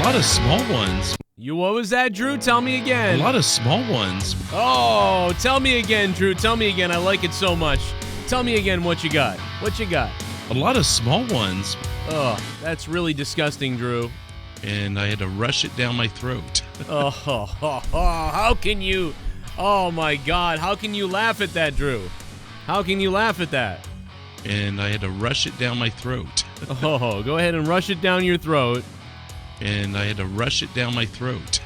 lot of small ones. What was that, Drew? Tell me again. A lot of small ones. Oh, tell me again, Drew. Tell me again. I like it so much. Tell me again what you got. What you got? A lot of small ones. Oh, that's really disgusting, Drew. And I had to rush it down my throat. How can you? Oh, my God. How can you laugh at that, Drew? How can you laugh at that? And I had to rush it down my throat. Oh, go ahead and rush it down your throat. And I had to rush it down my throat.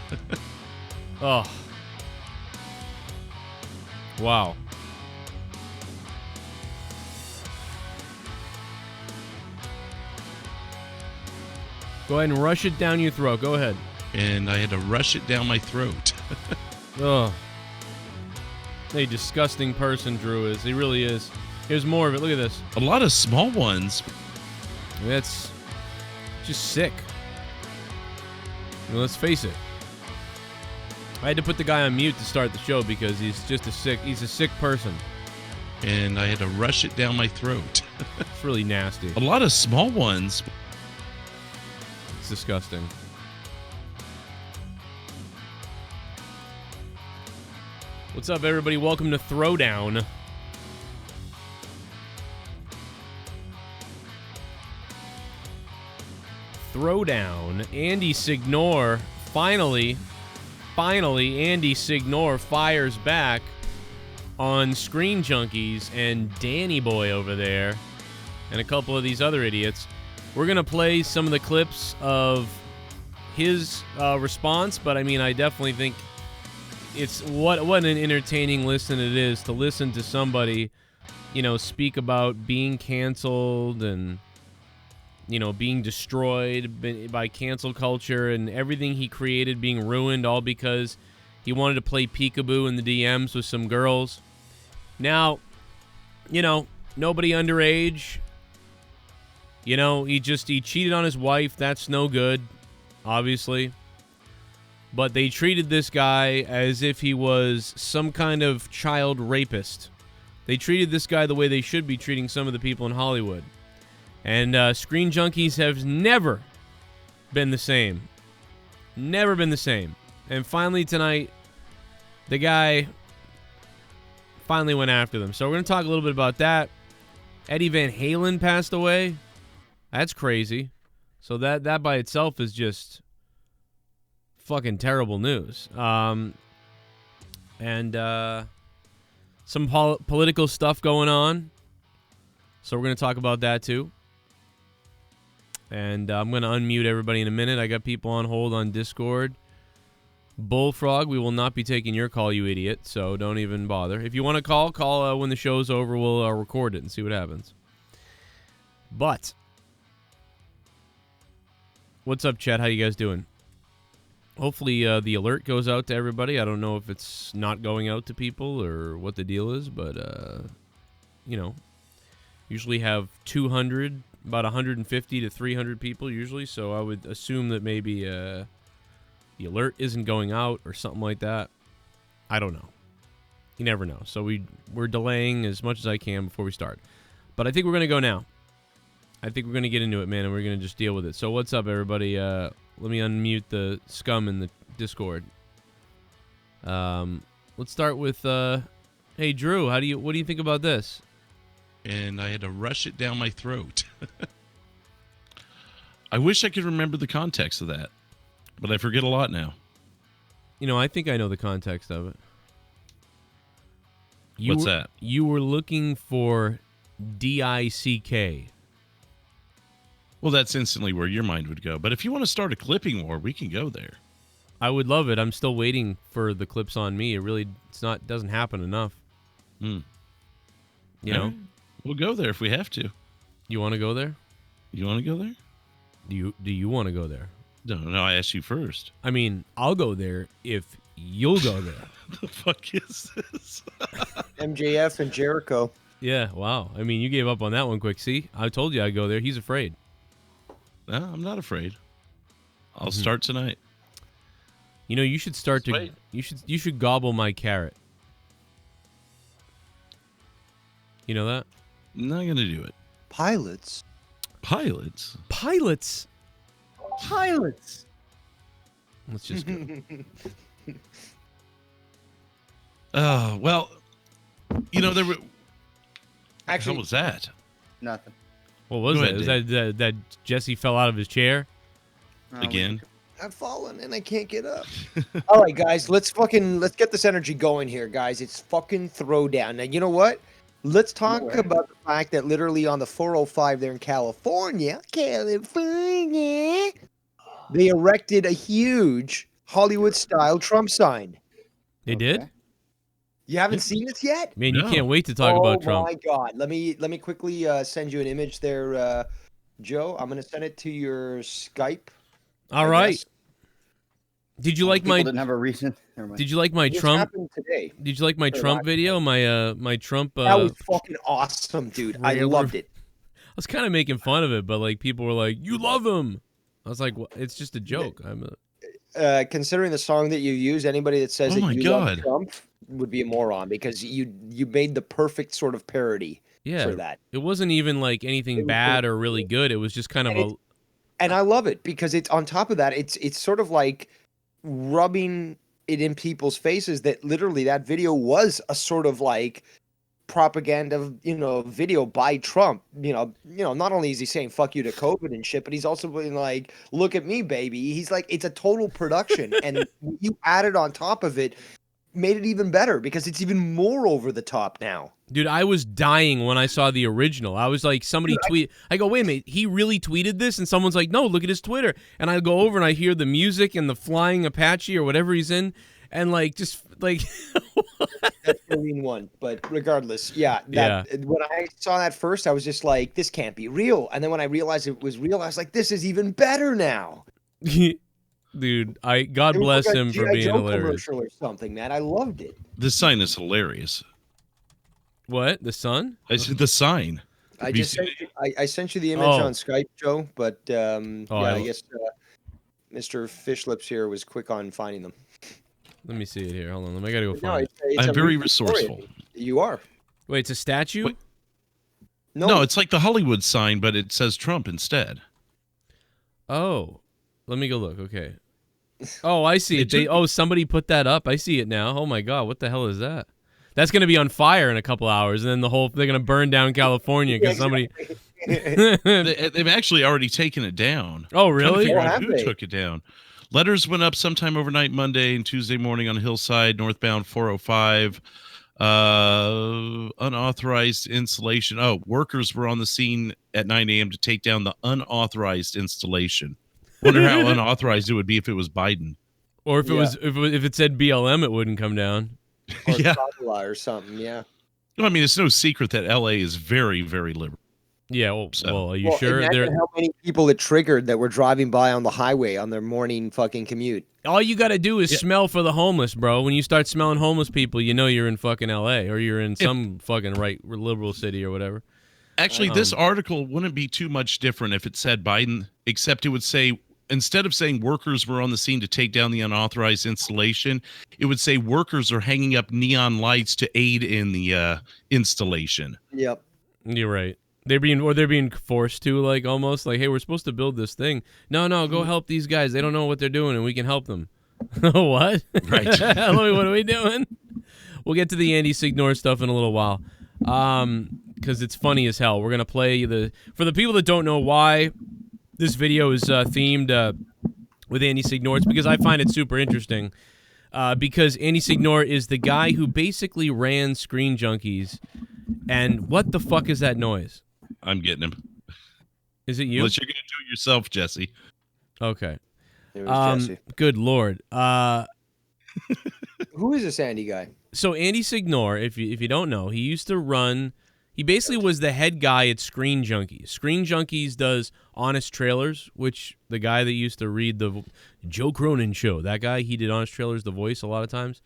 Oh. Wow. Go ahead and rush it down your throat. Go ahead. And I had to rush it down my throat. Ugh. A disgusting person Drew is. He really is. Here's more of it. Look at this. A lot of small ones. That's just sick. Well, let's face it. I had to put the guy on mute to start the show because he's just he's a sick person. And I had to rush it down my throat. It's really nasty. A lot of small ones. It's disgusting. What's up, everybody? Welcome to Throwdown. Throwdown. Andy Signore, finally, Andy Signore fires back on Screen Junkies and Danny Boy over there and a couple of these other idiots. We're going to play some of the clips of his response, but I mean, I definitely think it's what an entertaining listen it is to listen to somebody, speak about being canceled and being destroyed by cancel culture and everything he created being ruined all because he wanted to play peekaboo in the DMs with some girls. Now, nobody underage. He cheated on his wife. That's no good, obviously. But they treated this guy as if he was some kind of child rapist. They treated this guy the way they should be treating some of the people in Hollywood. And Screen Junkies have never been the same. Never been the same. And finally tonight, the guy finally went after them. So we're going to talk a little bit about that. Eddie Van Halen passed away. That's crazy. So that by itself is just fucking terrible news. And some political stuff going on. So we're going to talk about that too. And I'm going to unmute everybody in a minute. I got people on hold on Discord. Bullfrog, we will not be taking your call, you idiot, so don't even bother. If you want to call when the show's over. We'll record it and see what happens. But, what's up, chat? How you guys doing? Hopefully the alert goes out to everybody. I don't know if it's not going out to people or what the deal is, but, usually have 200, about 150 to 300 people usually, so I would assume that maybe the alert isn't going out or something like that. I don't know. You never know. So we're delaying as much as I can before we start. But I think we're going to go now. I think we're going to get into it, man, and we're going to just deal with it. So what's up, everybody? Let me unmute the scum in the Discord. Let's start with, hey, Drew, what do you think about this? And I had to rush it down my throat. I wish I could remember the context of that, but I forget a lot now. I think I know the context of it. What's that? You were looking for DICK. Well, that's instantly where your mind would go. But if you want to start a clipping war, we can go there. I would love it. I'm still waiting for the clips on me. Doesn't happen enough. You know? We'll go there if we have to. You want to go there? You want to go there? Do you want to go there? No, I asked you first. I mean, I'll go there if you'll go there. The fuck is this? MJF and Jericho. Yeah, wow. I mean, you gave up on that one quick. See? I told you I'd go there. He's afraid. No, I'm not afraid. I'll start tonight. You should start to... You should gobble my carrot. You know that? I'm not going to do it. Pilots. Pilots? Pilots? Let's just go. Oh, well, there were. Actually, How was that? Nothing. What was Go that? ahead, Was Dave. that Jesse fell out of his chair? Again? I've fallen and I can't get up. All right, guys, let's get this energy going here, guys. It's fucking throwdown. Now, you know what? Let's talk about the fact that literally on the 405 there in California, they erected a huge Hollywood-style Trump sign. They did? You haven't seen this yet? Man, you No. can't wait to talk about Trump. Oh my God! Let me quickly send you an image there, Joe. I'm gonna send it to your Skype. All I right. guess. Did you like People my didn't have a reason. Never mind. Did you like my This Trump? happened today. Did you like my Or Trump last video? My Trump. That was fucking awesome, dude. I trailer. loved it. I was kind of making fun of it, but like people were like, "You love him." I was like, well, "It's just a joke." Considering the song that you use, anybody that says Oh that my you God. love Trump would be a moron because you made the perfect sort of parody Yeah, for that. it wasn't even like anything was bad or really good. It was just kind of And And I love it because it's on top of that, it's sort of like rubbing it in people's faces that literally that video was a sort of like propaganda, video by Trump. Not only is he saying fuck you to COVID and shit, but he's also being like, look at me, baby. He's like, it's a total production. And you added on top of it, made it even better because it's even more over the top now. Dude, I was dying when I saw the original. I was like, somebody tweet. I go, wait a minute, he really tweeted this? And someone's like, no, look at his Twitter. And I go over and I hear the music and the flying Apache or whatever he's in. And like, just like. That's the main one. But regardless, yeah. When I saw that first, I was just like, this can't be real. And then when I realized it was real, I was like, this is even better now. Dude, God It was bless like a him for G.I. being Joe hilarious. commercial or something, man. I loved it. The sign is hilarious. What? The sun? I said the sign. I Have you just seen sent you, I sent you the image Oh. on Skype, Joe, but I I- guess Mr. Fishlips here was quick on finding them. Let me see it here. Hold on. I gotta go No, find it. it's I'm a very movie story. resourceful. You are. Wait, it's a statue? Wait. No, It's like the Hollywood sign, but it says Trump instead. Oh, let me go look. Okay. Oh, I see it. They Somebody put that up. I see it now. Oh my God, what the hell is that? That's gonna be on fire in a couple hours, and then they're gonna burn down California because somebody. They've actually already taken it down. Oh, Trying to really? figure Oh, out have who they? took it down. Letters went up sometime overnight Monday and Tuesday morning on Hillside, northbound 405. Unauthorized installation. Oh, workers were on the scene at 9 a.m. to take down the unauthorized installation. Wonder how unauthorized it would be if it was Biden. Or if it Yeah. was if it said BLM, it wouldn't come down. or Yeah. Kamala or something. Yeah. No, I mean, it's no secret that LA is very, very liberal. Yeah. Well, So- are you Well, sure? imagine how many people it triggered that were driving by on the highway on their morning fucking commute. All you got to do is Yeah. smell for the homeless, bro. When you start smelling homeless people, you know you're in fucking LA or you're in some fucking right liberal city or whatever. Actually, this article wouldn't be too much different if it said Biden, except it would say, instead of saying workers were on the scene to take down the unauthorized installation, it would say workers are hanging up neon lights to aid in the installation. Yep. You're right. They're being forced to, like, almost like, hey, we're supposed to build this thing. No, go help these guys. They don't know what they're doing, and we can help them. What? Right. What are we doing? We'll get to the Andy Signore stuff in a little while, because it's funny as hell. We're gonna play for the people that don't know why this video is themed with Andy Signore. It's because I find it super interesting. Because Andy Signore is the guy who basically ran Screen Junkies. And what the fuck is that noise? I'm getting him. Is it you? Unless you're going to do it yourself, Jesse. Okay. It was Jesse. Good Lord. Who is this Andy guy? So Andy Signore, if you don't know, he used to run. He basically was the head guy at Screen Junkies. Screen Junkies does Honest Trailers, which the guy that used to read the Joe Cronin show, that guy, he did Honest Trailers, the voice a lot of times.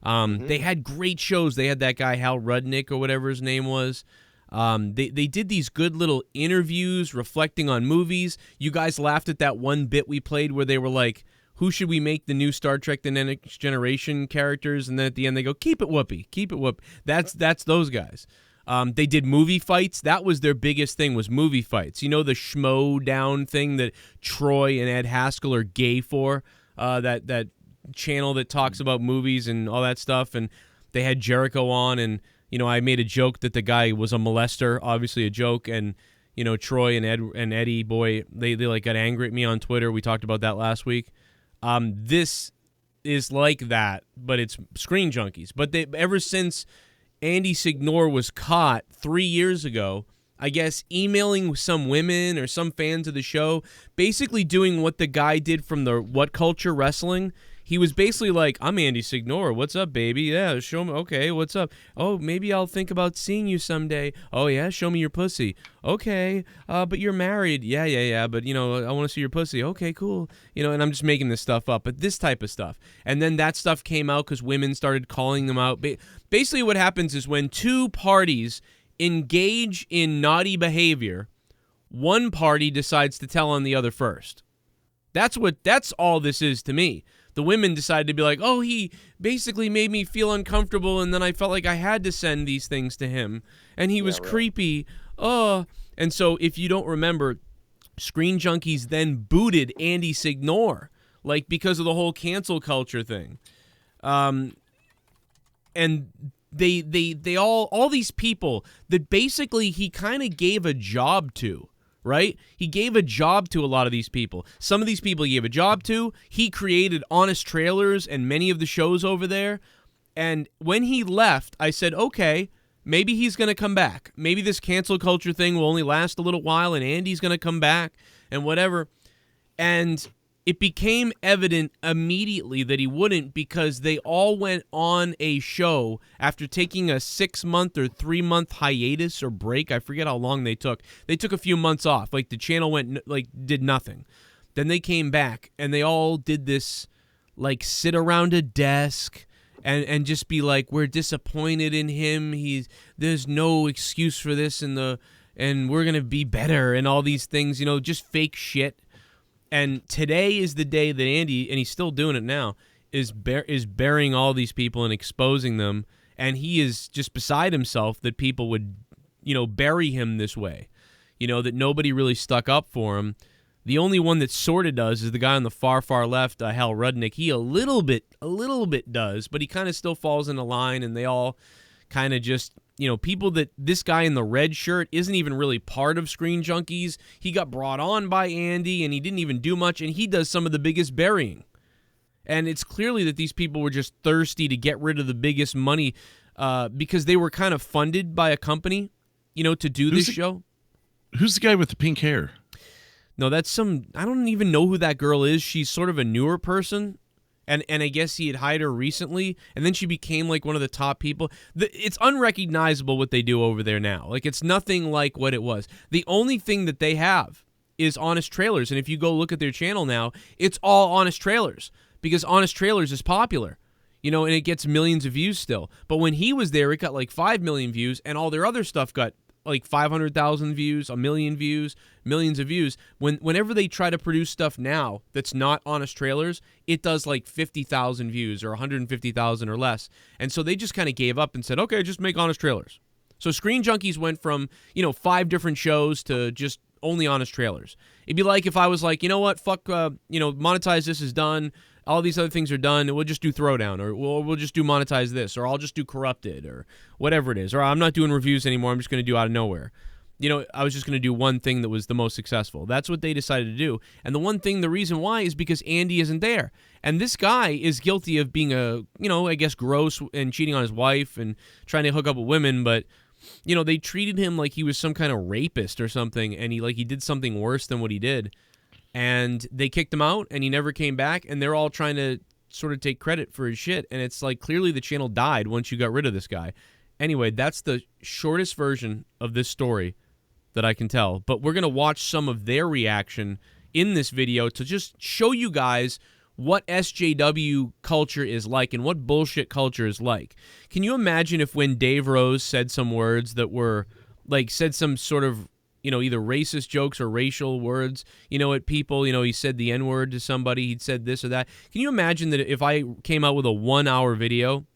They had great shows. They had that guy Hal Rudnick or whatever his name was. They did these good little interviews reflecting on movies. You guys laughed at that one bit we played where they were like, who should we make the new Star Trek The Next Generation characters? And then at the end they go, keep it Whoopi, keep it Whoopi. That's those guys. They did movie fights. That was their biggest thing, was movie fights. You know, the schmo down thing that Troy and Ed Haskell are gay for? that channel that talks about movies and all that stuff, and they had Jericho on, and I made a joke that the guy was a molester, obviously a joke, and Troy and Eddie boy, they like got angry at me on Twitter. We talked about that last week. This is like that, but it's Screen Junkies. But ever since Andy Signore was caught 3 years ago, I guess emailing some women or some fans of the show, basically doing what the guy did from the What Culture Wrestling. He was basically like, I'm Andy Signore. What's up, baby? Yeah, show me. Okay, what's up? Oh, maybe I'll think about seeing you someday. Oh, yeah, show me your pussy. Okay, but you're married. Yeah, but, I want to see your pussy. Okay, cool. And I'm just making this stuff up, but this type of stuff. And then that stuff came out because women started calling them out. Basically what happens is when two parties engage in naughty behavior, one party decides to tell on the other first. That's all this is to me. The women decided to be like, oh, he basically made me feel uncomfortable, and then I felt like I had to send these things to him, and he was creepy. Oh, and so if you don't remember, Screen Junkies then booted Andy Signore, like because of the whole cancel culture thing. And they all these people that basically he kind of gave a job to. Right? He gave a job to a lot of these people. Some of these people he gave a job to. He created Honest Trailers and many of the shows over there. And when he left, I said, okay, maybe he's going to come back. Maybe this cancel culture thing will only last a little while and Andy's going to come back and whatever. And it became evident immediately that he wouldn't, because they all went on a show after taking a 6-month or 3-month hiatus or break. I forget how long they took. They took a few months off. Like the channel did nothing. Then they came back and they all did this, like, sit around a desk and just be like, we're disappointed in him. There's no excuse for this, and we're gonna be better and all these things. Just fake shit. And today is the day that Andy, and he's still doing it now, is burying all these people and exposing them. And he is just beside himself that people would, bury him this way. That nobody really stuck up for him. The only one that sort of does is the guy on the far left, Hal Rudnick. He a little bit does, but he kind of still falls in a line, and they all kind of just... people that this guy in the red shirt isn't even really part of Screen Junkies. He got brought on by Andy, and he didn't even do much, and he does some of the biggest burying. And it's clearly that these people were just thirsty to get rid of the biggest money because they were kind of funded by a company, to do this show. Who's the guy with the pink hair? No, that's I don't even know who that girl is. She's sort of a newer person. And I guess he had hired her recently, and then she became like one of the top people. It's unrecognizable what they do over there now. Like, it's nothing like what it was. The only thing that they have is Honest Trailers, and if you go look at their channel now, it's all Honest Trailers, because Honest Trailers is popular, and it gets millions of views still. But when he was there, it got like 5 million views, and all their other stuff got like 500,000 views, 1 million views, millions of views. Whenever they try to produce stuff now that's not Honest Trailers, it does like 50,000 views or 150,000 or less. And so they just kind of gave up and said, okay, just make Honest Trailers. So Screen Junkies went from, 5 different shows to just only Honest Trailers. It'd be like if I was like, you know what, fuck, Monetize This is done. All these other things are done. We'll just do Throwdown, or we'll just do Monetize This, or I'll just do Corrupted, or whatever it is. Or I'm not doing reviews anymore. I'm just going to do Out of Nowhere. I was just going to do one thing that was the most successful. That's what they decided to do. And the reason why is because Andy isn't there. And this guy is guilty of being I guess gross and cheating on his wife and trying to hook up with women, but they treated him like he was some kind of rapist or something, and he did something worse than what he did. And they kicked him out, and he never came back, and they're all trying to sort of take credit for his shit. And it's like, clearly the channel died once you got rid of this guy. Anyway, that's the shortest version of this story that I can tell. But we're going to watch some of their reaction in this video to just show you guys what SJW culture is like and what bullshit culture is like. Can you imagine if when Dave Rose said some words that were, said some sort of, either racist jokes or racial words, at people, he said the N-word to somebody, he'd said this or that. Can you imagine that if I came out with a 1-hour video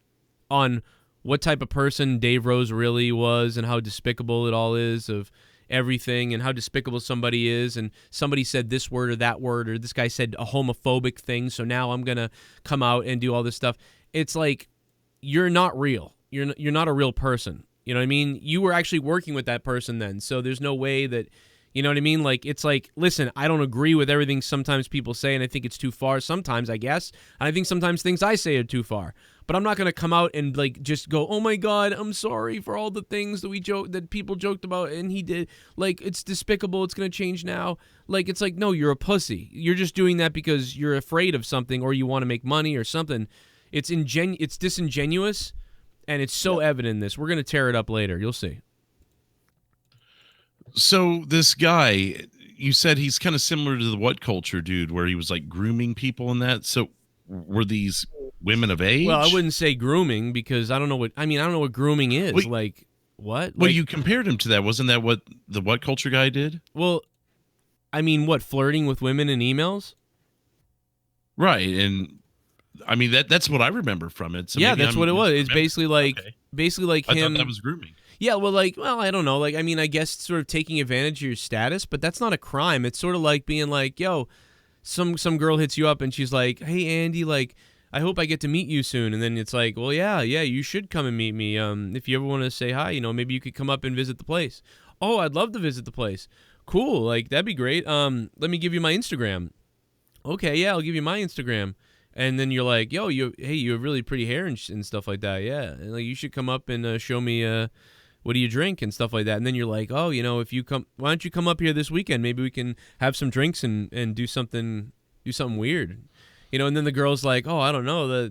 on what type of person Dave Rose really was and how despicable it all is, everything and how despicable somebody is, and somebody said this word or that word, or this guy said a homophobic thing, so now I'm going to come out and do all this stuff. It's like, you're not real. You're not a real person. You know what I mean? You were actually working with that person then, so there's no way that, you know what I mean? Like, it's like, listen, I don't agree with everything sometimes people say, and I think it's too far sometimes, I guess. And I think sometimes things I say are too far. But I'm not going to come out and, like, just go, oh, my God, I'm sorry for all the things that people joked about and he did. Like, it's despicable. It's going to change now. Like, it's like, no, you're a pussy. You're just doing that because you're afraid of something or you want to make money or something. It's disingenuous, and it's so evident in this. We're going to tear it up later. You'll see. So this guy, you said he's kind of similar to the What Culture dude, where he was like grooming people and that. So were these women of age? Well, I wouldn't say grooming because I don't know what grooming is. Wait, like what? Well, like, you compared him to that. Wasn't that what the What Culture guy did? Well, I mean, what, flirting with women in emails? Right, and I mean that's what I remember from it. So yeah, maybe that's what it was. It's basically like I him. thought that was grooming. Yeah, well, I don't know. Like, I mean, I guess sort of taking advantage of your status, but that's not a crime. It's sort of like being like, yo, some girl hits you up and she's like, hey, Andy, like, I hope I get to meet you soon. And then it's like, well, yeah, you should come and meet me. If you ever want to say hi, you know, maybe you could come up and visit the place. Oh, I'd love to visit the place. Cool, like, that'd be great. Let me give you my Instagram. Okay, yeah, I'll give you my Instagram. And then you're like, yo, you have really pretty hair and stuff like that. Yeah, and like, you should come up and show me what do you drink and stuff like that. And then you're like, oh, you know, why don't you come up here this weekend? Maybe we can have some drinks and do something weird, you know. And then the girl's like, oh, I don't know,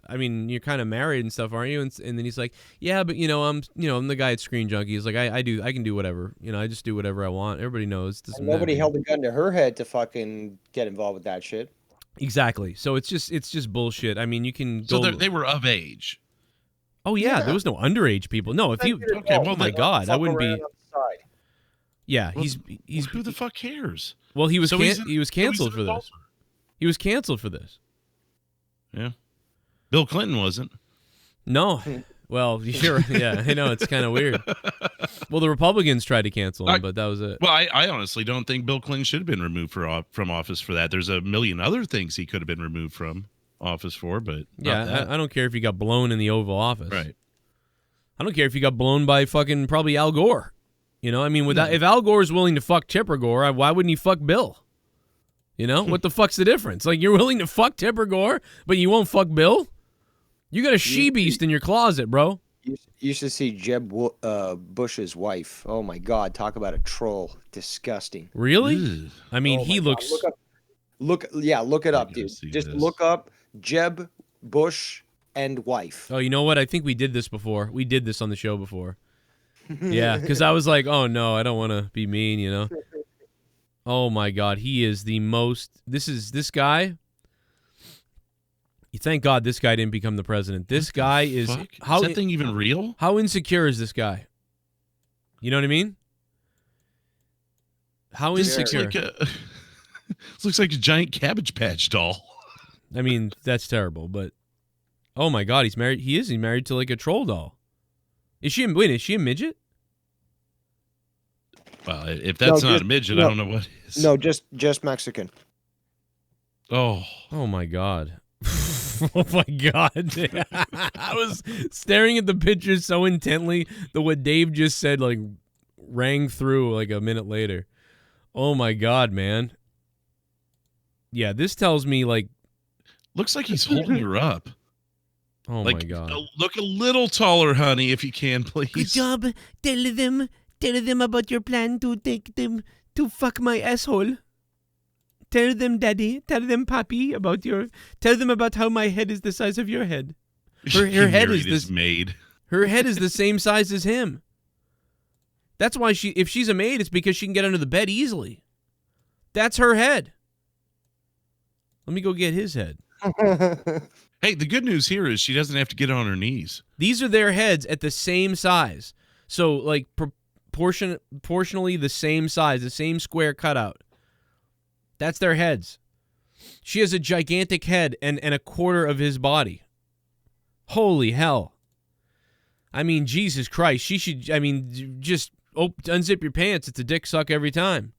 I mean, you're kind of married and stuff, aren't you? And then he's like, yeah, but I'm the guy at Screen Junkies. Like, I can do whatever, you know. I just do whatever I want. Everybody knows. Nobody held a gun to her head to fucking get involved with that shit. Exactly. So it's just bullshit. I mean, you can go. So they were of age. Oh yeah, there was no underage people. No, if you oh my God, I wouldn't be. Yeah, Well, he's who the fuck cares? Well, he was So he was canceled so for he's an this. He was canceled for this. Yeah, Bill Clinton wasn't. No. Well, sure. Yeah, I know, it's kind of weird. Well, the Republicans tried to cancel him, but that was it. Well, I honestly don't think Bill Clinton should have been removed from office for that. There's a million other things he could have been removed from office for, but yeah, I don't care if you got blown in the Oval Office. Right. I don't care if you got blown by fucking probably Al Gore. You know, I mean, if Al Gore's willing to fuck Tipper Gore, why wouldn't he fuck Bill? You know, what the fuck's the difference? Like, you're willing to fuck Tipper Gore, but you won't fuck Bill? You got a she-beast in your closet, bro. You should see Jeb Bush's wife. Oh my God, talk about a troll. Disgusting. Really? Ugh. I mean, he looks. Look it up, dude. Just look up Jeb Bush and wife. Oh, you know what? I think we did this before. We did this on the show before. Yeah, because I was like, oh no, I don't want to be mean, you know. Oh my God, he is the most. This guy. You thank God this guy didn't become the president. This guy is is that thing even real? How insecure is this guy? You know what I mean? How insecure? This looks like a giant Cabbage Patch doll. I mean, that's terrible, but oh my God, he's married. He's married to like a troll doll. Is she a midget? Well, if that's not a midget, I don't know what is. No, just Mexican. Oh my God. Oh my God. I was staring at the picture so intently that what Dave just said like rang through like a minute later. Oh my God, man. Yeah, this tells me like looks like he's holding her up. Oh like, my God. Look a little taller, honey, if you can, please. Good job. Tell them about your plan to take them to fuck my asshole. Tell them, Daddy. Tell them, Papi, tell them about how my head is the size of your head. Her head is this maid. Her head is the same size as him. That's why if she's a maid, it's because she can get under the bed easily. That's her head. Let me go get his head. Hey, the good news here is she doesn't have to get on her knees. These are their heads at the same size. So, like, proportionally the same size, the same square cutout. That's their heads. She has a gigantic head and a quarter of his body. Holy hell. I mean, Jesus Christ. She should, I mean, just unzip your pants. It's a dick suck every time.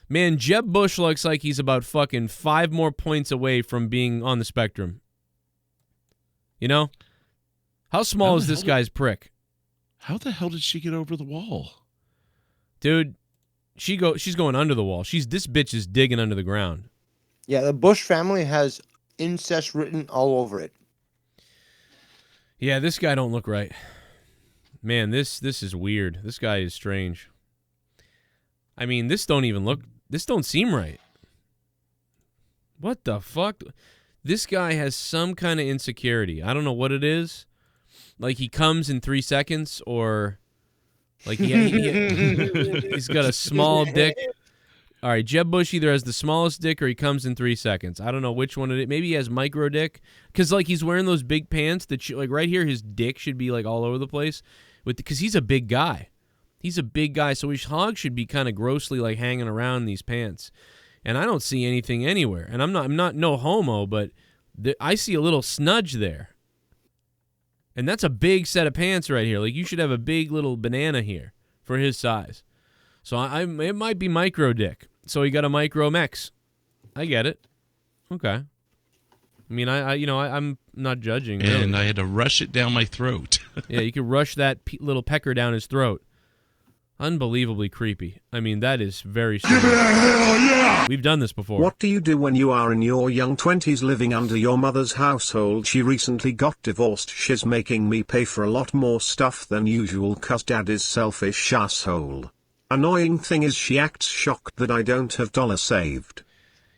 Man, Jeb Bush looks like he's about fucking 5 more points away from being on the spectrum. You know? How small is this guy's prick? How the hell did she get over the wall? Dude, she's going under the wall. This bitch is digging under the ground. Yeah, the Bush family has incest written all over it. Yeah, this guy don't look right. Man, this is weird. This guy is strange. I mean, this don't seem right. What the fuck? This guy has some kind of insecurity. I don't know what it is. Like he comes in 3 seconds, or like he's got a small dick. All right, Jeb Bush either has the smallest dick or he comes in 3 seconds. I don't know which one it is. Maybe he has micro dick, because like he's wearing those big pants that like right here, his dick should be like all over the place, because he's a big guy. He's a big guy, so his hog should be kind of grossly like hanging around these pants. And I don't see anything anywhere. And I'm not no homo, but I see a little snudge there. And that's a big set of pants right here. Like you should have a big little banana here for his size. So it might be micro dick. So he got a micro mex. I get it. Okay. I mean, I'm not judging. Really. And I had to rush it down my throat. Yeah, you could rush that little pecker down his throat. Unbelievably creepy. I mean, that is very strange. Give it a hell yeah! We've done this before. What do you do when you are in your young 20s living under your mother's household? She recently got divorced. She's making me pay for a lot more stuff than usual 'cause dad is selfish asshole. Annoying thing is she acts shocked that I don't have dollars saved.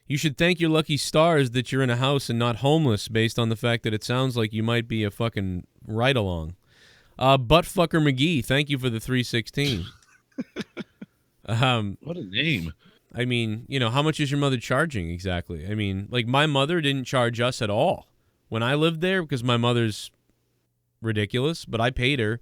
You should thank your lucky stars that you're in a house and not homeless, based on the fact that it sounds like you might be a fucking ride-along. Buttfucker McGee, thank you for the 316. What a name. I mean, how much is your mother charging exactly? I mean, like my mother didn't charge us at all when I lived there, because my mother's ridiculous, but I paid her.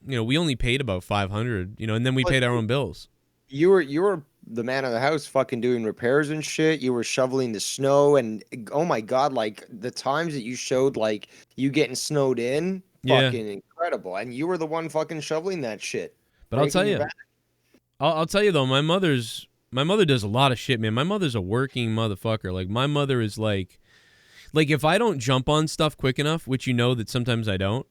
We only paid about $500, and then we paid our own bills. You were the man of the house, fucking doing repairs and shit. You were shoveling the snow, and oh my god, like the times that you showed, like you getting snowed in, fucking incredible. And you were the one fucking shoveling that shit. But I'll tell you, I'll tell you though, my mother does a lot of shit, man. My mother's a working motherfucker. Like my mother is like if I don't jump on stuff quick enough, which that sometimes I don't.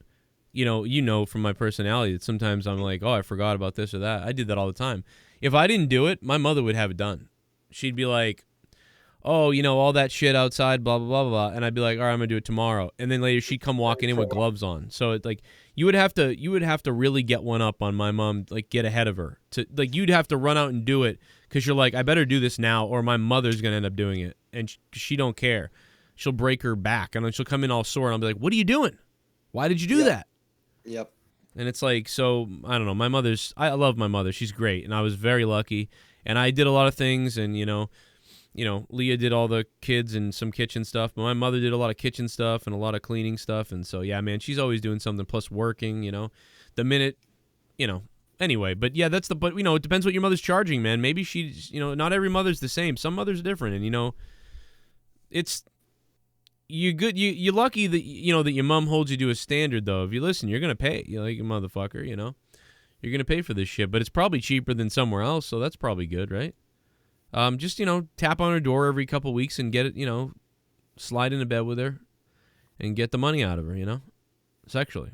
You know from my personality that sometimes I'm like, oh, I forgot about this or that. I did that all the time. If I didn't do it, my mother would have it done. She'd be like, oh, all that shit outside, blah, blah, blah, blah. And I'd be like, all right, I'm going to do it tomorrow. And then later she'd come walking in with gloves on. So it's like, you would have to really get one up on my mom, like get ahead of her. You'd have to run out and do it, because you're like, I better do this now or my mother's going to end up doing it. And she don't care. She'll break her back. And then she'll come in all sore and I'll be like, what are you doing? Why did you do that? Yep. And it's like, so, I don't know. I love my mother. She's great. And I was very lucky. And I did a lot of things. And, Leah did all the kids and some kitchen stuff. But my mother did a lot of kitchen stuff and a lot of cleaning stuff. And so, yeah, man, she's always doing something, plus working, the minute, anyway. But, yeah, but, it depends what your mother's charging, man. Maybe she's, not every mother's the same. Some mothers are different. And, it's... You're lucky that that your mom holds you to a standard, though. If you listen, you're gonna pay. You're like a motherfucker, You're gonna pay for this shit, but it's probably cheaper than somewhere else, so that's probably good, right? Just tap on her door every couple weeks and get it, slide into bed with her, and get the money out of her, sexually.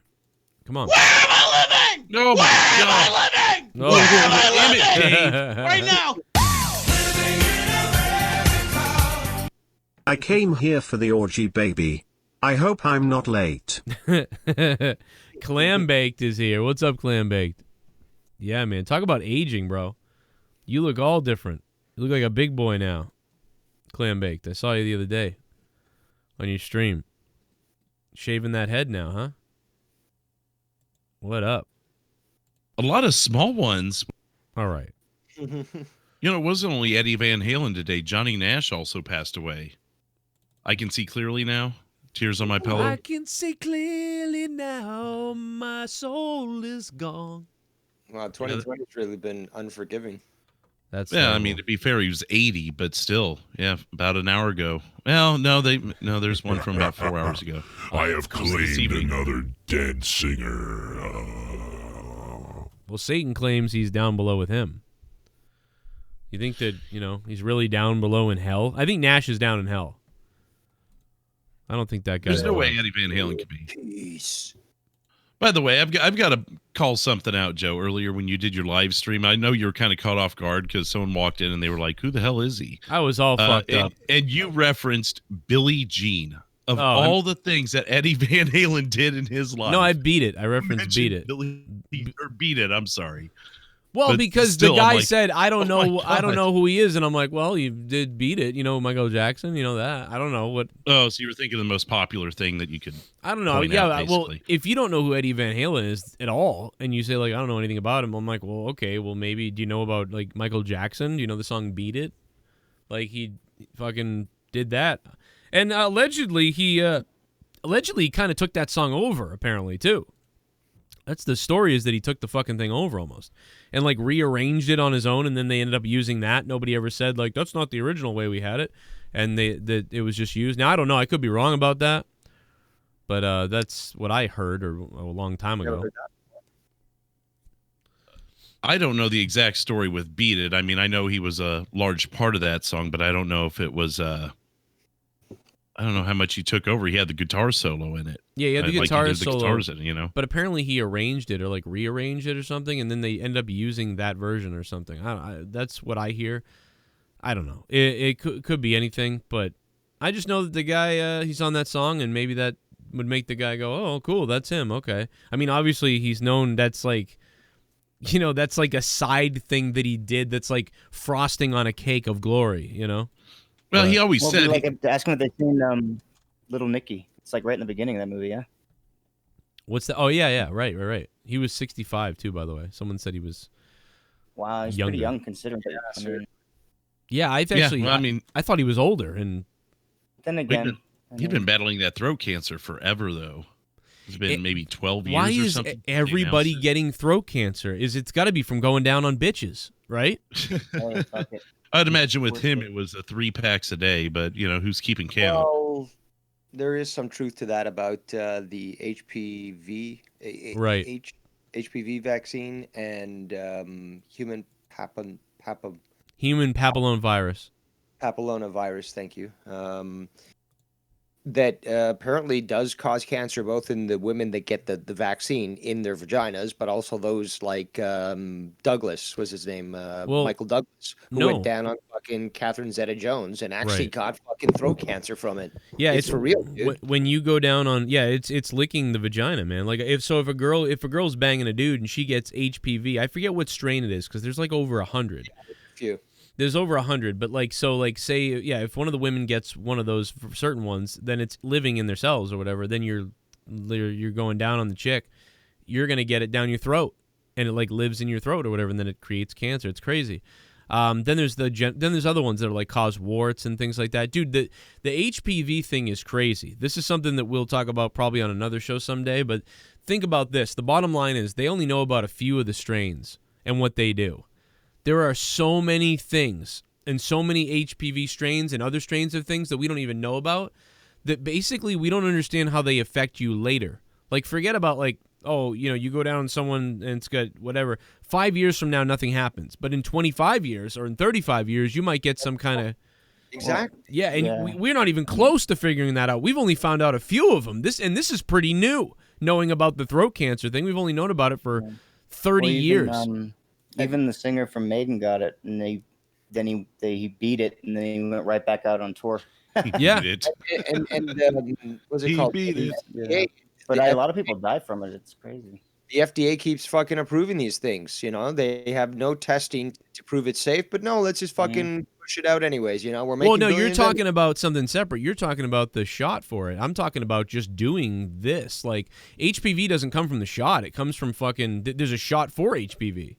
Come on. Where am I living? No, Where am I living? Oh. Where am I living? Right now. I came here for the orgy, baby. I hope I'm not late. Clam Baked is here. What's up, Clam Baked? Yeah, man. Talk about aging, bro. You look all different. You look like a big boy now. Clam Baked. I saw you the other day on your stream. Shaving that head now, huh? What up? A lot of small ones. All right. It wasn't only Eddie Van Halen today. Johnny Nash also passed away. I can see clearly now. Tears on my pillow. I can see clearly now. My soul is gone. Wow, 2020's really been unforgiving. That's I mean, to be fair, he was 80, but still, about an hour ago. Well, no, there's one from about 4 hours ago. I have claimed another dead singer. Well, Satan claims he's down below with him. You think that, he's really down below in hell? I think Nash is down in hell. I don't think that guy. There's no way Eddie Van Halen could be. Peace. By the way, I've got to call something out, Joe. Earlier when you did your live stream, I know you were kind of caught off guard because someone walked in and they were like, "Who the hell is he?" I was all fucked up. And you referenced Billie Jean. Of all the things that Eddie Van Halen did in his life. No, I beat it. I referenced beat it. Beat it. I'm sorry. Well, But because still, the guy I'm like, said, I don't oh my know, I don't God. know who he is, and I'm like, well, you did beat it, Michael Jackson, that. I don't know what. Oh, so you were thinking the most popular thing that you could. I don't know. point Yeah, out, well, basically. if you don't know who Eddie Van Halen is at all, and you say like, I don't know anything about him, I'm like, well, okay, well, maybe do you know about like Michael Jackson? Do you know the song "Beat It"? Like he fucking did that, and allegedly he kind of took that song over, apparently too. That's the story, is that he took the fucking thing over almost and like rearranged it on his own, and then they ended up using that. Nobody ever said like that's not the original way we had it, and it was just used. Now I don't know, I could be wrong about that, but that's what I heard a long time ago. I don't know the exact story with "Beat It." I mean, I know he was a large part of that song, but I don't know if it was. I don't know how much he took over. He had the guitar solo in it. Yeah, he had the Like, guitar he did the solo. guitars in it, But apparently he arranged it or like rearranged it or something, and then they end up using that version or something. That's what I hear. I don't know. It could be anything, but I just know that the guy, he's on that song, and maybe that would make the guy go, oh, cool, that's him. Okay. I mean, obviously he's known. That's like, that's like a side thing that he did. That's like frosting on a cake of glory. Well, he always Well, said. like ask him if they've seen Little Nicky. It's like right in the beginning of that movie, yeah. What's that? Oh yeah, right. He was 65 too, by the way. Someone said he was. Wow, he's Younger. pretty young considering. I mean, Yeah, I actually. well, I mean, I thought he was older, and then again, he'd been battling that throat cancer forever, though. It's been maybe 12 years why or is something. everybody getting throat cancer? It's got to be from going down on bitches, right? hey, fuck it. I'd imagine with him it was 3 packs a day, but who's keeping count? Well, there is some truth to that about the HPV, Right. HPV vaccine and human Human papillomavirus. papillomavirus. Thank you. That apparently does cause cancer, both in the women that get the vaccine in their vaginas, but also those like Douglas was his name, Michael Douglas, who went down on fucking Catherine Zeta-Jones and actually Right. got fucking throat cancer from it. Yeah, it's for real, dude. When you go down on, it's licking the vagina, man. Like if a girl's banging a dude and she gets HPV, I forget what strain it is because there's like over 100. Few. There's over 100, but say if one of the women gets one of those for certain ones, then it's living in their cells or whatever. Then you're going down on the chick. You're gonna get it down your throat, and it like lives in your throat or whatever, and then it creates cancer. It's crazy. Then there's other ones that are like cause warts and things like that. Dude, the HPV thing is crazy. This is something that we'll talk about probably on another show someday. But think about this: the bottom line is they only know about a few of the strains and what they do. There are so many things and so many HPV strains and other strains of things that we don't even know about that basically we don't understand how they affect you later. Like, forget about like, oh, you go down on someone and it's got whatever. 5 years from now, nothing happens. But in 25 years or in 35 years, you might get some kind of... Exactly. Yeah, and we're not even close to figuring that out. We've only found out a few of them. This is pretty new, knowing about the throat cancer thing. We've only known about it for 30 years. Even the singer from Maiden got it, and he beat it, and then he went right back out on tour. Yeah. Beat it. And what's it He called? beat it. Yeah. But a lot of people die from it. It's crazy. The FDA keeps fucking approving these things. They have no testing to prove it's safe, but no, let's just fucking push it out anyways. We're making. Well, no, you're billions talking about something separate. You're talking about the shot for it. I'm talking about just doing this. Like, HPV doesn't come from the shot. It comes from fucking... There's a shot for HPV.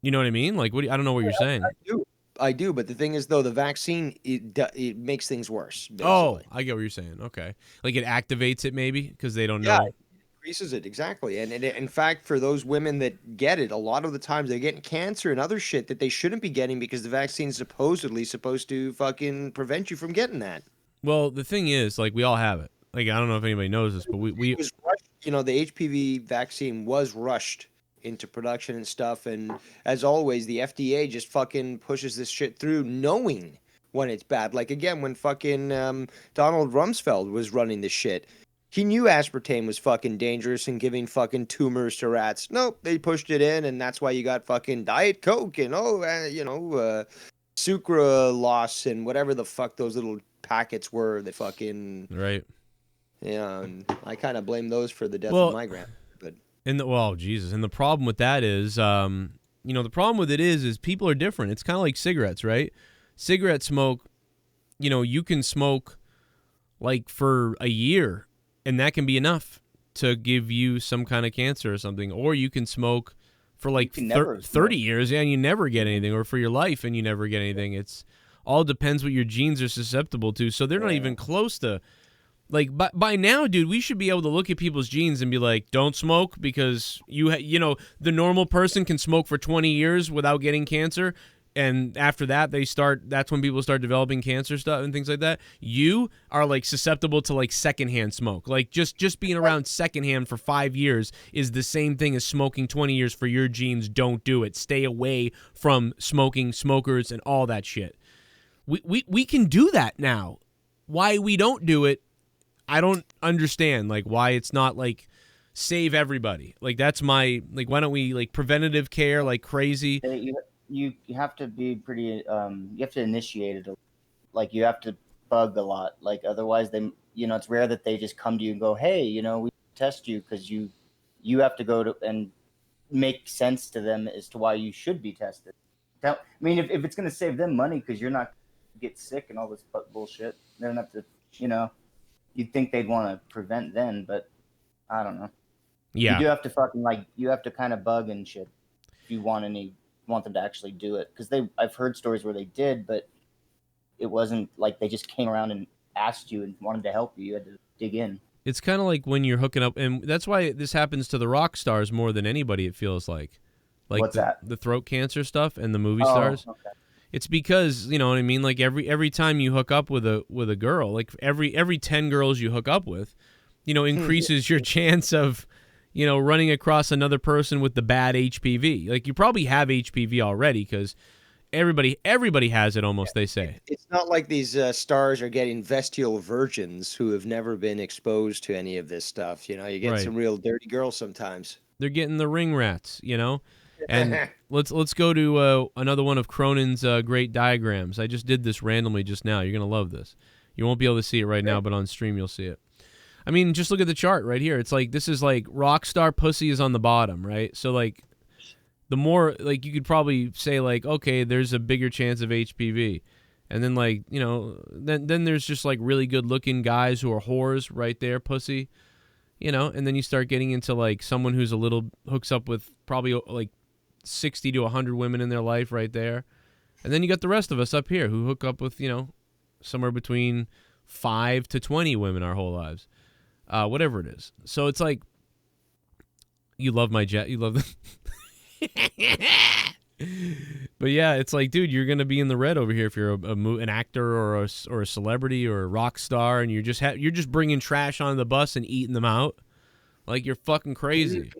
You know what I mean? Like, I don't know what you're saying. I do, but the thing is, though, the vaccine it makes things worse. Basically. Oh, I get what you're saying. Okay, like it activates it maybe because they don't know. Yeah, it increases it exactly. And in fact, for those women that get it, a lot of the times they're getting cancer and other shit that they shouldn't be getting because the vaccine's supposedly supposed to fucking prevent you from getting that. Well, the thing is, like, we all have it. Like, I don't know if anybody knows this, but we It was rushed the HPV vaccine was rushed into production and stuff. And as always, the FDA just fucking pushes this shit through knowing when it's bad. Like, again, when fucking Donald Rumsfeld was running this shit, he knew aspartame was fucking dangerous and giving fucking tumors to rats. Nope, they pushed it in, and that's why you got fucking Diet Coke and, sucralose and whatever the fuck those little packets were that fucking... Right. Yeah, and I kind of blame those for the death of my grandma. But Jesus. And the problem with that is, the problem with it is people are different. It's kind of like cigarettes, right? Cigarette smoke, you can smoke like for a year, and that can be enough to give you some kind of cancer or something. Or you can smoke for like 30 years and you never get anything, or for your life and you never get anything. It's all depends what your genes are susceptible to. So they're not even close to, like, by now, dude, we should be able to look at people's genes and be like, don't smoke, because the normal person can smoke for 20 years without getting cancer. And after that, that's when people start developing cancer stuff and things like that. You are like susceptible to like secondhand smoke. Like just being around secondhand for 5 years is the same thing as smoking 20 years for your genes. Don't do it. Stay away from smokers and all that shit. We can do that now. Why we don't do it, I don't understand. Like, why it's not like save everybody. Like, that's my, like, why don't we like preventative care like crazy? You have to be pretty, you have to initiate it. Like, you have to bug a lot. Like, otherwise they, it's rare that they just come to you and go, hey, we test you, because you have to go to and make sense to them as to why you should be tested. Now, I mean, if it's going to save them money because you're not get sick and all this bullshit, they don't have to, you'd think they'd want to prevent then, but I don't know. Yeah. You do have to fucking, like, you have to kind of bug and shit if you want them to actually do it. Because I've heard stories where they did, but it wasn't like they just came around and asked you and wanted to help you. You had to dig in. It's kind of like when you're hooking up, and that's why this happens to the rock stars more than anybody, it feels like. Like What's that? The throat cancer stuff and the movie stars. Okay. It's because, you know what I mean? Like every time you hook up with a girl, like every 10 girls you hook up with, increases your chance of, running across another person with the bad HPV. Like, you probably have HPV already, because everybody has it almost, they say. It's not like these stars are getting vestial virgins who have never been exposed to any of this stuff. You get some real dirty girls sometimes. They're getting the ring rats, And let's go to another one of Cronin's great diagrams. I just did this randomly just now. You're going to love this. You won't be able to see it right now, but on stream you'll see it. I mean, just look at the chart right here. It's like, this is like rock star pussy is on the bottom, right? So like, the more, like, you could probably say like, okay, there's a bigger chance of HPV. And then like, then there's just like really good looking guys who are whores right there, pussy, and then you start getting into like someone who's hooks up with probably like 60 to 100 women in their life right there. And then you got the rest of us up here who hook up with, somewhere between 5 to 20 women our whole lives. Whatever it is. So it's like, you love my jet. You love the... But yeah, it's like, dude, you're gonna be in the red over here if you're an actor or a celebrity or a rock star, and you're just bringing trash on the bus and eating them out. Like, you're fucking crazy.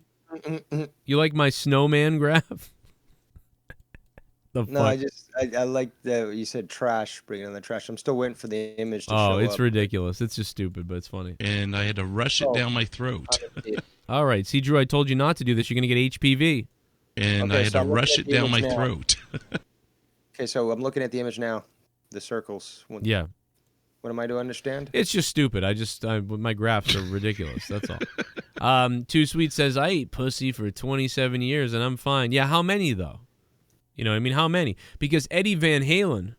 You like my snowman graph? No, I like that you said trash, bringing on the trash. I'm still waiting for the image to show up. Oh, it's ridiculous. It's just stupid, but it's funny. And I had to rush it down my throat. All right. See, Drew, I told you not to do this. You're going to get HPV. And I had to rush it down my throat. Okay, so I'm looking at the image now. The circles. Yeah. What am I to understand? It's just stupid. My graphs are ridiculous. That's all. Too Sweet says, I ate pussy for 27 years and I'm fine. Yeah, how many, though? How many? Because Eddie Van Halen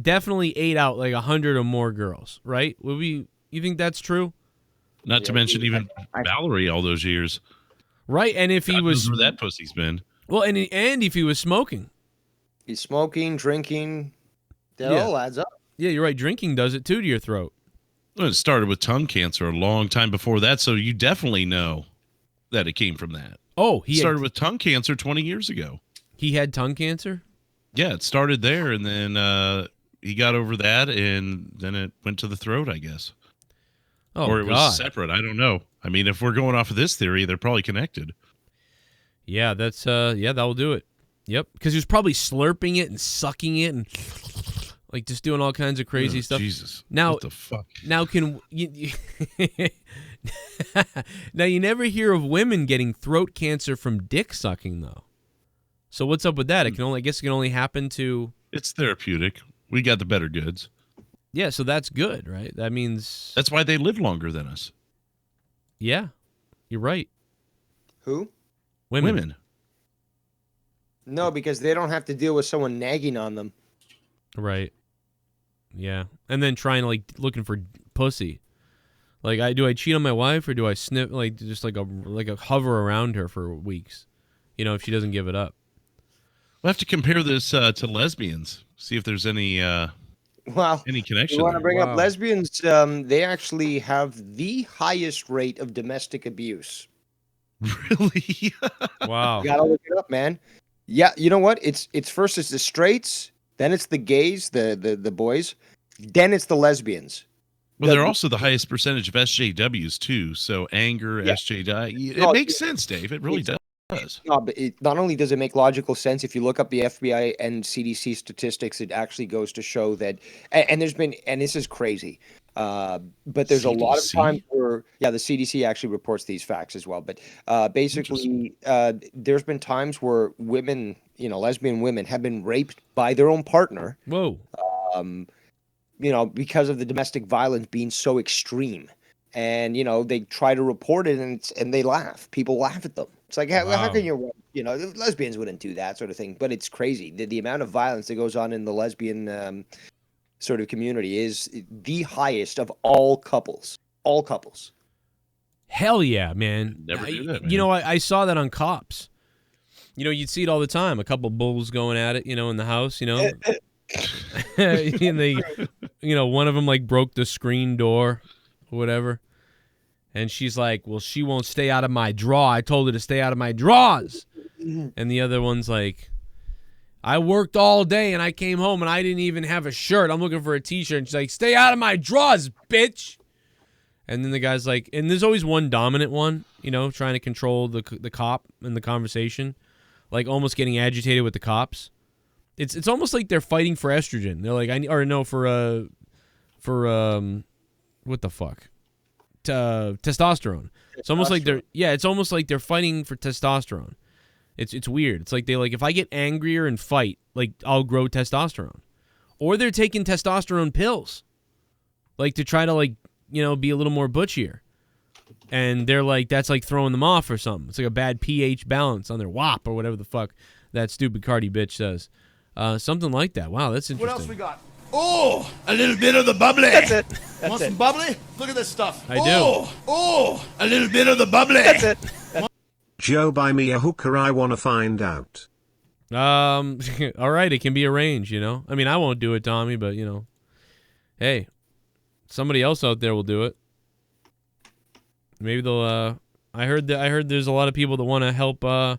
definitely ate out like 100 or more girls, right? You think that's true? Not to mention even Valerie all those years. Right, and if he was... where that pussy's been. Well, and if he was smoking. He's smoking, drinking. That all adds up. Yeah, you're right. Drinking does it, too, to your throat. Well, it started with tongue cancer a long time before that, so you definitely know that it came from that. Oh, he started with tongue cancer 20 years ago. He had tongue cancer? Yeah, it started there, and then he got over that, and then it went to the throat, I guess. Oh, or it God. was separate. I don't know. I mean, if we're going off of this theory, they're probably connected. Yeah, that's that will do it. Yep, because he was probably slurping it and sucking it and like just doing all kinds of crazy stuff. Jesus. Now, what the fuck? Now can you now you never hear of women getting throat cancer from dick sucking though. So what's up with that? I guess it can only happen to. It's therapeutic. We got the better goods. Yeah, so that's good, right? That means that's why they live longer than us. Yeah, you're right. Who? Women. No, because they don't have to deal with someone nagging on them. Right. Yeah, and then trying to looking for pussy. Like, do I cheat on my wife or do I sniff just like a hover around her for weeks? If she doesn't give it up. We'll have to compare this to lesbians. See if there's any connection. You want to bring up lesbians? They actually have the highest rate of domestic abuse. Really? Wow. You gotta look it up, man. Yeah, you know what? It's first it's the straights, then it's the gays, the boys, then it's the lesbians. Well, they're also the highest percentage of SJWs too. So anger, SJW, it makes sense, Dave. It really does. No, but not only does it make logical sense, if you look up the FBI and CDC statistics, it actually goes to show that, and there's been, and this is crazy, but there's a lot of times where, the CDC actually reports these facts as well. But basically, there's been times where women, lesbian women have been raped by their own partner. Whoa. Because of the domestic violence being so extreme. And, they try to report it and they laugh. People laugh at them. It's like, how can lesbians wouldn't do that sort of thing. But it's crazy. The amount of violence that goes on in the lesbian sort of community is the highest of all couples. All couples. Hell yeah, man. Never do that, man. I saw that on Cops. You'd see it all the time. A couple bulls going at it, in the house, and they, one of them broke the screen door or whatever. And she's like, well, she won't stay out of my drawer. I told her to stay out of my drawers. And the other one's like, I worked all day and I came home and I didn't even have a shirt. I'm looking for a t-shirt. And she's like, stay out of my drawers, bitch. And then the guy's like, and there's always one dominant one, trying to control the cop in the conversation, almost getting agitated with the cops. It's almost like they're fighting for estrogen. They're like, what the fuck? Testosterone. It's almost like it's almost like they're fighting for testosterone. It's weird. It's like if I get angrier and fight, I'll grow testosterone. Or they're taking testosterone pills. To try to be a little more butchier. And they're like, that's throwing them off or something. It's like a bad pH balance on their WAP or whatever the fuck that stupid Cardi bitch says. Something like that. Wow, that's interesting. What else we got? Oh, a little bit of the bubbly. That's it. Want some bubbly? Look at this stuff. I do. Oh, a little bit of the bubbly. That's it. Joe, buy me a hooker, I wanna find out. All right, it can be arranged, I mean, I won't do it, Tommy, but, hey, somebody else out there will do it. Maybe they'll, I heard there's a lot of people that want to help, never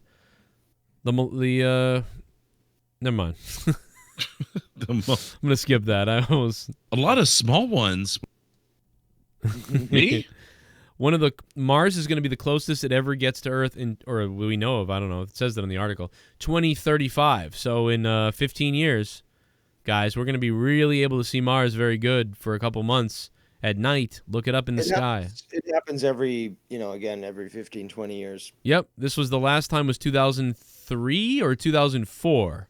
mind. I'm gonna skip that. A lot of small ones. Me? One of the Mars is going to be the closest it ever gets to Earth, or we know of. I don't know. It says that in the article. 2035. So in 15 years, guys, we're going to be really able to see Mars very good for a couple months at night. Look it up in the sky. It happens every 15, 20 years. Yep. This was the last time was 2003 or 2004.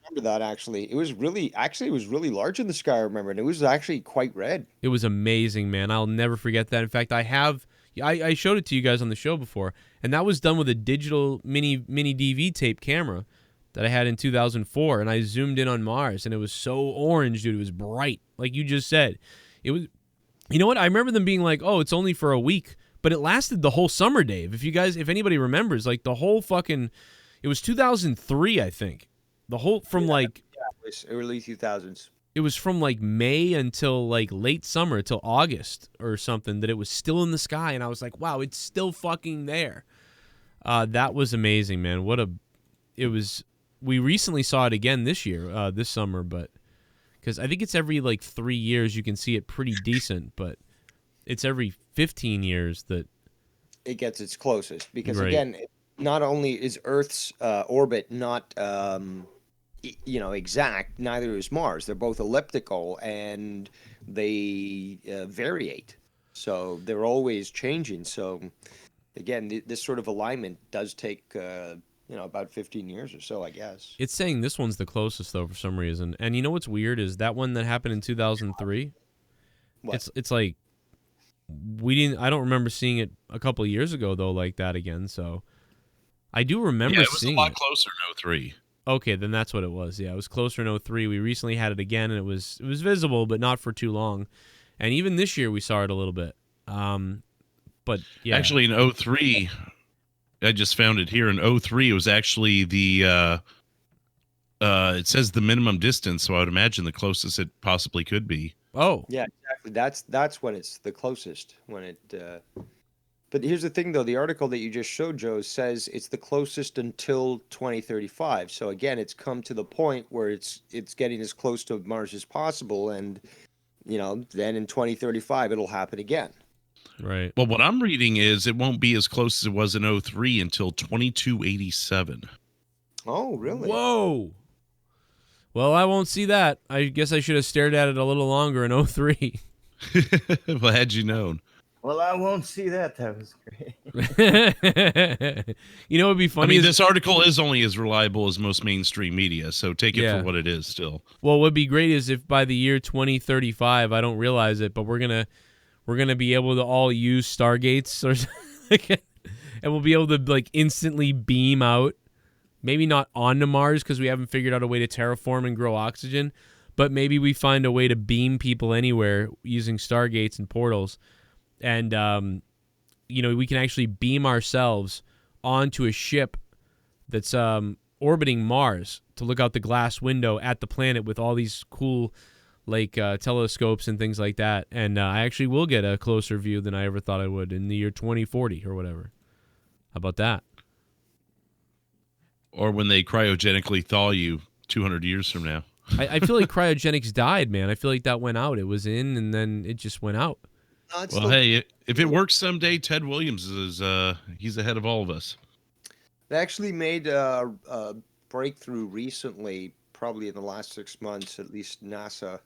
Remember that actually. It was really large in the sky, I remember, and it was actually quite red. It was amazing, man. I'll never forget that. In fact, I showed it to you guys on the show before, and that was done with a digital mini DV tape camera that I had in 2004, and I zoomed in on Mars, and it was so orange, dude. It was bright, like you just said. It was, you know what? I remember them being like, "Oh, it's only for a week," but it lasted the whole summer, Dave. If anybody remembers, the whole fucking, it was 2003, I think. The whole it was early 2000s. It was from May until late summer, till August or something, that it was still in the sky, and I was like, wow, it's still fucking there. That was amazing, man. We recently saw it again this year, this summer, but because I think it's every 3 years you can see it pretty decent, but it's every 15 years that it gets its closest because Right. again, not only is Earth's orbit not exact, neither is Mars. They're both elliptical and they variate, so they're always changing. So again, this sort of alignment does take about 15 years or so, I guess. it's saying this one's the closest though for some reason. And you know what's weird is that one that happened in 2003. What? It's like I don't remember seeing it a couple of years ago though like that again. So I do remember Yeah, it was a seeing lot it. closer in 03. Okay, then that's what it was. Yeah, it was closer in 03. We recently had it again, and it was visible, but not for too long. And even this year, we saw it a little bit. But yeah, Actually, in 03, I just found it here. In 03, it was actually the it says the minimum distance, so I would imagine the closest it possibly could be. oh, Yeah, exactly. That's when it's the closest. When it. But here's the thing, though. The article that you just showed, Joe, says it's the closest until 2035. So again, it's come to the point where it's getting as close to Mars as possible, and then in 2035 it'll happen again. right. Well, what I'm reading is it won't be as close as it was in 03 until 2287. Oh, really? Whoa. Well, I won't see that. I guess I should have stared at it a little longer in 03. Well, had you known. Well, I won't see that. That was great. You know, it'd be funny. I mean, this article is only as reliable as most mainstream media, so take it Yeah. for what it is still. Well, what'd be great is if by the year 2035, I don't realize it, but we're gonna be able to all use Stargates or something, and we'll be able to like instantly beam out. Maybe not onto Mars because we haven't figured out a way to terraform and grow oxygen, but maybe we find a way to beam people anywhere using Stargates and portals, and we can actually beam ourselves onto a ship that's orbiting Mars to look out the glass window at the planet with all these cool telescopes and things like that. And I actually will get a closer view than I ever thought I would in the year 2040 or whatever. How about that? Or when they cryogenically thaw you 200 years from now. I feel like cryogenics died, man. I feel like that went out. It was in and then it just went out. No, it's Well, still- hey, if it works someday, Ted Williams is he's ahead of all of us. They actually made a breakthrough recently, probably in the last 6 months, at least NASA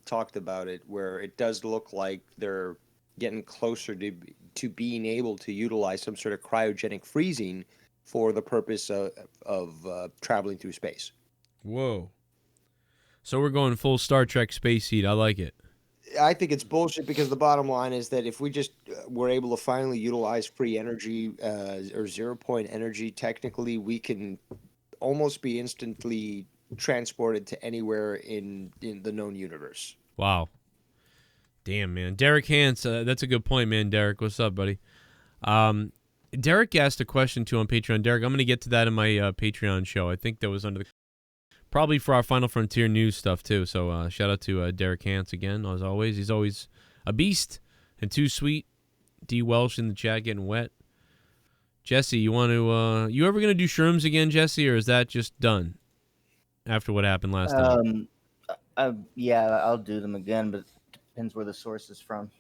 talked about it, where it does look like they're getting closer to being able to utilize some sort of cryogenic freezing for the purpose of traveling through space. Whoa. So we're going full Star Trek space heat. I like it. I think it's bullshit because the bottom line is that if we just were able to finally utilize free energy or 0 point energy, technically we can almost be instantly transported to anywhere in the known universe. Wow. Damn, man. Derek Hans, that's a good point, man. Derek, what's up, buddy? Derek asked a question, too, on Patreon. Derek, I'm going to get to that in my Patreon show. I think that was under the... Probably for our Final Frontier news stuff, too. So shout out to Derek Hans again, as always. He's always a beast and too sweet. D. Welsh in the chat getting wet. Jesse, you want to... you ever going to do shrooms again, Jesse, or is that just done after what happened last time? Yeah, I'll do them again, but it depends where the source is from.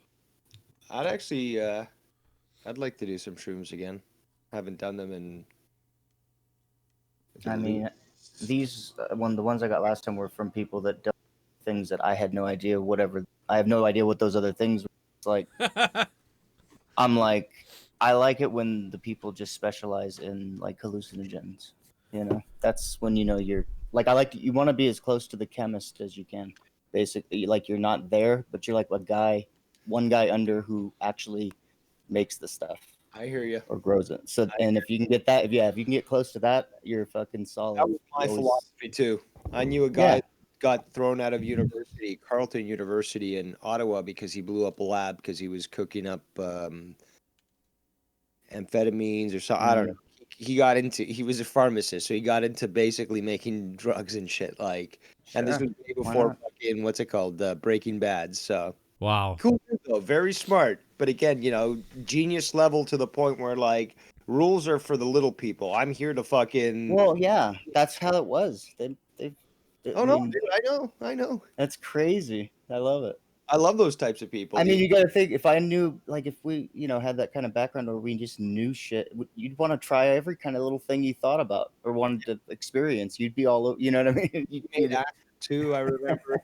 I'd actually, I'd like to do some shrooms again. Haven't done them in. I mean, these the ones I got last time were from people that did things that I had no idea. Whatever, I have no idea what those other things were. It's like I'm like, I like it when the people just specialize in like hallucinogens. That's when you're like, you want to be as close to the chemist as you can. Basically, like you're not there, but you're like one guy under who actually makes the stuff. I hear you. Or grows it. So, and if you can get that, if you can get close to that, you're fucking solid. That was my philosophy too. I knew a guy got thrown out of university, Carleton University in Ottawa, because he blew up a lab because he was cooking up amphetamines or something. I don't know. He was a pharmacist, so he got into basically making drugs and shit. And this was way before fucking what's it called, Breaking Bad. So Wow. cool dude, though, very smart. But again, genius level to the point where like rules are for the little people. I'm here to fucking. Well, yeah, that's how it was. Oh no, dude, I know. That's crazy. I love it. I love those types of people. I mean, you got to think, if I knew, like, if we, had that kind of background or we just knew shit, you'd want to try every kind of little thing you thought about or wanted to experience. You'd be all, you know what I mean? You made that too, I remember.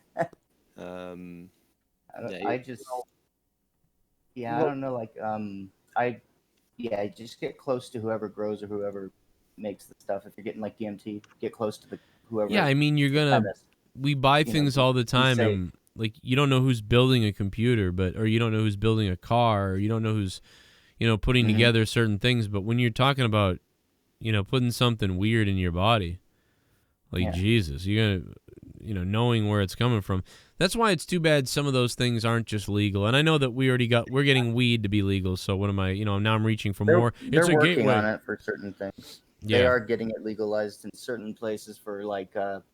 I just, I Well, don't know, like, just get close to whoever grows or whoever makes the stuff. If you're getting like DMT, get close to whoever. Yeah, I mean, you're gonna. We buy things all the time, safe. and like you don't know who's building a computer, or you don't know who's building a car, or you don't know who's, putting together certain things. But when you're talking about, putting something weird in your body, like Jesus, you're gonna, knowing where it's coming from. That's why it's too bad some of those things aren't just legal. And I know that we're getting weed to be legal. So what am I? Now I'm reaching for more. They're It's a working gateway on it for certain things. Yeah. They are getting it legalized in certain places for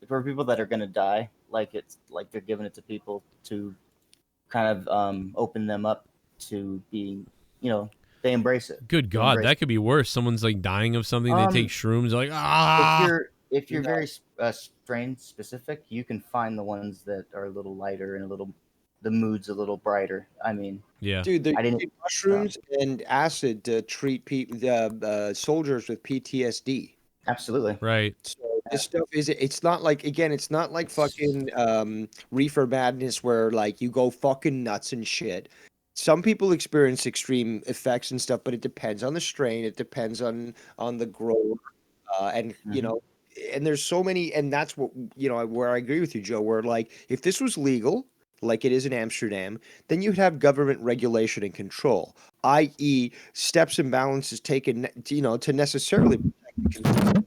for people that are gonna die. Like it's like they're giving it to people to kind of open them up to being, they embrace it. Good God, that could be worse. Someone's like dying of something. They take shrooms. Like If you're very strain specific, you can find the ones that are a little lighter and the mood's a little brighter. I mean, yeah, dude, they use mushrooms and acid to treat soldiers with PTSD. Absolutely. Right. So this stuff it's not like, again, it's not like fucking reefer madness where like you go fucking nuts and shit. Some people experience extreme effects and stuff, but it depends on the strain. It depends on the grower, and and there's so many, and that's what where I agree with you, Joe. Where like if this was legal, like it is in Amsterdam, then you'd have government regulation and control, i.e., steps and balances taken, to necessarily protect the consumer.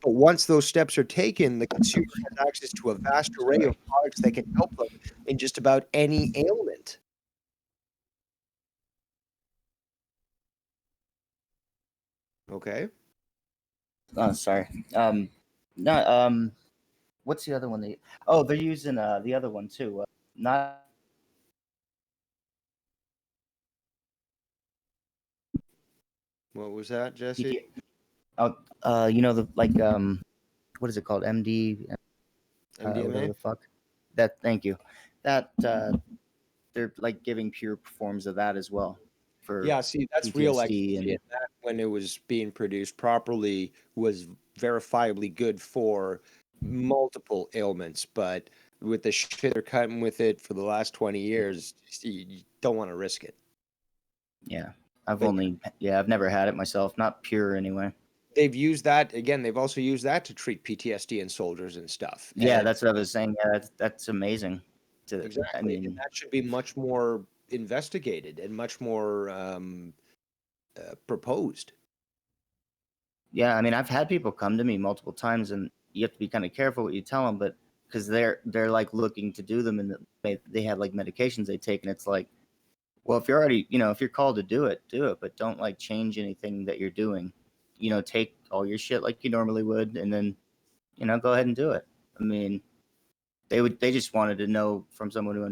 But once those steps are taken, the consumer has access to a vast array of products that can help them in just about any ailment. Okay. Oh, sorry. What's the other one? They're using the other one too. Not. What was that, Jesse? What is it called? MD. MDMA. Whatever the fuck. Thank you. That they're like giving pure forms of that as well. See, that's PTSD real ecstasy, and that, when it was being produced properly, was verifiably good for multiple ailments. But with the shit they're cutting with it for the last 20 years, you don't want to risk it. Yeah, I've never had it myself. Not pure anyway. They've used that again. They've also used that to treat PTSD in soldiers and stuff. Yeah, that's what I was saying. Yeah, that's amazing. Exactly. I mean, and that should be much more investigated and much more proposed. Yeah, I mean, I've had people come to me multiple times, and you have to be kind of careful what you tell them, but because they're like looking to do them, and they have like medications they take, and it's like, well, if you're already, if you're called to do it, but don't like change anything that you're doing. Take all your shit like you normally would, and then, go ahead and do it. I mean, they just wanted to know from someone who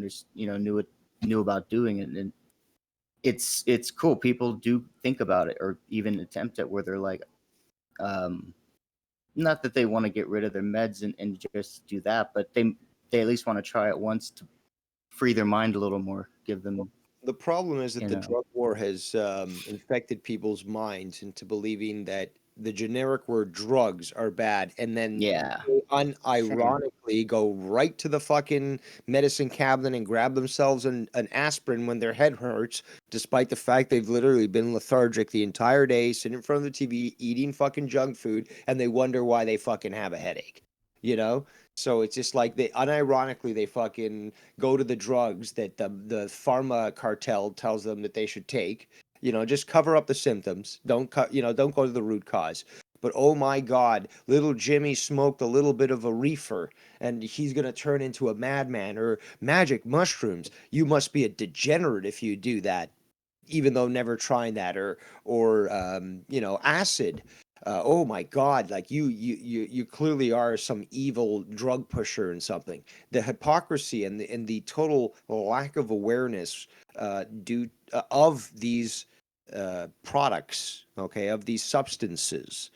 knew about doing it, and it's cool. People do think about it or even attempt it where they're like, not that they want to get rid of their meds and just do that, but they at least want to try it once to free their mind a little more, give them. The problem is that the drug war has infected people's minds into believing that the generic word drugs are bad, and then unironically go right to the fucking medicine cabinet and grab themselves an aspirin when their head hurts, despite the fact they've literally been lethargic the entire day, sitting in front of the TV, eating fucking junk food, and they wonder why they fucking have a headache. So it's just like unironically they fucking go to the drugs that the pharma cartel tells them that they should take. Just cover up the symptoms. Don't go to the root cause. But oh my God, little Jimmy smoked a little bit of a reefer and he's going to turn into a madman, or magic mushrooms. You must be a degenerate if you do that, even though never trying that, or acid. Oh my God, like you clearly are some evil drug pusher and something. The hypocrisy and the total lack of awareness of these products, of these substances,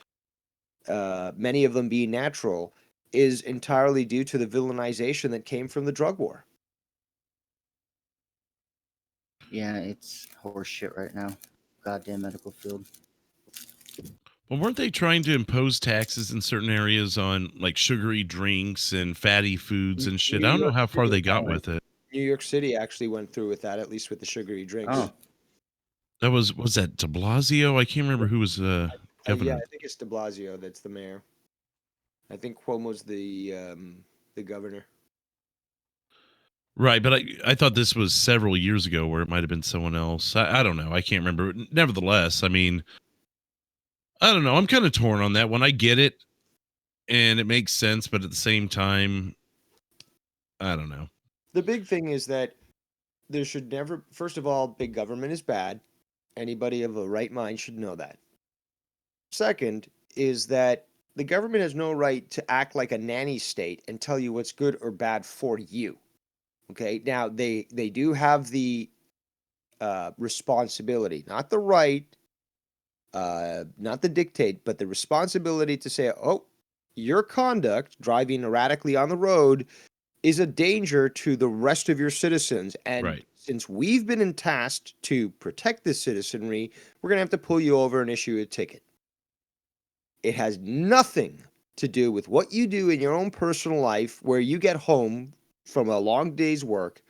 many of them being natural, is entirely due to the villainization that came from the drug war. Yeah, it's horse shit right now. Goddamn medical field. Well, weren't they trying to impose taxes in certain areas on like sugary drinks and fatty foods and shit? I don't know how far they got with it. New York City actually went through with that, at least with the sugary drinks. Oh, That was that De Blasio? I can't remember who was Yeah, governor. I think it's De Blasio that's the mayor. I think Cuomo's the governor. Right, but I thought this was several years ago where it might have been someone else. I don't know. I can't remember. Nevertheless, I mean, I don't know. I'm kind of torn on that one. I get it, and it makes sense, but at the same time, I don't know. The big thing is that there should never, first of all, big government is bad. Anybody of a right mind should know that. Second is that the government has no right to act like a nanny state and tell you what's good or bad for you. Okay, now they do have the responsibility, not the right, not the dictate, but the responsibility to say, oh, your conduct, driving erratically on the road, is a danger to the rest of your citizens. And Right. since we've been tasked to protect the citizenry, we're going to have to pull you over and issue a ticket. It has nothing to do with what you do in your own personal life, where you get home from a long day's work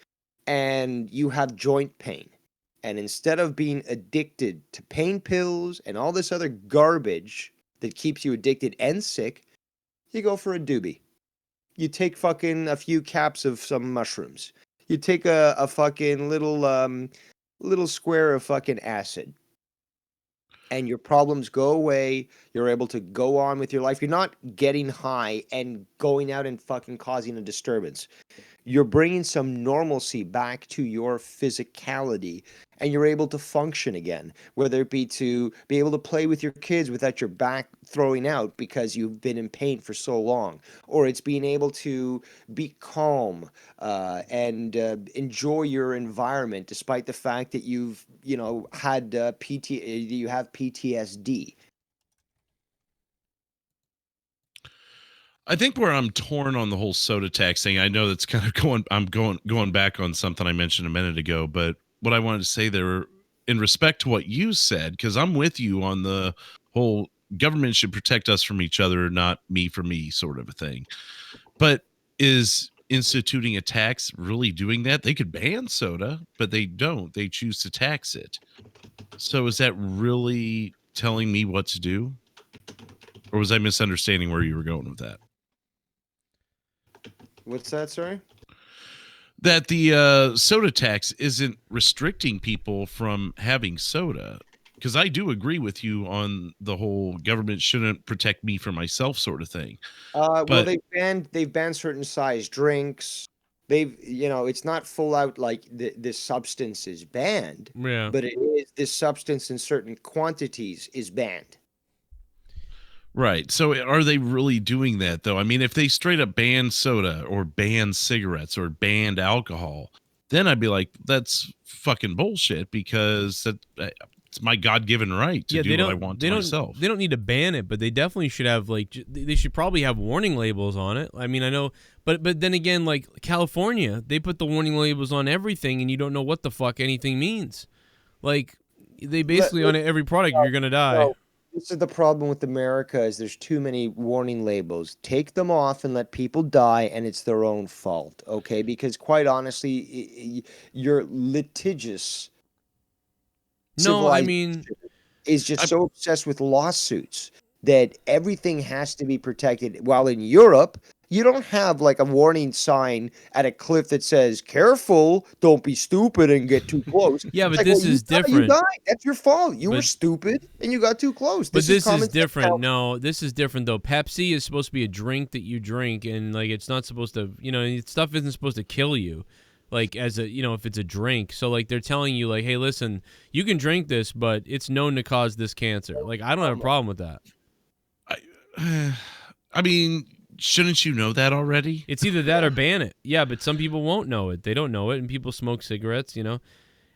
and you have joint pain. And instead of being addicted to pain pills and all this other garbage that keeps you addicted and sick, you go for a doobie. You take fucking a few caps of some mushrooms. You take a fucking little square of fucking acid. And your problems go away. You're able to go on with your life. You're not getting high and going out and fucking causing a disturbance. You're bringing some normalcy back to your physicality, and you're able to function again, whether it be to be able to play with your kids without your back throwing out because you've been in pain for so long, or it's being able to be calm and enjoy your environment despite the fact that you've had you have PTSD. I think where I'm torn on the whole soda tax thing, I know that's kind of going back on something I mentioned a minute ago, but what I wanted to say there in respect to what you said, because I'm with you on the whole government should protect us from each other, not me for me sort of a thing. But is instituting a tax really doing that? They could ban soda, but they don't. They choose to tax it. So is that really telling me what to do? Or was I misunderstanding where you were going with that? What's that, sorry? That the soda tax isn't restricting people from having soda. Because I do agree with you on the whole government shouldn't protect me for myself sort of thing. Well, they've banned certain size drinks. It's not full out like this substance is banned, Yeah. but it is, this substance in certain quantities is banned. Right. So are they really doing that though? I mean, if they straight up ban soda or ban cigarettes or banned alcohol, then I'd be like, that's fucking bullshit, because it's my God-given right to do what I want to myself. They don't need to ban it, but they definitely should have, like, they should probably have warning labels on it. I mean, I know, but then again, like California, they put the warning labels on everything, and you don't know what the fuck anything means. Like, they basically on every product, you're gonna die. Well, this is the problem with America, is there's too many warning labels. Take them off and let people die, and it's their own fault, okay? Because quite honestly, you're litigious. No, I mean, is just so obsessed with lawsuits that everything has to be protected. While in Europe, you don't have like a warning sign at a cliff that says, careful, don't be stupid and get too close. Yeah, It's but like, this well, is you different. died. That's your fault. You were But- stupid and you got too close. But this common is sense different. now. No, this is different though. Pepsi is supposed to be a drink that you drink, and like it's not supposed to, stuff isn't supposed to kill you, like as a, if it's a drink. So like they're telling you like, hey, listen, you can drink this, but it's known to cause this cancer. Like I don't have a problem with that. I mean, shouldn't you know that already? It's either that or ban it. Yeah, but some people won't know it. They don't know it, and people smoke cigarettes. Oh,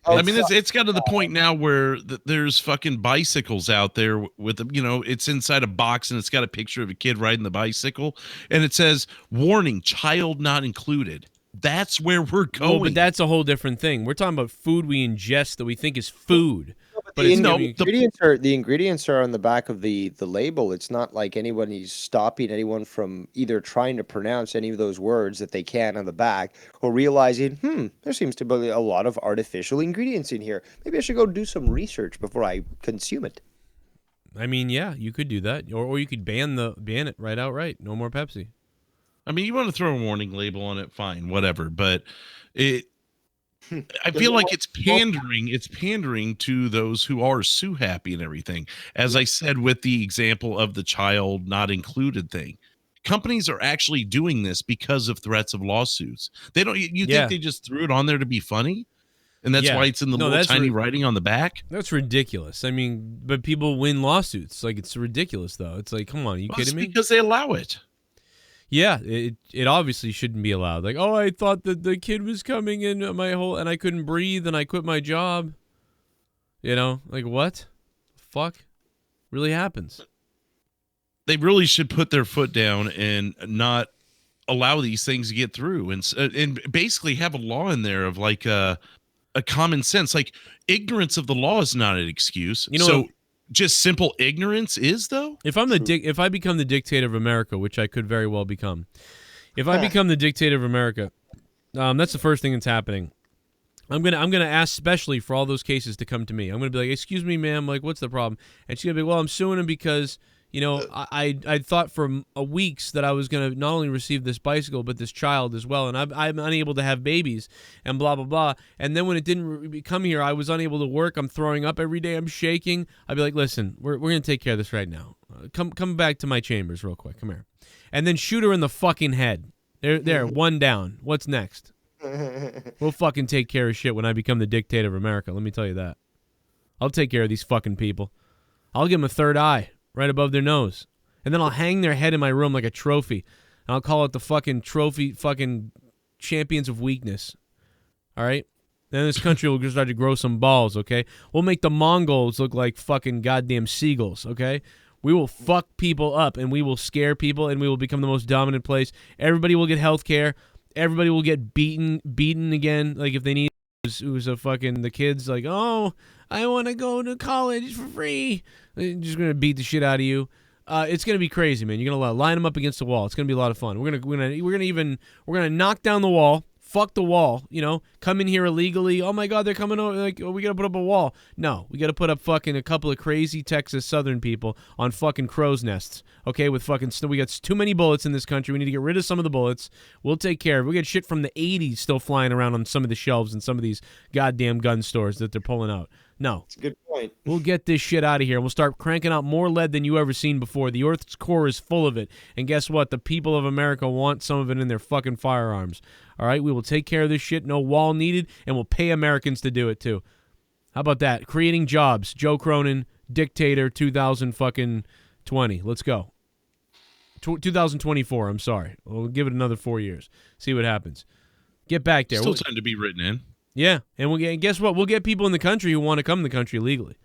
I mean, it's got to the point now where there's fucking bicycles out there with, it's inside a box and it's got a picture of a kid riding the bicycle and it says, warning, child not included. That's where we're going. Well, but that's a whole different thing. We're talking about food we ingest that we think is food. But the it's ingredients are on the back of the label. It's not like anybody's stopping anyone from either trying to pronounce any of those words that they can on the back, or realizing, there seems to be a lot of artificial ingredients in here. Maybe I should go do some research before I consume it. I mean, yeah, you could do that, or you could ban it right outright. No more Pepsi. I mean, you want to throw a warning label on it, fine, whatever. But I feel like it's pandering. It's pandering to those who are sue happy and everything. As I said with the example of the child not included thing, companies are actually doing this because of threats of lawsuits. They don't. You think they just threw it on there to be funny, and that's why it's in the little tiny writing on the back? That's ridiculous. I mean, but people win lawsuits. Like, it's ridiculous, though. It's like, come on, are you kidding me? Because they allow it. Yeah, it obviously shouldn't be allowed. Like, oh, I thought that the kid was coming in and I couldn't breathe and I quit my job. You know, like, what? Fuck? Really happens. They really should put their foot down and not allow these things to get through, and basically have a law in there of like a common sense. Like, ignorance of the law is not an excuse. You know, so just simple ignorance is, though. If I become the dictator of America, which I could very well become, if I become the dictator of America, that's the first thing that's happening. I'm gonna ask specially for all those cases to come to me. I'm gonna be like, excuse me, ma'am, like, what's the problem? And she's gonna be, well, I'm suing him because, you know, I thought for weeks that I was going to not only receive this bicycle, but this child as well. And I'm unable to have babies and blah, blah, blah. And then when it didn't come here, I was unable to work. I'm throwing up every day. I'm shaking. I'd be like, listen, we're going to take care of this right now. Come back to my chambers real quick. Come here. And then shoot her in the fucking head. There, one down. What's next? We'll fucking take care of shit when I become the dictator of America. Let me tell you that. I'll take care of these fucking people. I'll give them a third eye right above their nose. And then I'll hang their head in my room like a trophy. And I'll call it the fucking trophy fucking champions of weakness. All right? Then this country will start to grow some balls, okay? We'll make the Mongols look like fucking goddamn seagulls, okay? We will fuck people up, and we will scare people, and we will become the most dominant place. Everybody will get health care. Everybody will get beaten again, like if they need. Who's a fucking, the kids like, oh, I want to go to college for free. They're just gonna beat the shit out of you. It's gonna be crazy, man. You're gonna line them up against the wall. It's gonna be a lot of fun. We're gonna knock down the wall. Fuck the wall, you know, come in here illegally. Oh my God, they're coming over. Like, oh, we gotta put up a wall. No, we gotta put up fucking a couple of crazy Texas Southern people on fucking crow's nests. Okay, with fucking we got too many bullets in this country. We need to get rid of some of the bullets. We'll take care of it. We got shit from the 80s still flying around on some of the shelves in some of these goddamn gun stores that they're pulling out. No. That's a good point. We'll get this shit out of here. We'll start cranking out more lead than you ever seen before. The Earth's core is full of it. And guess what? The people of America want some of it in their fucking firearms. All right? We will take care of this shit. No wall needed. And we'll pay Americans to do it, too. How about that? Creating jobs. Joe Cronin, dictator, 2020. Let's go. 2024, I'm sorry. We'll give it another 4 years. See what happens. Get back there. Still time to be written in. Yeah, and guess what? We'll get people in the country who want to come in the country legally.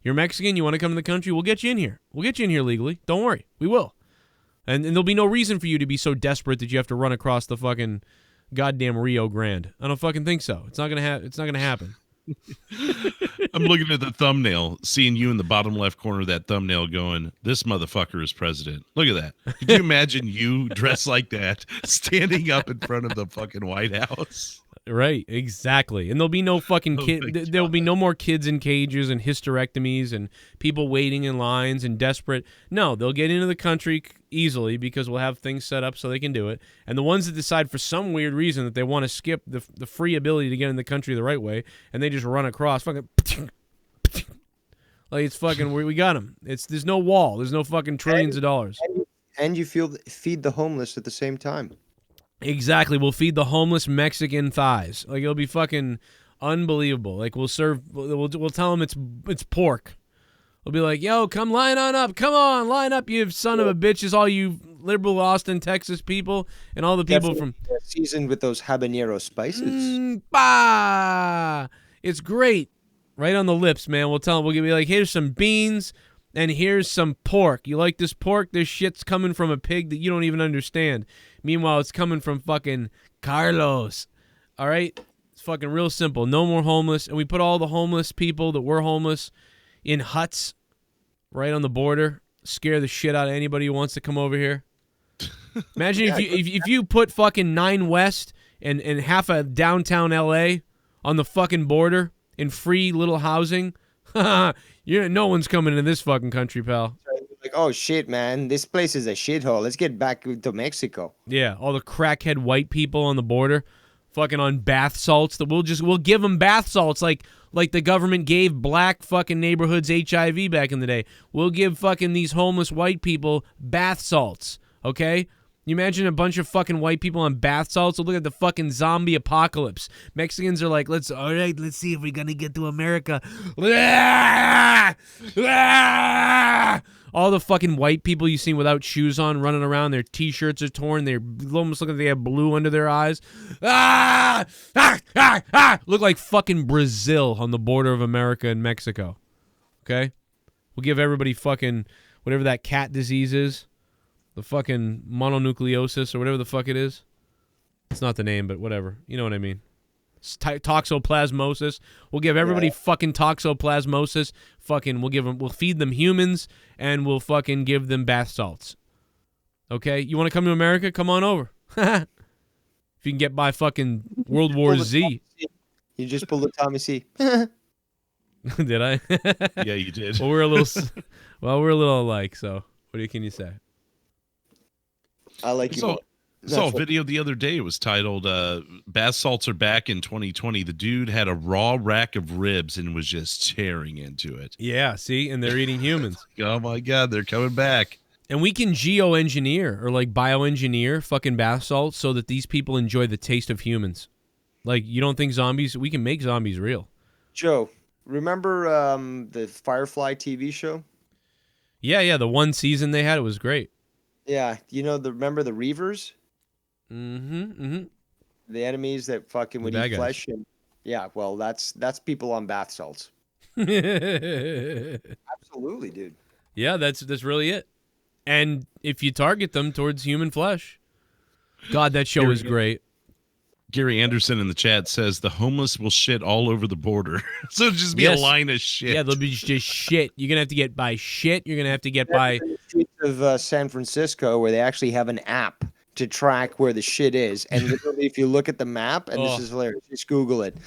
You're Mexican, you want to come in the country, we'll get you in here. We'll get you in here legally. Don't worry. We will. And there'll be no reason for you to be so desperate that you have to run across the fucking goddamn Rio Grande. I don't fucking think so. It's not gonna happen. I'm looking at the thumbnail, seeing you in the bottom left corner of that thumbnail going, this motherfucker is president. Look at that. Could you imagine you dressed like that, standing up in front of the fucking White House? Right, exactly. And there'll be no fucking kid. There'll be no more kids in cages and hysterectomies and people waiting in lines and desperate. No, they'll get into the country easily because we'll have things set up so they can do it. And the ones that decide for some weird reason that they want to skip the free ability to get in the country the right way, and they just run across, fucking like it's fucking. We got them. There's no wall. There's no fucking trillions of dollars. And you feed the homeless at the same time. Exactly. We'll feed the homeless Mexican thighs. Like, it'll be fucking unbelievable. Like, we'll tell them it's pork. We'll be like, yo, come line on up. Come on, line up, you son of a bitches, all you liberal Austin, Texas people, and all the people from seasoned with those habanero spices. Bah! It's great. Right on the lips, man. We'll tell them, we'll be like, here's some beans and here's some pork. You like this pork? This shit's coming from a pig that you don't even understand. Meanwhile, it's coming from fucking Carlos. All right? It's fucking real simple. No more homeless. And we put all the homeless people that were homeless in huts right on the border. Scare the shit out of anybody who wants to come over here. Imagine if you put fucking 9 West and half of downtown L.A. on the fucking border in free little housing. No one's coming into this fucking country, pal. Like, oh shit, man, this place is a shithole. Let's get back to Mexico. Yeah, all the crackhead white people on the border, fucking on bath salts. That we'll give them bath salts like the government gave black fucking neighborhoods HIV back in the day. We'll give fucking these homeless white people bath salts. Okay. You imagine a bunch of fucking white people on bath salts? So look at the fucking zombie apocalypse. Mexicans are like, let's see if we're gonna get to America. All the fucking white people you see without shoes on running around, their t-shirts are torn, they're almost look like they have blue under their eyes. Look like fucking Brazil on the border of America and Mexico. Okay? We'll give everybody fucking whatever that cat disease is. The fucking mononucleosis or whatever the fuck it is. It's not the name, but whatever. You know what I mean. It's toxoplasmosis. We'll give everybody fucking toxoplasmosis. Fucking, we'll feed them humans, and we'll fucking give them bath salts. Okay? You want to come to America? Come on over. If you can get by fucking World War Z. You just pulled the Tommy C. Did I? Yeah, you did. Well, we're a little alike, so what can you say? I like you. Saw a video the other day. It was titled "Bath Salts Are Back in 2020." The dude had a raw rack of ribs and was just tearing into it. Yeah, see, and they're eating humans. Oh my god, they're coming back. And we can geoengineer or like bioengineer fucking bath salts so that these people enjoy the taste of humans. Like, you don't think we can make zombies real? Joe, remember the Firefly TV show? Yeah, the one season they had, it was great. Yeah, remember the Reavers? Mm-hmm. The enemies that fucking would eat flesh. And, yeah, well, that's people on bath salts. Absolutely, dude. Yeah, that's really it. And if you target them towards human flesh, God, that show is great. Gary Anderson in the chat says the homeless will shit all over the border. So it'll just be a line of shit. Yeah, they'll be just shit. You're going to have to get by shit. You're going to have to get by... the streets of San Francisco, where they actually have an app to track where the shit is. And literally, if you look at the map, and this is hilarious, just Google it.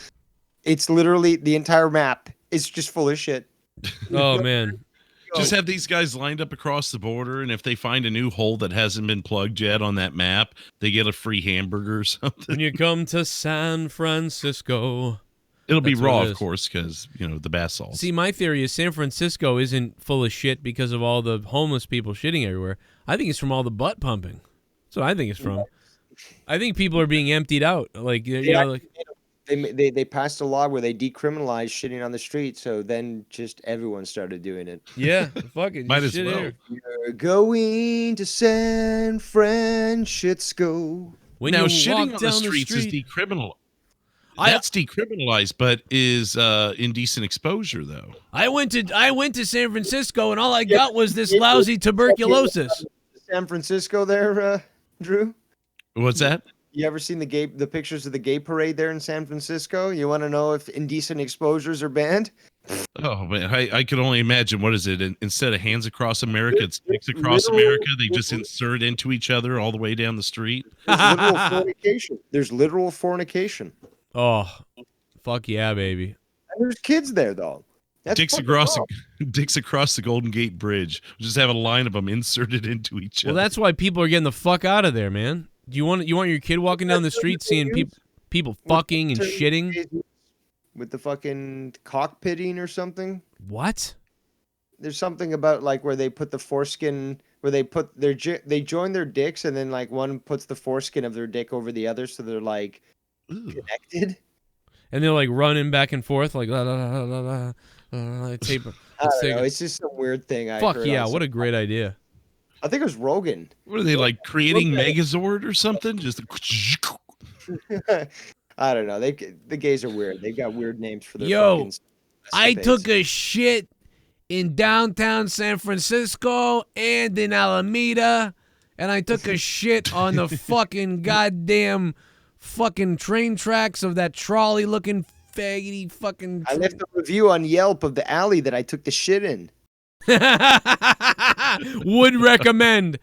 It's literally the entire map is just full of shit. Oh, man. Just have these guys lined up across the border, and if they find a new hole that hasn't been plugged yet on that map, they get a free hamburger or something. When you come to San Francisco. It'll be raw, of course, because, the bath salts. See, my theory is San Francisco isn't full of shit because of all the homeless people shitting everywhere. I think it's from all the butt pumping. That's what I think it's from. I think people are being emptied out. Like, They passed a law where they decriminalized shitting on the street, so then just everyone started doing it. Yeah, fuck it. Might as well. Here. You're going to San Francisco. Now, shitting on the streets is decriminalized. That's decriminalized, but is indecent exposure, though. I went to San Francisco, and all I got was this lousy tuberculosis. San Francisco there, Drew? What's that? You ever seen the pictures of the gay parade there in San Francisco? You want to know if indecent exposures are banned? Oh man, I could only imagine. What is it? Instead of hands across America, it's dicks across America. They just insert into each other all the way down the street. There's literal fornication. Oh, fuck yeah, baby. And there's kids there though. That's dicks across the Golden Gate Bridge. Just have a line of them inserted into each other. Well, that's why people are getting the fuck out of there, man. Do you want your kid walking down the street seeing people fucking and shitting? With the fucking cockpitting or something? What? There's something about like where they put the foreskin, where they join their dicks and then like one puts the foreskin of their dick over the other so they're like connected. And they're like running back and forth like la la la la la. Tape. I don't know. It's just some weird thing. Fuck yeah! What a great idea. I think it was Rogan. What are they like creating Megazord or something? Just I don't know. The gays are weird. They've got weird names for their. Yo, I took a shit in downtown San Francisco and in Alameda, and I took a shit on the fucking goddamn fucking train tracks of that trolley-looking faggoty fucking... I left a review on Yelp of the alley that I took the shit in. Would recommend.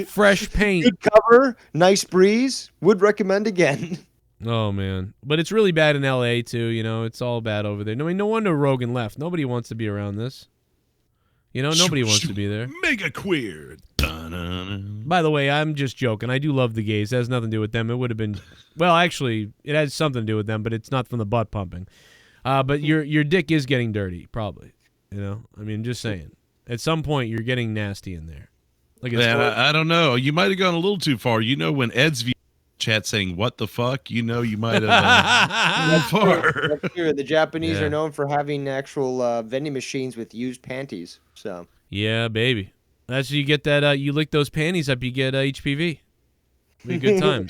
Fresh paint. Good cover, nice breeze. Would recommend again. Oh, man. But it's really bad in L.A., too, you know. It's all bad over there. No wonder Rogan left. Nobody wants to be around this. You know, nobody wants to be there. Mega queer. By the way, I'm just joking. I do love the gays. It has nothing to do with them. It would have been... Well, actually, it has something to do with them, but it's not from the butt pumping. But your dick is getting dirty, probably. You know? I mean, just saying. At some point, you're getting nasty in there. Like it's I don't know. You might have gone a little too far. You know, when Ed's chat saying "What the fuck," you know, you might have gone far. That's true. The Japanese are known for having actual vending machines with used panties. So yeah, baby. That's you get that. You lick those panties up, you get HPV. Be a good time.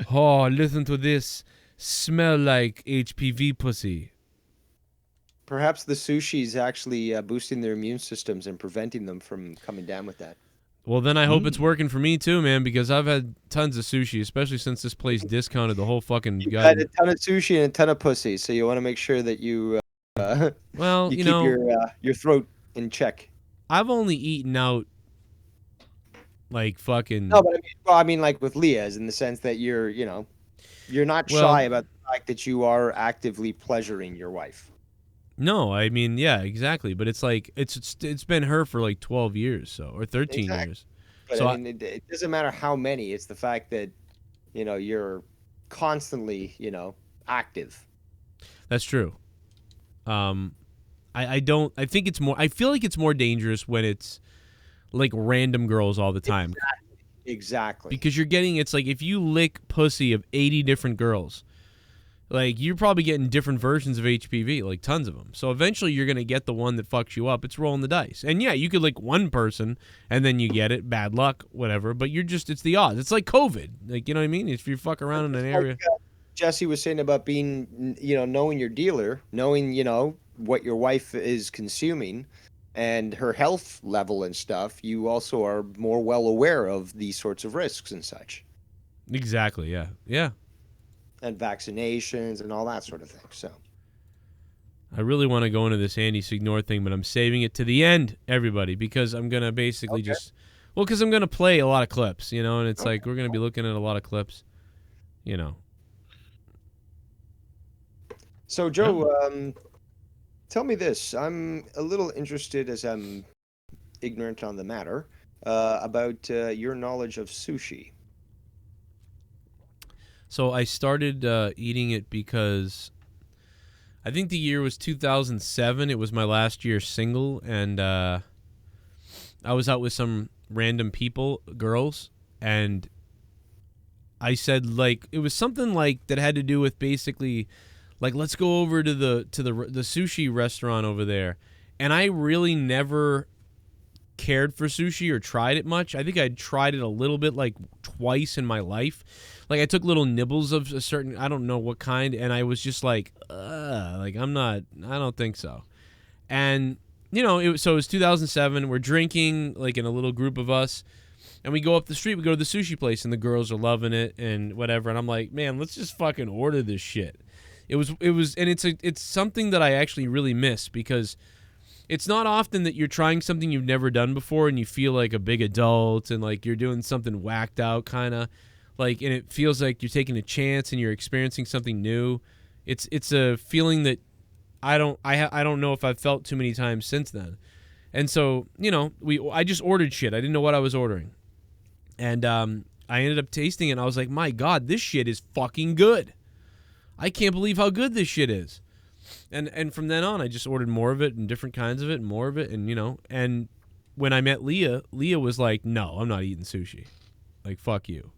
Oh, listen to this. Smell like HPV pussy. Perhaps the sushi is actually boosting their immune systems and preventing them from coming down with that. Well, then I hope it's working for me too, man, because I've had tons of sushi, especially since this place discounted the whole fucking... You had a ton of sushi and a ton of pussy, so you want to make sure that you well, you keep your throat in check. I've only eaten out like fucking... No, but I mean like with Leah's, in the sense that you're not shy about the fact that you are actively pleasuring your wife. No, I mean, yeah, exactly. But it's like it's been her for like 12 years, or 13 years. But so I mean, it doesn't matter how many. It's the fact that you're constantly active. That's true. I think it's more. I feel like it's more dangerous when it's like random girls all the time. Exactly. Because it's like if you lick pussy of 80 different girls. Like, you're probably getting different versions of HPV, like tons of them. So eventually you're going to get the one that fucks you up. It's rolling the dice. And yeah, you could lick one person and then you get it. Bad luck, whatever. But it's the odds. It's like COVID. Like, you know what I mean? If you fuck around in an area. Jesse was saying about being, knowing your dealer, knowing, what your wife is consuming and her health level and stuff, you also are more well aware of these sorts of risks and such. Exactly, yeah. Yeah. And vaccinations and all that sort of thing. So I really want to go into this Andy Signore thing, but I'm saving it to the end, everybody, because I'm going to basically because I'm going to play a lot of clips, and it's like we're going to be looking at a lot of clips, So, Joe, tell me this. I'm a little interested, as I'm ignorant on the matter, about your knowledge of sushi. So I started eating it because I think the year was 2007. It was my last year single, and I was out with some random people, girls, and I said, like, it was something like that had to do with basically, like, let's go over to the sushi restaurant over there. And I really never cared for sushi or tried it much. I think I'd tried it a little bit, like twice in my life. Like, I took little nibbles of a certain, I don't know what kind, and I was just like, I don't think so. And, so it was 2007. We're drinking, like, in a little group of us, and we go up the street. We go to the sushi place, and the girls are loving it and whatever. And I'm like, man, let's just fucking order this shit. It was, and it's something that I actually really miss, because it's not often that you're trying something you've never done before and you feel like a big adult and like you're doing something whacked out kind of. Like, and it feels like you're taking a chance and you're experiencing something new. It's a feeling that I don't know if I've felt too many times since then. And so, I just ordered shit. I didn't know what I was ordering. And I ended up tasting it and I was like, my God, this shit is fucking good. I can't believe how good this shit is. And from then on, I just ordered more of it and different kinds of it and more of it. And, and when I met Leah was like, no, I'm not eating sushi. Like, fuck you.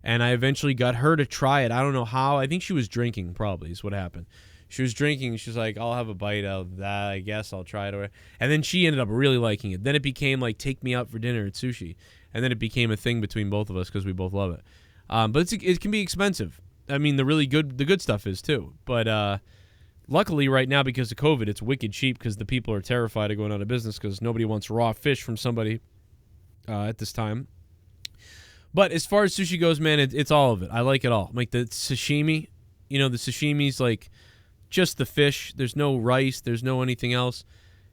And I eventually got her to try it. I don't know how. I think she was drinking, probably, is what happened. She was drinking. She's like, I'll have a bite of that. I guess I'll try it. And then she ended up really liking it. Then it became like, take me out for dinner at sushi. And then it became a thing between both of us because we both love it. But it can be expensive. I mean, the good stuff is, too. But luckily, right now, because of COVID, it's wicked cheap because the people are terrified of going out of business because nobody wants raw fish from somebody at this time. But as far as sushi goes, man, it's all of it. I like it all. Like the sashimi, the sashimi's like just the fish. There's no rice. There's no anything else.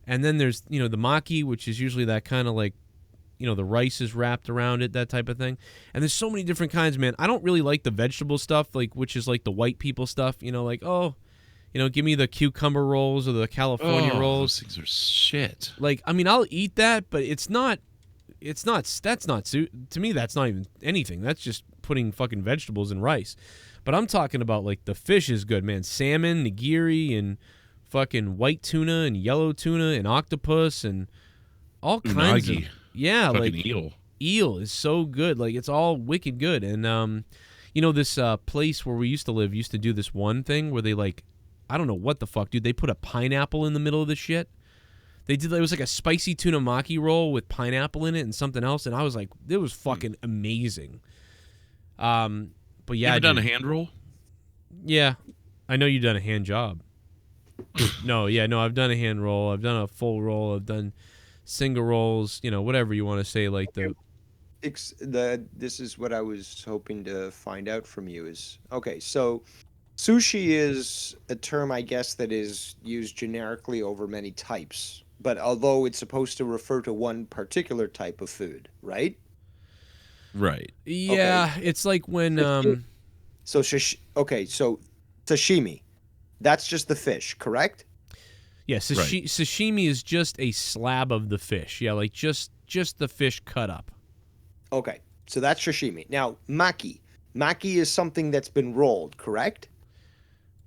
And then there's, the maki, which is usually that kind of like, the rice is wrapped around it, that type of thing. And there's so many different kinds, man. I don't really like the vegetable stuff, like which is like the white people stuff, like, give me the cucumber rolls or the California rolls. Those things are shit. Like, I mean, I'll eat that, but that's not, to me, that's not even anything. That's just putting fucking vegetables in rice. But I'm talking about, like, the fish is good, man. Salmon, nigiri, and fucking white tuna, and yellow tuna, and octopus, and all kinds of... Yeah, fucking like... eel. Eel is so good. Like, it's all wicked good. And, this place where we used to live used to do this one thing where they, like... I don't know what the fuck, dude. They put a pineapple in the middle of the shit. It was like a spicy tuna maki roll with pineapple in it and something else, and I was like, it was fucking amazing. But yeah, you ever done a hand roll? Yeah, I know you've done a hand job. No, I've done a hand roll. I've done a full roll. I've done single rolls. Whatever you want to say. Like this is what I was hoping to find out from you. Is okay. So, sushi is a term, I guess, that is used generically over many types. But although it's supposed to refer to one particular type of food, right? Right. Yeah, okay. It's like when so sashimi, that's just the fish, correct? Yeah, sashimi is just a slab of the fish. Yeah, like just the fish cut up. Okay, so that's sashimi. Now, maki is something that's been rolled, correct?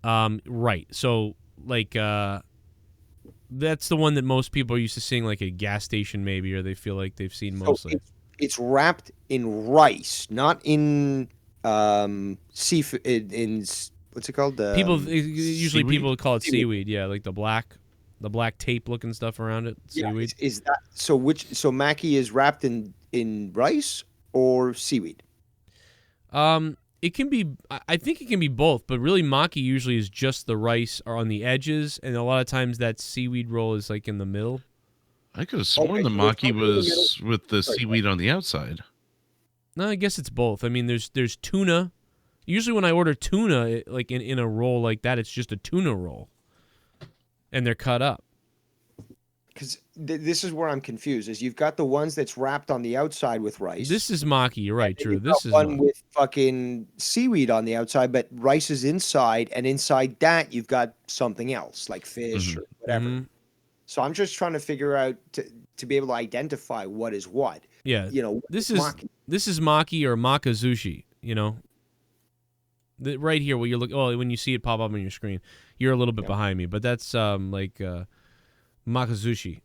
Right. So like that's the one that most people are used to seeing, like at a gas station, maybe, or they feel like they've seen mostly. So it's wrapped in rice, not in seafood. In what's it called? Usually seaweed? people call it seaweed. Yeah, like the black tape looking stuff around it. Seaweed. Yeah, is that so? So maki is wrapped in rice or seaweed? It can be. I think it can be both, but really, maki usually is just the rice or on the edges, and a lot of times that seaweed roll is like in the middle. I could have sworn the maki was with the seaweed on the outside. No, I guess it's both. I mean, there's tuna. Usually, when I order tuna, like in a roll like that, it's just a tuna roll, and they're cut up. Because this is where I'm confused. Is you've got the ones that's wrapped on the outside with rice. This is maki. You're right, Drew. This is one with fucking seaweed on the outside, but rice is inside, and inside that you've got something else like fish or whatever. Mm-hmm. So I'm just trying to figure out to be able to identify what is what. Yeah, this is maki or makazushi. Right here where you look. Oh, when you see it pop up on your screen, you're a little bit behind me, but that's makazushi.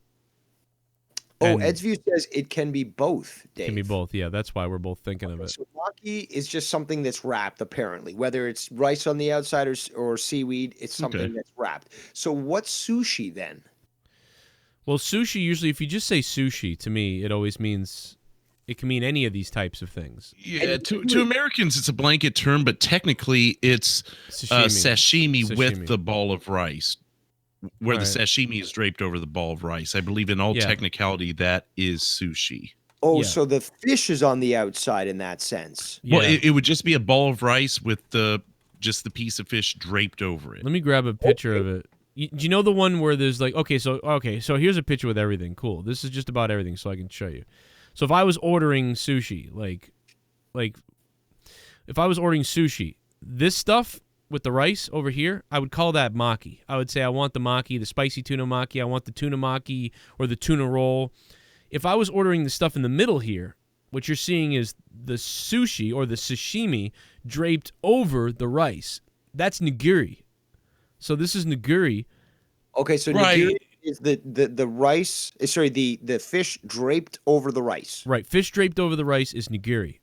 And Edsview says it can be both, Dave. It can be both, yeah. That's why we're both thinking of it. So maki is just something that's wrapped, apparently. Whether it's rice on the outside or seaweed, it's something that's wrapped. So what's sushi then? Well, sushi, usually, if you just say sushi, to me, it always means... It can mean any of these types of things. Yeah, to Americans, it's a blanket term, but technically it's sashimi with the ball of rice. Where the sashimi is draped over the ball of rice. I believe in all technicality that is sushi. Oh, so the fish is on the outside in that sense. Well, it would just be a ball of rice with just the piece of fish draped over it. Let me grab a picture of it. Do you know the one where there's like, so here's a picture with everything. Cool. This is just about everything, so I can show you. So if I was ordering sushi, like if I was ordering sushi, this stuff with the rice over here, I would call that maki. I would say I want the maki, the spicy tuna maki. I want the tuna maki or the tuna roll. If I was ordering the stuff in the middle here, what you're seeing is the sushi or the sashimi draped over the rice. That's nigiri. So this is nigiri. Okay, so nigiri is the rice. Sorry, the fish draped over the rice. Right, fish draped over the rice is nigiri.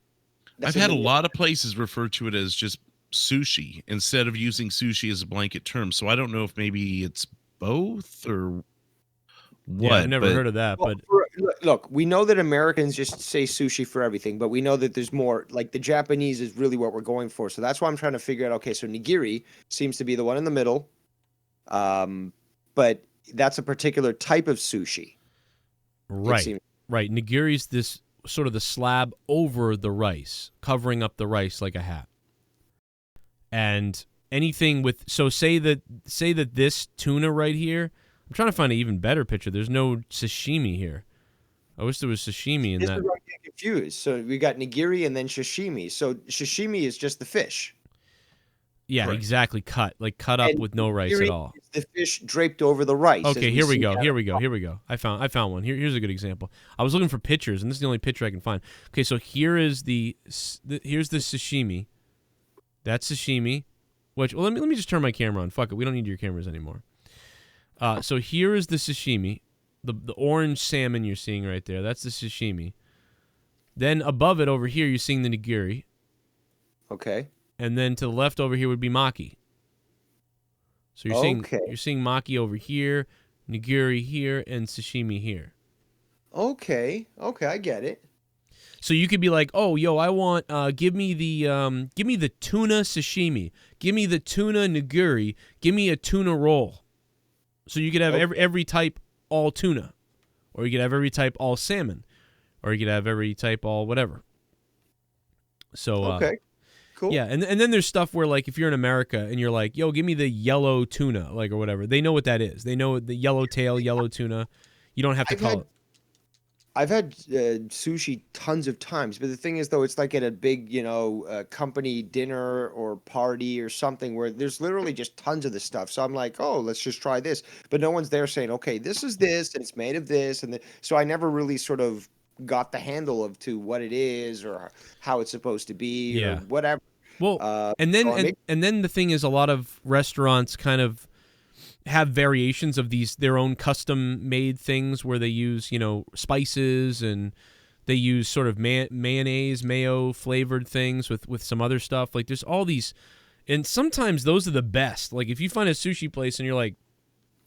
I've had a lot of places refer to it as just sushi instead of using sushi as a blanket term. So I don't know if maybe it's both or what. Yeah, I've never heard of that. But look, we know that Americans just say sushi for everything, but we know that there's more. Like the Japanese is really what we're going for. So that's why I'm trying to figure out. Okay, so nigiri seems to be the one in the middle, but that's a particular type of sushi. Right. Right. Nigiri's this sort of the slab over the rice, covering up the rice like a hat. And anything with, so say that this tuna right here, I'm trying to find an even better picture. There's no sashimi here. I wish there was sashimi in This that. is where I get confused. So we got nigiri and then sashimi. So sashimi is just the fish. Yeah, Right. exactly. Cut up And with no rice nigiri at all. is the fish draped over the rice. Okay, as here we see go. that. Here we go. I found one. Here's a good example. I was looking for pictures, and this is the only picture I can find. Okay, so here is here's the sashimi. That's sashimi. Which, well, let me just turn my camera on. Fuck it, we don't need your cameras anymore. So here is the sashimi, the orange salmon you're seeing right there. That's the sashimi. Then above it over here, you're seeing the nigiri, Okay. and then to the left over here would be maki. So you're seeing maki over here, nigiri here, and sashimi here. Okay, I get it. So you could be like, oh, yo, I want, give me the tuna sashimi, give me the tuna nigiri, give me a tuna roll. So you could have every type all tuna, or you could have every type all salmon, or you could have every type all whatever. So Okay, cool. yeah, and then there's stuff where like if you're in America and you're like, yo, give me the yellow tuna, like or whatever. They know what that is. They know the yellow tail, yellow tuna. You don't have to call it. I've had sushi tons of times, but the thing is, though, it's like at a big, company dinner or party or something where there's literally just tons of the stuff. So I'm like, oh, let's just try this. But no one's there saying, okay, this is this, and it's made of this. So I never really sort of got the handle of to what it is or how it's supposed to be or whatever. Well, and then the thing is, a lot of restaurants kind of have variations of their own custom made things where they use spices and they use sort of mayonnaise, mayo flavored things with some other stuff. Like there's all these, and sometimes those are the best. Like if you find a sushi place and you're like,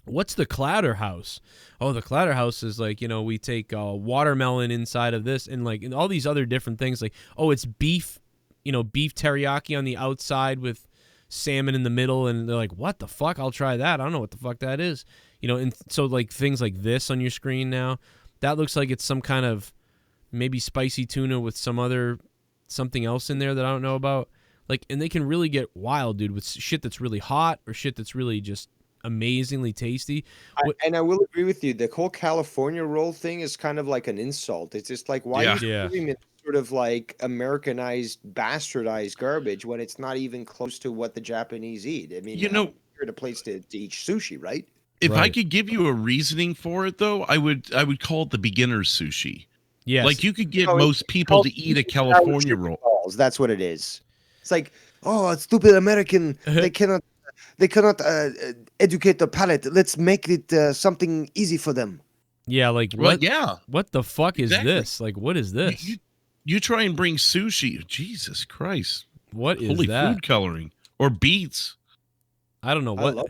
what's the Clatter House? Oh, the Clatter House is like, we take watermelon inside of this and like and all these other different things. Like, oh, it's beef, beef teriyaki on the outside with salmon in the middle, and they're like, what the fuck? I'll try that. I don't know what the fuck that is. And so like things like this on your screen now, that looks like it's some kind of maybe spicy tuna with something else in there that I don't know about. Like, and they can really get wild, dude, with shit that's really hot or shit that's really just amazingly tasty. And I will agree with you. The whole California roll thing is kind of like an insult. It's just like, why are you giving it sort of like Americanized, bastardized garbage when it's not even close to what the Japanese eat? I mean, you're at a place to eat sushi, right? If I could give you a reasoning for it, though, I would call it the beginner's sushi. Yes. Like you could get most people to eat a California roll. Balls. That's what it is. It's like, oh, stupid American. They cannot educate the palate. Let's make it something easy for them. Yeah, like what? What the fuck is this? Like, what is this? You try and bring sushi. Jesus Christ! What is Holy that? Food coloring or beets? I don't know what.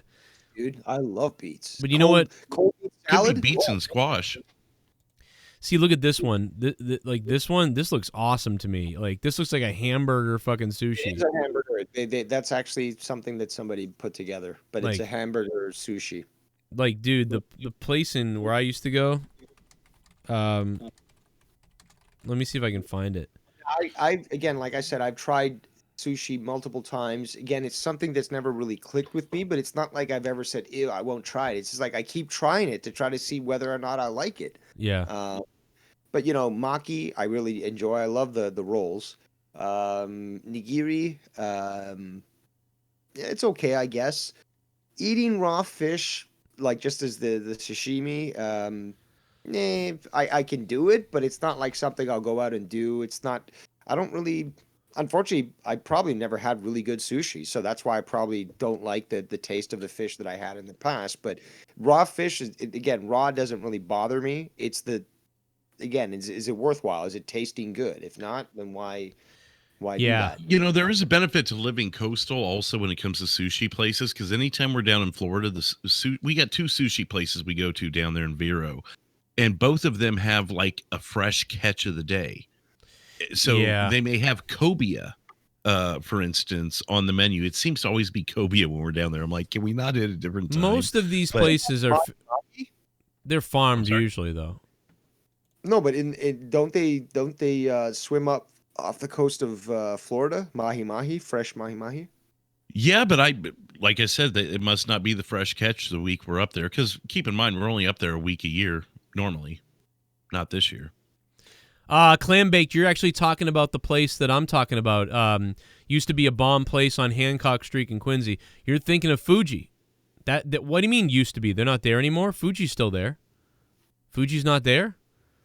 I love beets. But you know what? Cold beet salad. Could be beets and squash. See, look at this one. Like this one, this looks awesome to me. Like this looks like a hamburger fucking sushi. It's a hamburger. That's actually something that somebody put together, but it's a hamburger sushi. Like, dude, the place in where I used to go. Let me see if I can find it. I again, like I said, I've tried sushi multiple times. Again, it's something that's never really clicked with me, but it's not like I've ever said, ew, I won't try it. It's just like I keep trying it to try to see whether or not I like it. Yeah. But maki, I really enjoy. I love the rolls. Nigiri, it's okay, I guess. Eating raw fish, like just as the sashimi, I can do it, but it's not like something I'll go out and do. It's not. I don't really. Unfortunately, I probably never had really good sushi, so that's why I probably don't like the taste of the fish that I had in the past. But raw fish, raw doesn't really bother me. It's is it worthwhile? Is it tasting good? If not, then why do that? There is a benefit to living coastal also when it comes to sushi places, because anytime we're down in Florida, we got 2 sushi places we go to down there in Vero, and both of them have like a fresh catch of the day. So they may have cobia, for instance, on the menu. It seems to always be cobia when we're down there. I'm like, can we not hit a different time? Most of these places are they're farmed usually, though. No, but don't they swim up off the coast of Florida? Mahi, fresh mahi. Yeah, but like I said, it must not be the fresh catch the week we're up there. Because keep in mind, we're only up there a week a year normally, not this year. Clam Baked, you're actually talking about the place that I'm talking about. Used to be a bomb place on Hancock Street in Quincy. You're thinking of Fuji. That what do you mean used to be? They're not there anymore? Fuji's still there. Fuji's not there?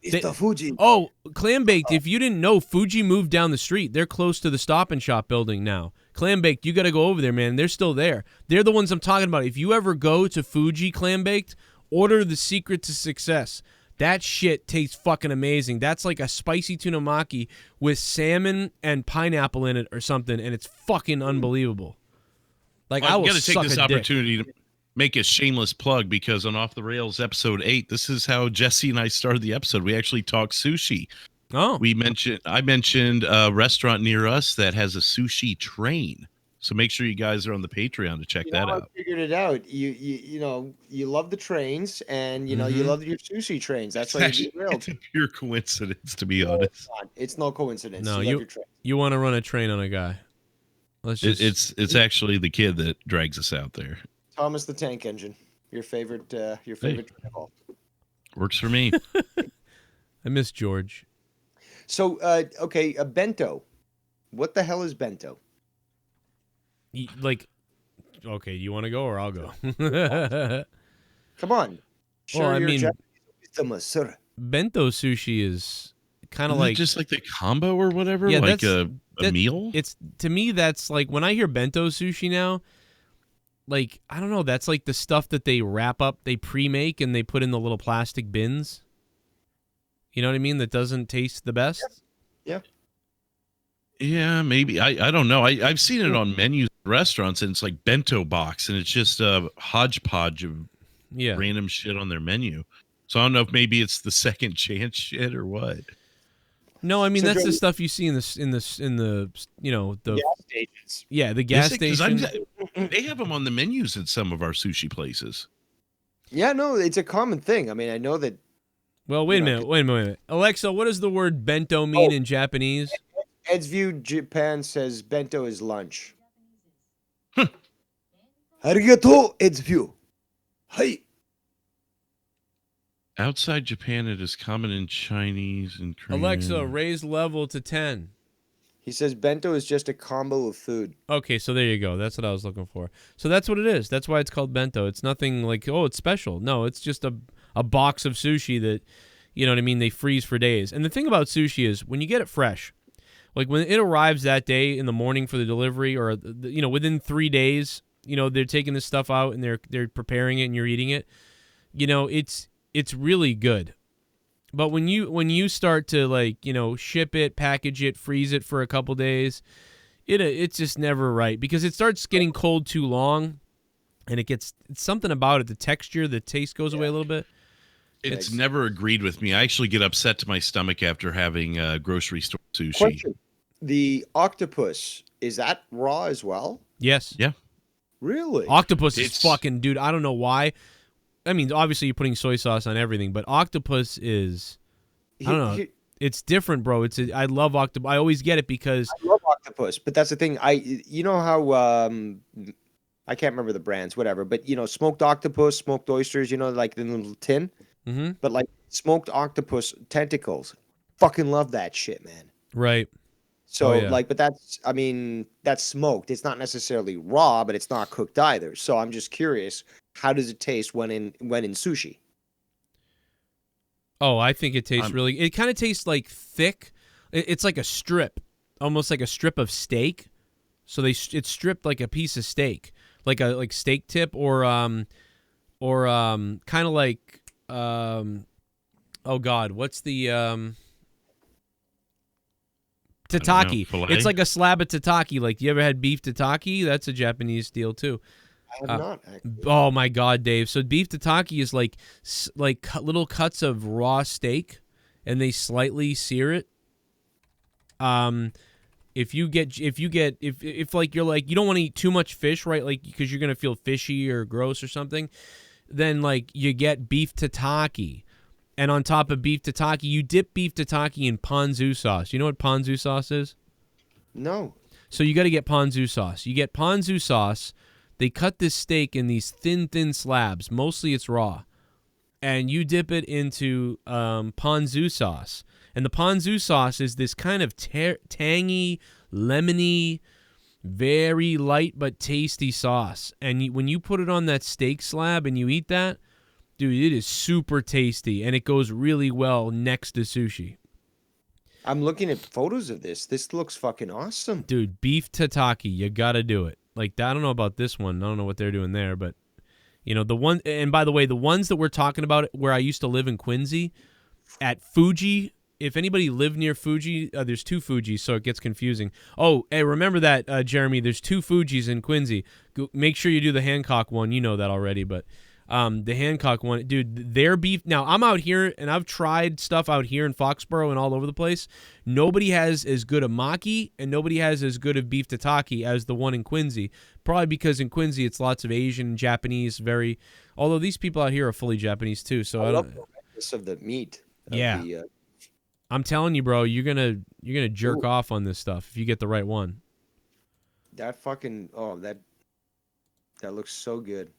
It's the Fuji. Oh, Clam Baked, if you didn't know, Fuji moved down the street. They're close to the Stop and Shop building now. Clam Baked, you got to go over there, man. They're still there. They're the ones I'm talking about. If you ever go to Fuji Clam Baked, order the secret to success. That shit tastes fucking amazing. That's like a spicy tuna maki with salmon and pineapple in it or something, and it's fucking unbelievable. Like, I will got to take suck this a dick. opportunity to make a shameless plug, because on Off the Rails episode 8, this is how Jesse and I started the episode. We actually talked sushi. Oh, I mentioned a restaurant near us that has a sushi train. So make sure you guys are on the Patreon to check that out. I figured it out. You know, you love the trains, and you know you love your sushi trains. That's why you're derailed. It's a pure coincidence, to be honest. It's no coincidence. no, love your train. you want to run a train on a guy. Let's just, It's actually the kid that drags us out there. Thomas the Tank Engine, your favorite train of all. Works for me. I miss George. So, okay, a bento. What the hell is bento? Like, okay, you want to go or I'll go? Come on. Well, I mean, wisdom, sir. bento sushi is kind of Isn't it like just like the combo or whatever, Yeah, like that's- a meal. It's, to me, that's like when I hear bento sushi now, like, I don't know, that's like the stuff that they wrap up, they pre-make, and they put in the little plastic bins. You know what I mean? That doesn't taste the best. Yeah. Yeah, maybe. I don't know. I've seen it on menus at restaurants, and it's like bento box, and it's just a hodgepodge of Yeah. random shit on their menu. So I don't know if maybe it's the second chance shit or what. No, I mean So, that's the Joe- stuff you see in the you know, the Gas stations. the gas Is it? 'Cause station. they have them on the menus at some of our sushi places. Yeah, no, it's a common thing. I mean, I know that. Well, wait a you know, minute. Alexa, what does the word bento mean in Japanese? Ed's View Japan says bento is lunch. Arigato, Ed's View. Hey. Outside Japan, it is common in Chinese and Korean. Alexa, raise level to 10. He says bento is just a combo of food. Okay, so there you go. That's what I was looking for. So that's what it is. That's why it's called bento. It's nothing like, oh, it's special. No, it's just a box of sushi that, you know what I mean, they freeze for days. And the thing about sushi is when you get it fresh, like when it arrives that day in the morning for the delivery, or you know, within 3 days, you know, they're taking this stuff out and they're preparing it and you're eating it. You know, it's really good. But when you start to, like, you know, ship it, package it, freeze it for a couple days, it's just never right, because it starts getting cold too long, and it's something about it. The texture, the taste goes away a little bit. It's never agreed with me. I actually get upset to my stomach after having grocery store sushi. Question. The octopus, is that raw as well? Yes. Yeah. Really? Octopus is It's- fucking, dude. I don't know why. I mean, obviously you're putting soy sauce on everything, but octopus is, I don't know. It's different, bro. I love octopus. I always get it because I love octopus, but that's the thing. You know how I can't remember the brands, whatever, but you know, smoked octopus, smoked oysters, you know, like in a little tin, Mhm. but like smoked octopus tentacles. Fucking love that shit, man. right. So Oh, yeah. like, but I mean, that's smoked. It's not necessarily raw, but it's not cooked either. So I'm just curious, how does it taste when in sushi? Oh, I think it tastes really. It kind of tastes like thick. It's like a strip, almost like a strip of steak. So it's stripped like a piece of steak, like steak tip, or kind of like oh God, what's the tataki? filet? It's like a slab of tataki. Like, you ever had beef tataki? That's a Japanese deal too. I have not. Actually. Oh my God, Dave! So beef tataki is like little cuts of raw steak, and they slightly sear it. If like you're like, you don't want to eat too much fish, right? Like, because you're gonna feel fishy or gross or something. Then like you get beef tataki, And on top of beef tataki, you dip beef tataki in ponzu sauce. You know what ponzu sauce is? No. So you got to get ponzu sauce. You get ponzu sauce. They cut this steak in these thin slabs. Mostly it's raw. And you dip it into ponzu sauce. And the ponzu sauce is this kind of tangy, lemony, very light but tasty sauce. And when you put it on that steak slab and you eat that, dude, it is super tasty. And it goes really well next to sushi. I'm looking at photos of this. This looks fucking awesome. Dude, beef tataki, you got to do it. Like, I don't know about this one. I don't know what they're doing there, but, you know, the one, and by the way, the ones that we're talking about where I used to live in Quincy, at Fuji, if anybody lived near Fuji, there's 2 Fujis, so it gets confusing. Oh, hey, remember that, Jeremy, there's 2 Fujis in Quincy. Make sure you do the Hancock one. You know that already, but the Hancock one, dude, their beef. Now, I'm out here, and I've tried stuff out here in Foxborough and all over the place. Nobody has as good a maki, and nobody has as good of beef tataki as the one in Quincy. Probably because in Quincy, it's lots of Asian and Japanese, although these people out here are fully Japanese, too. So I love the redness of the meat. Yeah. I'm telling you, bro, you're gonna jerk off on this stuff if you get the right one. That fucking, that looks so good.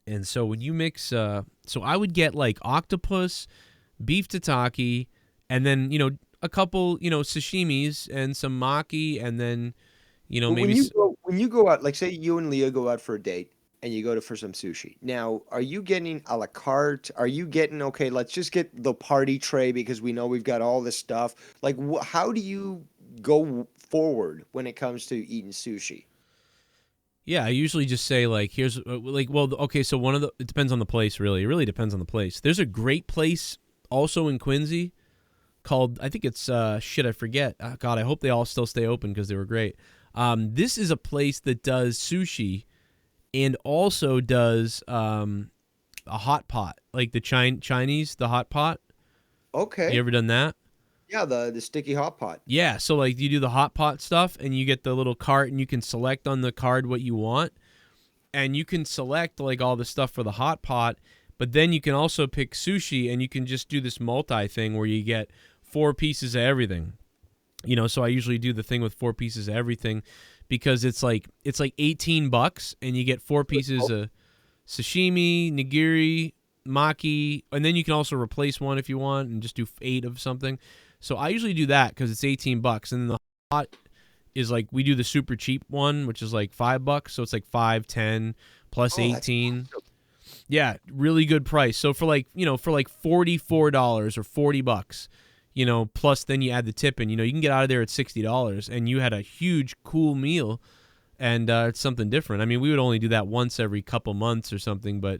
And so when you mix, so I would get like octopus, beef tataki, and then, you know, a couple, you know, sashimis and some maki, and then, you know, maybe. When you go out, like say you and Leah go out for a date and you go for some sushi. Now, are you getting a la carte? Are you getting, okay, let's just get the party tray because we know we've got all this stuff. Like, how do you go forward when it comes to eating sushi? Yeah, I usually just say, like, here's, like, well, okay, so it depends on the place, really. It really depends on the place. There's a great place also in Quincy called, I think it's, I forget. Oh, God, I hope they all still stay open because they were great. This is a place that does sushi and also does a hot pot, like the Chinese, the hot pot. Okay. You ever done that? Yeah, the sticky hot pot. Yeah, so like you do the hot pot stuff and you get the little cart and you can select on the card what you want. And you can select like all the stuff for the hot pot, but then you can also pick sushi and you can just do this multi thing where you get 4 pieces of everything. You know, so I usually do the thing with 4 pieces of everything because it's like $18 and you get 4 pieces of sashimi, nigiri, maki, and then you can also replace one if you want and just do 8 of something. So I usually do that because it's $18, and then the hot is like we do the super cheap one, which is like $5. So it's like 5, 10 plus 18. Yeah, really good price. So for like, you know, for like $44 or $40, you know, plus then you add the tip in, you know, you can get out of there at $60 and you had a huge cool meal, and it's something different. I mean, we would only do that once every couple months or something, but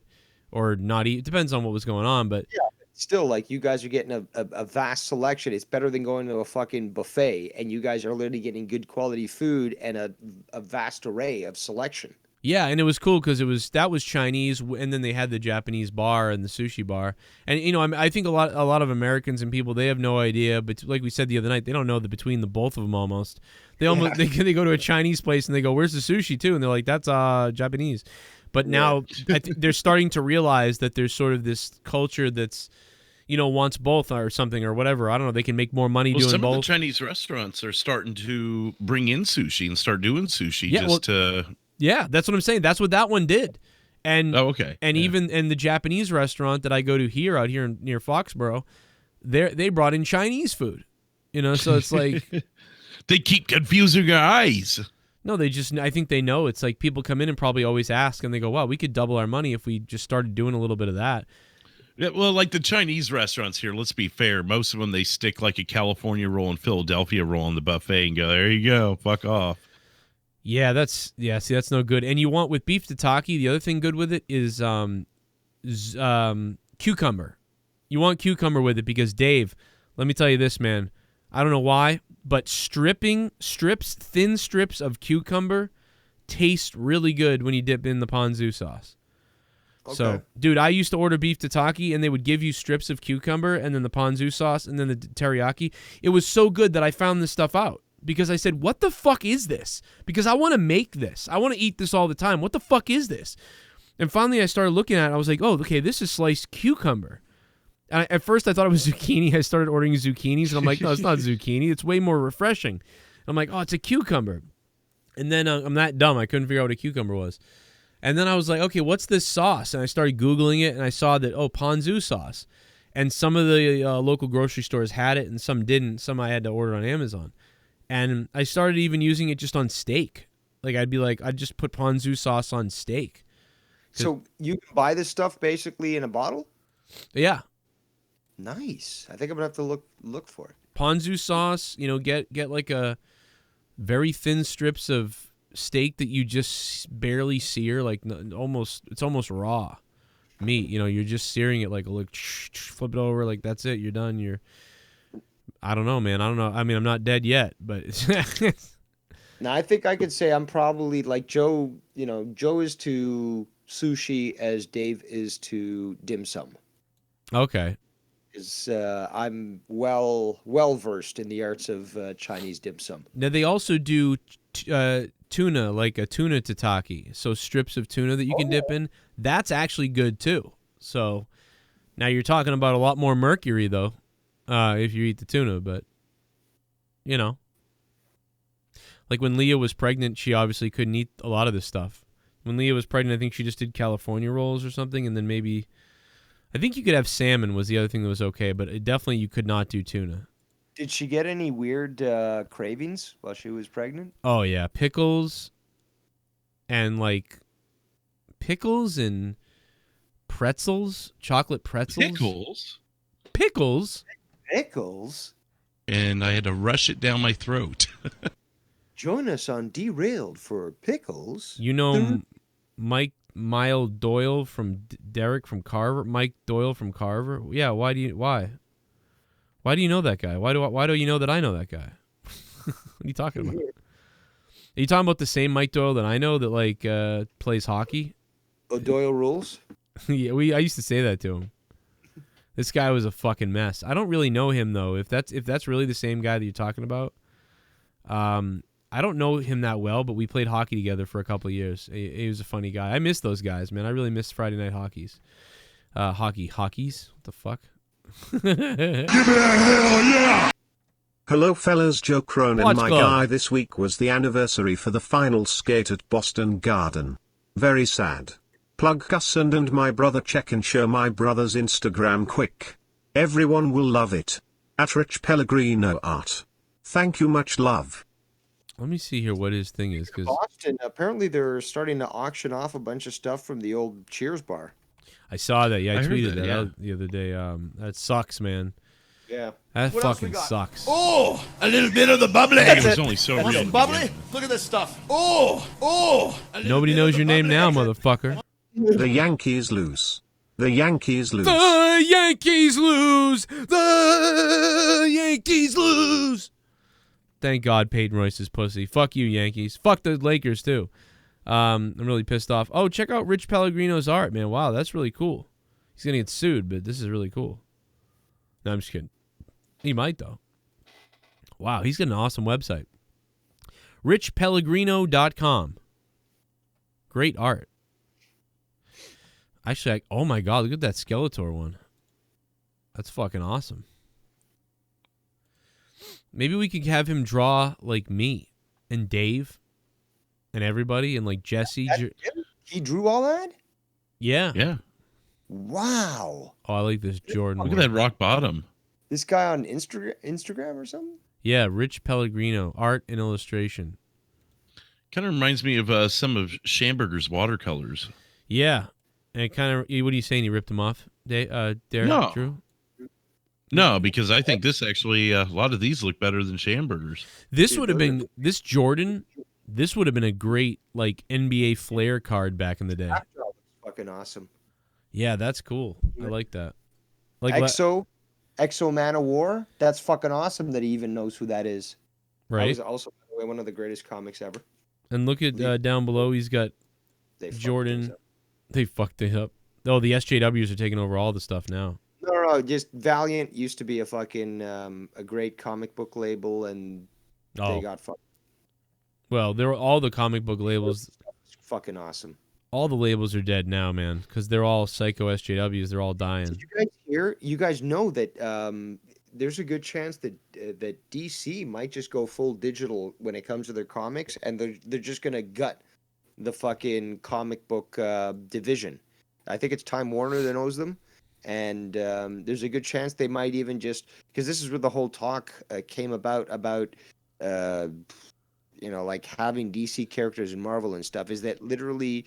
or not. It depends on what was going on, but yeah. Still, like, you guys are getting a vast selection. It's better than going to a fucking buffet, and you guys are literally getting good quality food and a vast array of selection. Yeah, and it was cool because that was Chinese, and then they had the Japanese bar and the sushi bar. And, you know, I think a lot of Americans and people, they have no idea, but like we said the other night, they don't know between the both of them almost. They they go to a Chinese place and they go, "Where's the sushi too?" And they're like, "That's Japanese." But now I think they're starting to realize that there's sort of this culture that's, you know, wants both or something or whatever. I don't know. They can make more money doing both. Some of the Chinese restaurants are starting to bring in sushi and start doing sushi Yeah, that's what I'm saying. That's what that one did. And okay. And even in the Japanese restaurant that I go to out here near Foxborough, they brought in Chinese food. You know, so it's like they keep confusing our eyes. No, I think they know. It's like people come in and probably always ask, and they go, wow, we could double our money if we just started doing a little bit of that. Yeah, well, like the Chinese restaurants here, let's be fair. Most of them, they stick like a California roll and Philadelphia roll on the buffet and go, there you go, fuck off. Yeah, that's no good. And you want, with beef tataki, the other thing good with it is cucumber. You want cucumber with it because, Dave, let me tell you this, man. I don't know why, but thin strips of cucumber taste really good when you dip in the ponzu sauce. Okay. So, dude, I used to order beef tataki, and they would give you strips of cucumber and then the ponzu sauce and then the teriyaki. It was so good that I found this stuff out because I said, what the fuck is this? Because I want to make this. I want to eat this all the time. What the fuck is this? And finally I started looking at it. I was like, oh, okay, this is sliced cucumber. At first, I thought it was zucchini. I started ordering zucchinis, and I'm like, no, it's not zucchini. It's way more refreshing. I'm like, oh, it's a cucumber. And then I'm that dumb. I couldn't figure out what a cucumber was. And then I was like, okay, what's this sauce? And I started Googling it, and I saw that, ponzu sauce. And some of the local grocery stores had it, and some didn't. Some I had to order on Amazon. And I started even using it just on steak. Like, I'd just put ponzu sauce on steak. So you can buy this stuff basically in a bottle? Yeah. Nice. I think I'm going to have to look for it. Ponzu sauce, get like a very thin strips of steak that you just barely sear, like it's almost raw meat. You're just searing it like flip it over, like that's it. You're done. I don't know, man. I don't know. I mean, I'm not dead yet, but Now I think I could say I'm probably like Joe. Joe is to sushi as Dave is to dim sum. Okay. I'm well versed in the arts of Chinese dim sum. Now they also do tuna, like a tuna tataki. So strips of tuna that you can dip in. That's actually good too. So now you're talking about a lot more mercury though, if you eat the tuna. But like when Leah was pregnant, she obviously couldn't eat a lot of this stuff. When Leah was pregnant, I think she just did California rolls or something, and then maybe. I think you could have salmon was the other thing that was okay, but definitely you could not do tuna. Did she get any weird cravings while she was pregnant? Oh, yeah. Pickles and pretzels, chocolate pretzels. Pickles? And I had to rush it down my throat. Join us on Derailed for pickles. Mike Doyle from Derek from Carver. Mike Doyle from Carver. Yeah, why do you know that guy? Why do you know that I know that guy? What are you talking about? Are you talking about the same Mike Doyle that I know that plays hockey? Oh, Doyle rules? Yeah, I used to say that to him. This guy was a fucking mess. I don't really know him though. If that's really the same guy that you're talking about, I don't know him that well, but we played hockey together for a couple of years. He was a funny guy. I miss those guys, man. I really miss Friday night hockeys. Hockeys? What the fuck? Give it a hell yeah! Hello fellas, Joe Cronin. Watch My Club. guy, this week was the anniversary for the final skate at Boston Garden. Very sad. Plug Gus and my brother. Check and show my brother's Instagram quick. Everyone will love it. At Rich Pellegrino Art. Thank you, much love. Let me see here what his thing is, because Boston, apparently they're starting to auction off a bunch of stuff from the old Cheers bar. I saw that. Yeah, I I heard tweeted that, that yeah. out the other day. That sucks, man. Yeah. That What else we fucking got? sucks. Oh, a little bit of the bubbly. It was only so Want real. some to bubbly? begin with. Look at this stuff. Oh. A little Nobody bit knows of the your name bubbly. now, motherfucker. The Yankees lose. The Yankees lose. The Yankees lose. The Yankees lose. Thank God Peyton Royce is pussy. Fuck you, Yankees. Fuck the Lakers, too. I'm really pissed off. Oh, check out Rich Pellegrino's art, man. Wow, that's really cool. He's going to get sued, but this is really cool. No, I'm just kidding. He might, though. Wow, he's got an awesome website. richpellegrino.com. Great art. Actually, oh my God, look at that Skeletor one. That's fucking awesome. Maybe we could have him draw like me and Dave and everybody and like Jesse. He drew all that? Yeah. Yeah. Wow. Oh, I like this Jordan Look at one. that rock bottom. This guy on Instagram or something? Yeah, Rich Pellegrino, art and illustration. Kind of reminds me of some of Schamberger's watercolors. Yeah. And kind of, what are you saying? He ripped him off, Derek, No. Drew? No, because I think this actually, a lot of these look better than Schamberger's. This would have been, this Jordan, this would have been a great like NBA Flair card back in the day. That looks fucking awesome. Yeah, that's cool. I like that. Like Exo Man of War. That's fucking awesome that he even knows who that is. That right? was also, by the way, one of the greatest comics ever. And look at down below, he's got They fucked Jordan. things up. They fucked it up. Oh, the SJWs are taking over all the stuff now. No, just Valiant used to be a fucking a great comic book label, and they Oh, got fucked. well, there were all the comic book labels. Fucking awesome. All the labels are dead now, man, because they're all psycho SJWs. They're all dying. Did you guys hear? You guys know that there's a good chance that that DC might just go full digital when it comes to their comics, and they're just gonna gut the fucking comic book division. I think it's Time Warner that owns them, and there's a good chance they might even just, because this is where the whole talk came about like having DC characters in Marvel and stuff, is that literally,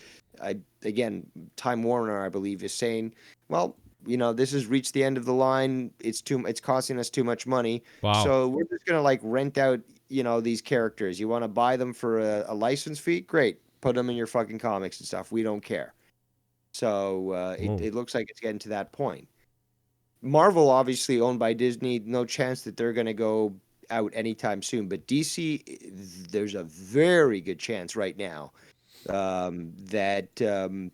again, Time Warner, I believe, is saying, well, this has reached the end of the line. It's costing us too much money. Wow. So we're just going to like rent out, these characters. You want to buy them for a license fee? Great. Put them in your fucking comics and stuff. We don't care. So it looks like it's getting to that point. Marvel, obviously owned by Disney, no chance that they're going to go out anytime soon. But DC, there's a very good chance right now that,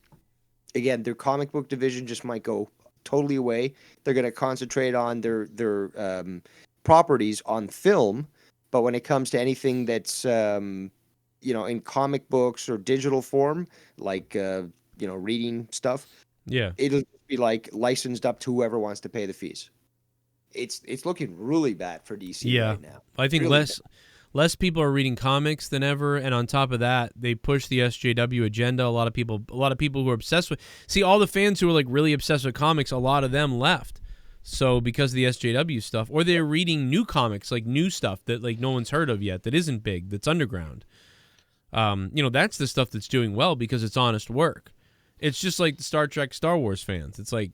again, their comic book division just might go totally away. They're going to concentrate on their properties on film. But when it comes to anything that's, in comic books or digital form, like, reading stuff, it'll be like licensed up to whoever wants to pay the fees. It's looking really bad for DC right now. I think really less people are reading comics than ever, and on top of that, they push the SJW agenda. A lot of people who are obsessed with, all the fans who are like really obsessed with comics, a lot of them left. So because of the SJW stuff, or they're reading new comics, like new stuff that like no one's heard of yet, that isn't big, that's underground. That's the stuff that's doing well because it's honest work. It's just like the Star Trek, Star Wars fans. It's like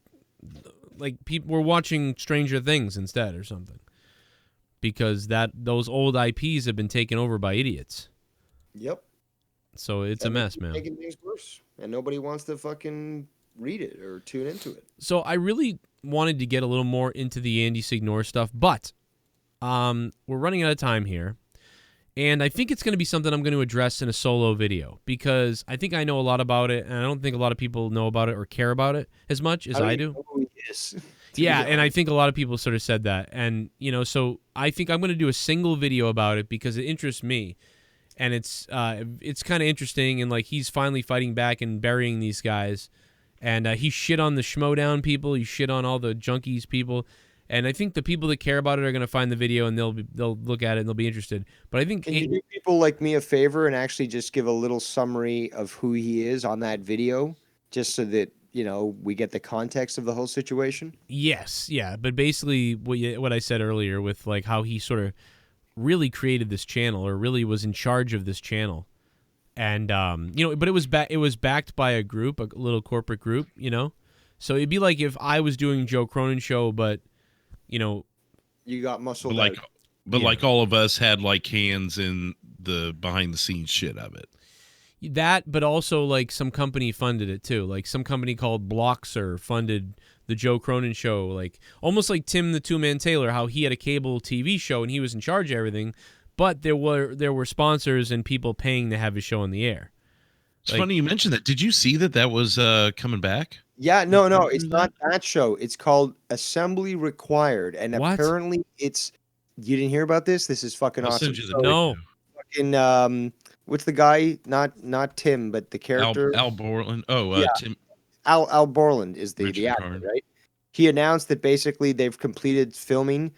people were watching Stranger Things instead or something, because those old IPs have been taken over by idiots. Yep. So it's a mess, man. Making things worse, and nobody wants to fucking read it or tune into it. So I really wanted to get a little more into the Andy Signore stuff, but we're running out of time here. And I think it's going to be something I'm going to address in a solo video, because I think I know a lot about it, and I don't think a lot of people know about it or care about it as much as I do. Yeah, and I think a lot of people sort of said that. And, so I think I'm going to do a single video about it because it interests me. And it's kind of interesting, and like he's finally fighting back and burying these guys. And he shit on the Schmodown people, he shit on all the Junkies people. And I think the people that care about it are going to find the video, and they'll look at it and they'll be interested. But I think, can you do people like me a favor and actually just give a little summary of who he is on that video, just so that we get the context of the whole situation? Yes, yeah. But basically, what I said earlier with like how he sort of really created this channel, or really was in charge of this channel, and but it was backed by a group, a little corporate group, So it'd be like if I was doing Joe Cronin show, but you got muscle, like all of us had like hands in the behind the scenes shit of it. That, but also like some company funded it too. Like some company called Bloxer funded the Joe Cronin show, like almost like Tim the Two Man Taylor, how he had a cable TV show and he was in charge of everything, but there were sponsors and people paying to have his show on the air. It's funny you mentioned that. Did you see that was coming back? Yeah, no, it's not that show. It's called Assembly Required, and apparently it's. You didn't hear about this? This is fucking awesome. No. Fucking what's the guy? Not Tim, but the character. Al Borland. Oh, yeah. Tim. Al Borland is the actor, right? He announced that basically they've completed filming.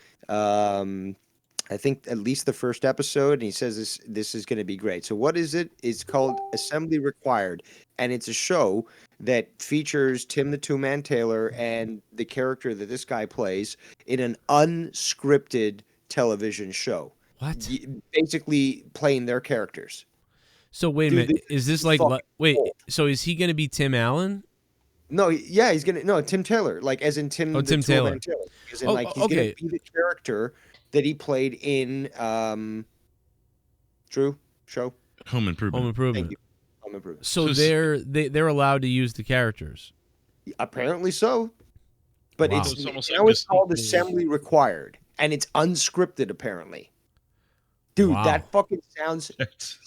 I think at least the first episode, and he says this is going to be great. So what is it? It's called Assembly Required, and it's a show that features Tim the Two-Man Taylor and the character that this guy plays in an unscripted television show. What? Basically playing their characters. So wait a minute, is this like so is he going to be Tim Allen? No, yeah, he's going to Tim Taylor, like as in Tim the Tim Taylor. Taylor. As in, like he's going to be the character that he played in True Show Home Improvement. Thank you. Home Improvement. So they're allowed to use the characters. Apparently so. But Wow. it's called Assembly Required, and it's unscripted apparently. Dude, that fucking sounds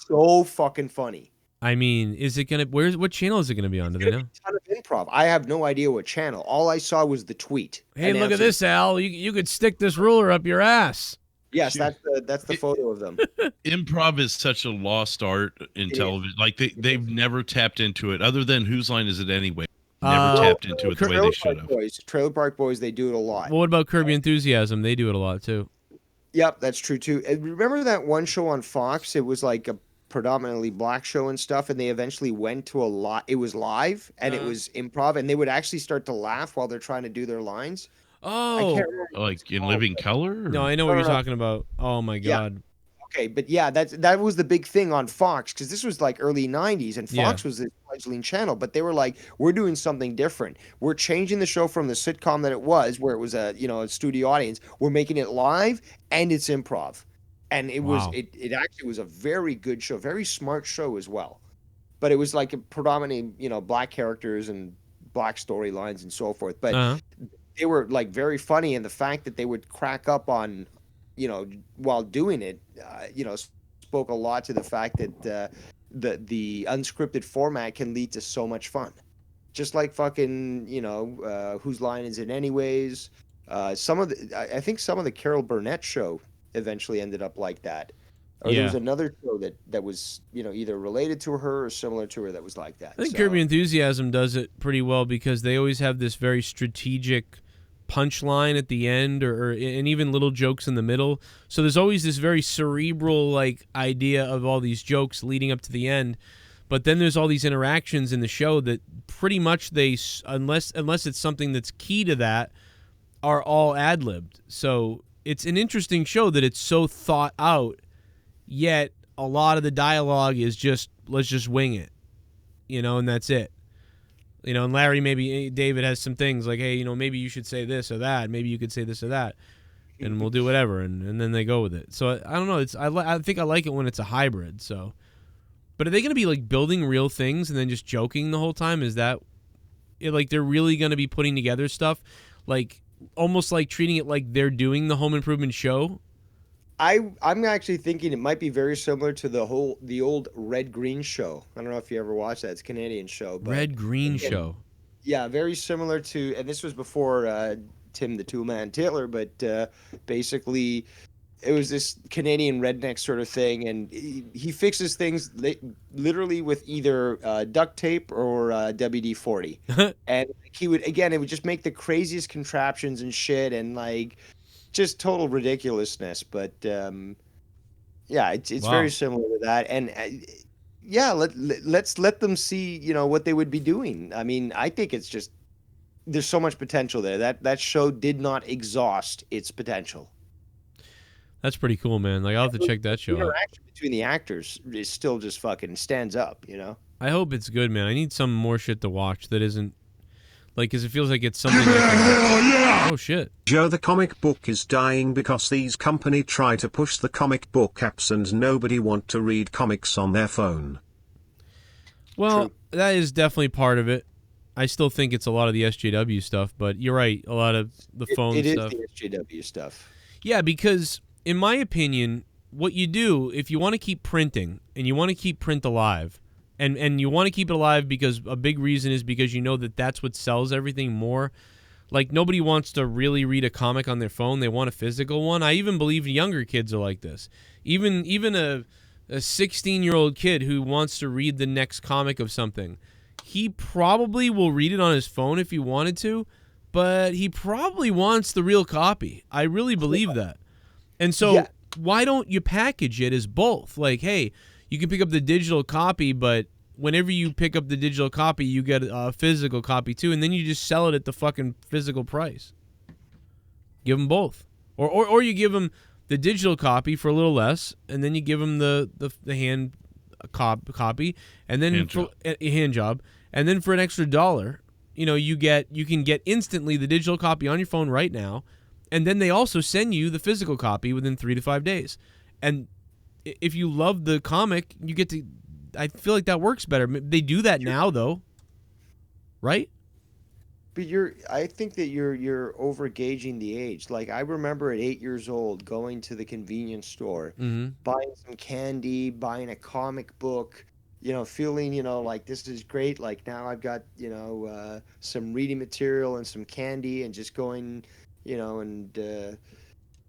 so fucking funny. I mean, is it gonna? What channel is it gonna be on? Do they know? A ton of improv. I have no idea what channel. All I saw was the tweet. Hey, look at this, Al. You could stick this ruler up your ass. Yes, that's the photo of them. Improv is such a lost art in television. Like they've never tapped into it, other than Whose Line Is It Anyway? Never tapped into it the way they should have. Trailer Park Boys, they do it a lot. Well, what about Curb Your Enthusiasm? They do it a lot too. Yep, that's true too. And remember that one show on Fox? It was like a predominantly black show and stuff, and they eventually went to a lot. It was live and it was improv, and they would actually start to laugh while they're trying to do their lines. Oh, I can't remember Like in Living Color? Or? no, I know what you're talking about. Oh my god. Okay, but yeah, that was the big thing on Fox, because this was like early '90s, and Fox was a fledgling channel. But they were like, "We're doing something different. We're changing the show from the sitcom that it was, where it was a a studio audience. We're making it live, and it's improv." And it was it actually was a very good show, very smart show as well. But it was like a predominantly black characters and black storylines and so forth. But they were like very funny, and the fact that they would crack up on while doing it, spoke a lot to the fact that the unscripted format can lead to so much fun. Just like fucking, Whose Line Is It Anyways? I think some of the Carol Burnett show eventually ended up like that. Or there was another show that was, either related to her or similar to her that was like that. I think Curb Your Enthusiasm does it pretty well, because they always have this very strategic punchline at the end, and even little jokes in the middle. So there's always this very cerebral like idea of all these jokes leading up to the end. But then there's all these interactions in the show that pretty much unless it's something that's key to that, are all ad-libbed. So it's an interesting show that it's so thought out, yet a lot of the dialogue is just, let's just wing it, and that's it. And Larry, maybe David has some things like, hey, maybe you should say this or that. Maybe you could say this or that, and we'll do whatever. And then they go with it. So I don't know. I think I like it when it's a hybrid. So, but are they going to be like building real things and then just joking the whole time? Is that like they're really going to be putting together stuff, like almost like treating it like they're doing the Home Improvement show? I'm actually thinking it might be very similar to the old Red Green show. I don't know if you ever watched that. It's a Canadian show. But Red Green show. Yeah, very similar to, and this was before Tim the Toolman Taylor, but basically it was this Canadian redneck sort of thing, and he fixes things literally with either duct tape or WD-40. And he would, again, it would just make the craziest contraptions and shit, and like just total ridiculousness. But it's very similar to that. And let's let them see what they would be doing. I mean, I think it's just, there's so much potential there. That show did not exhaust its potential. That's pretty cool, man. Like, I'll have to check that show out. The interaction between the actors is still just fucking stands up, I hope it's good, man. I need some more shit to watch that isn't like, because it feels like it's something like, oh shit. Joe, the comic book is dying because these company try to push the comic book apps and nobody want to read comics on their phone. Well, that is definitely part of it. I still think it's a lot of the SJW stuff, but you're right, a lot of the phone stuff. It is the SJW stuff. Yeah, because in my opinion, what you do, if you want to keep printing and you want to keep print alive, and you want to keep it alive because a big reason is because that's what sells everything more. Like, nobody wants to really read a comic on their phone. They want a physical one. I even believe younger kids are like this. Even a 16-year-old kid who wants to read the next comic of something, he probably will read it on his phone if he wanted to, but he probably wants the real copy. I really believe that. And so why don't you package it as both? Like, hey, you can pick up the digital copy, but whenever you pick up the digital copy, you get a physical copy too, and then you just sell it at the fucking physical price. Give them both. Or you give them the digital copy for a little less, and then you give them the hand copy, and then for a hand job, and then for an extra $1, you can get instantly the digital copy on your phone right now, and then they also send you the physical copy within 3 to 5 days. And if you love the comic, you get to. I feel like that works better. They do that now, though, right? But I think that you're overgauging the age. Like, I remember at 8 years old going to the convenience store, buying some candy, buying a comic book, feeling, like this is great. Like, now I've got, some reading material and some candy, and just going, and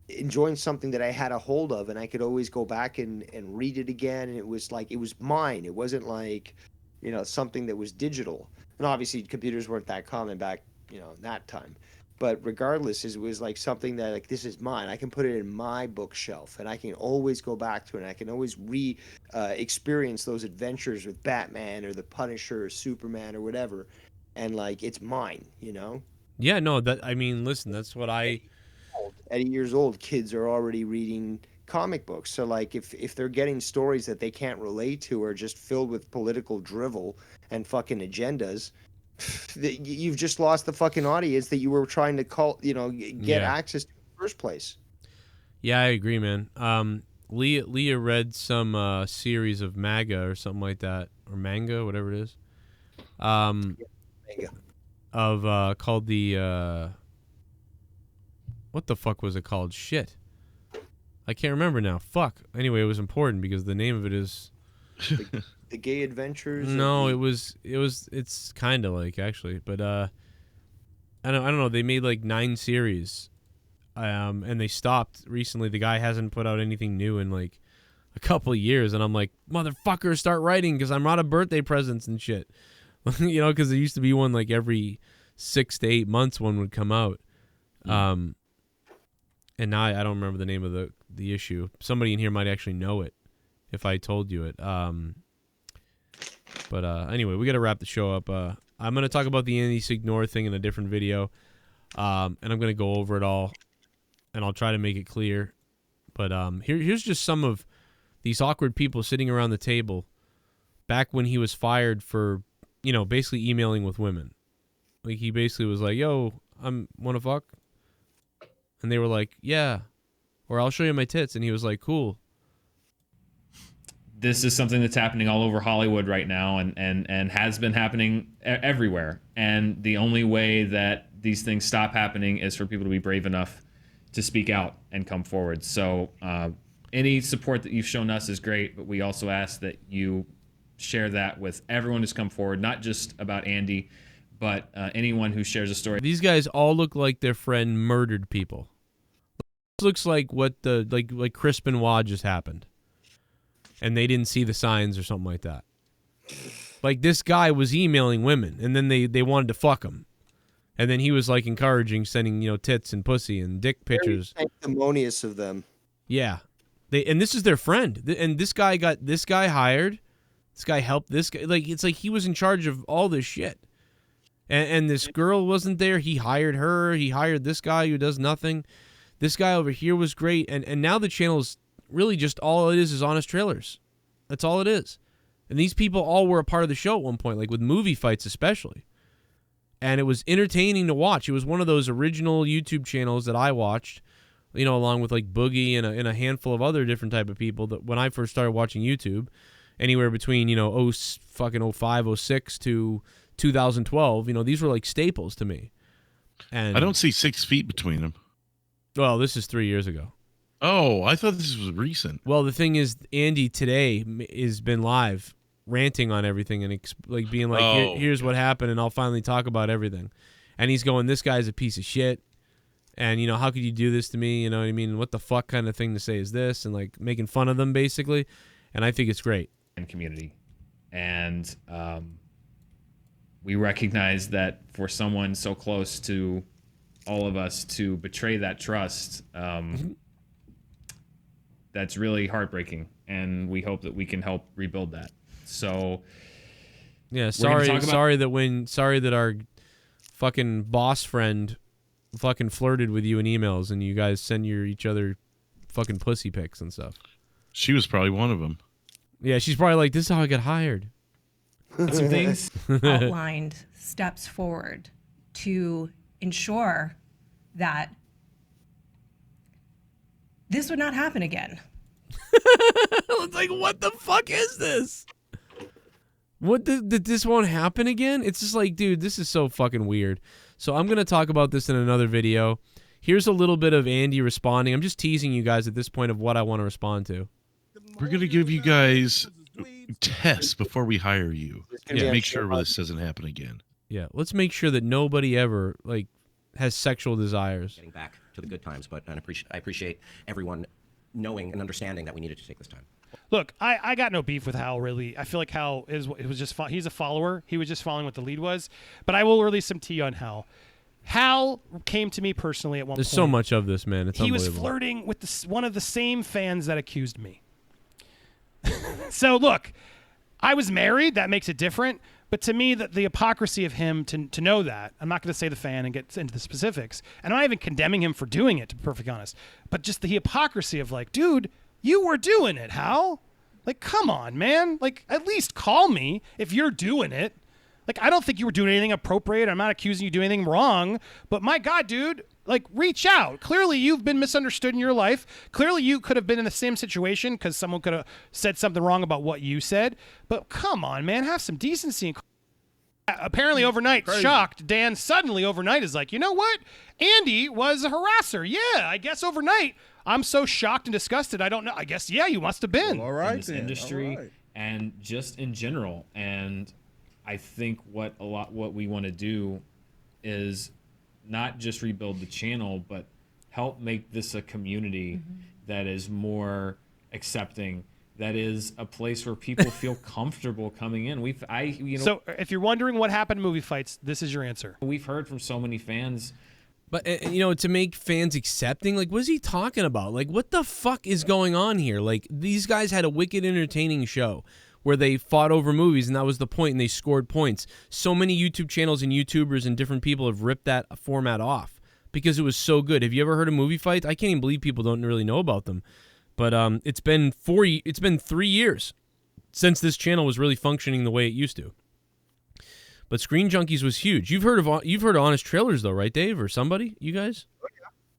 enjoying something that I had a hold of, and I could always go back and read it again, and it was like it was mine. It wasn't like, you know, something that was digital. And obviously computers weren't that common back, you know, in that time. But regardless, it was like something that like this is mine. I can put it in my bookshelf, and I can always go back to it. And I can always experience those adventures with Batman or the Punisher or Superman or whatever, and like it's mine, you know. Yeah, no, that I mean, listen, that's what I. At 8 years old, kids are already reading comic books. So like if they're getting stories that they can't relate to or just filled with political drivel and fucking agendas, you've just lost the fucking audience that you were trying to get access to in the first place. Yeah, I agree, man. Leah read some series of MAGA or something like that, or manga, whatever it is. Manga. Of called the what the fuck was it called? Shit, I can't remember now. Fuck. Anyway, it was important because the name of it is the Gay Adventures. No, it's kind of like actually, but I don't know. They made like 9 series, and they stopped recently. The guy hasn't put out anything new in like a couple of years, and I'm like, motherfucker, start writing because I'm out of birthday presents and shit. You know, because there used to be one like every 6 to 8 months one would come out. And now I don't remember the name of the issue. Somebody in here might actually know it if I told you it. But anyway, we got to wrap the show up. I'm going to talk about the Andy Signore thing in a different video. And I'm going to go over it all. And I'll try to make it clear. But here's just some of these awkward people sitting around the table back when he was fired for, you know, basically emailing with women. Like, he basically was like, yo, wanna fuck? And they were like, yeah. Or I'll show you my tits. And he was like, cool. This is something that's happening all over Hollywood right now and has been happening everywhere. And the only way that these things stop happening is for people to be brave enough to speak out and come forward. So any support that you've shown us is great, but we also ask that you share that with everyone who's come forward, not just about Andy, but anyone who shares a story. These guys all look like their friend murdered people. This looks like what the like Chris Benoit just happened, and they didn't see the signs or something like that. Like, this guy was emailing women, and then they wanted to fuck him, and then he was like encouraging sending, you know, tits and pussy and dick pictures. Very sanctimonious of them. Yeah, and this is their friend, and this guy hired. This guy helped this guy. Like, it's like he was in charge of all this shit. And this girl wasn't there. He hired her. He hired this guy who does nothing. This guy over here was great. And now the channel is really just all it is honest trailers. That's all it is. And these people all were a part of the show at one point, like with movie fights especially. And it was entertaining to watch. It was one of those original YouTube channels that I watched, you know, along with like Boogie and a handful of other different type of people that when I first started watching YouTube, anywhere between, you know, 05, 06 to 2012, you know, these were like staples to me. And I don't see 6 feet between them. Well, this is 3 years ago. Oh, I thought this was recent. Well, the thing is, Andy today has been live ranting on everything and like being like, here's what happened, and I'll finally talk about everything. And he's going, this guy's a piece of shit. And, you know, how could you do this to me? You know what I mean? What the fuck kind of thing to say is this? And like making fun of them basically. And I think it's great. And community. And we recognize that for someone so close to all of us to betray that trust, that's really heartbreaking, and we hope that we can help rebuild that. So yeah, sorry that our fucking boss friend fucking flirted with you in emails and you guys send each other fucking pussy pics and stuff. She was probably one of them. Yeah, she's probably like, this is how I got hired. Some things outlined steps forward to ensure that this would not happen again. It's like, what the fuck is this? What that this won't happen again? It's just like, dude, this is so fucking weird. So I'm gonna talk about this in another video. Here's a little bit of Andy responding. I'm just teasing you guys at this point of what I want to respond to. We're gonna give you guys tests before we hire you. Yeah. Make sure this doesn't happen again. Yeah, let's make sure that nobody ever like has sexual desires. to the good times. But I appreciate everyone knowing and understanding that we needed to take this time. Look, I got no beef with Hal, really. I feel like Hal it was just he's a follower. He was just following what the lead was. But I will release some tea on Hal. Hal came to me personally at one point. There's so much of this, man. It's he was unbelievable. flirting with one of the same fans that accused me. So, look, I was married. That makes it different. But to me, the hypocrisy of him to know that, I'm not going to say the fan and get into the specifics. And I'm not even condemning him for doing it, to be perfectly honest. But just the hypocrisy of like, dude, you were doing it, Hal. Like, come on, man. Like, at least call me if you're doing it. Like, I don't think you were doing anything appropriate. I'm not accusing you of doing anything wrong. But my God, dude, like, reach out. Clearly, you've been misunderstood in your life. Clearly, you could have been in the same situation because someone could have said something wrong about what you said. But come on, man, have some decency. Apparently, overnight, shocked, Dan suddenly overnight is like, you know what? Andy was a harasser. Yeah, I guess overnight, I'm so shocked and disgusted. I don't know. I guess, yeah, you must have been. Well, all right, in this industry and just in general. And I think what we want to do is not just rebuild the channel, but help make this a community that is more accepting, that is a place where people feel comfortable coming in. So if you're wondering what happened in movie fights, this is your answer. We've heard from so many fans. But, to make fans accepting, like, what is he talking about? Like, what the fuck is going on here? Like, these guys had a wicked entertaining show where they fought over movies, and that was the point, and they scored points. So many YouTube channels and YouTubers and different people have ripped that format off because it was so good. Have you ever heard of movie fights? I can't even believe people don't really know about them. But it's been 3 years since this channel was really functioning the way it used to. But Screen Junkies was huge. You've heard of Honest Trailers though, right, Dave, or somebody? You guys?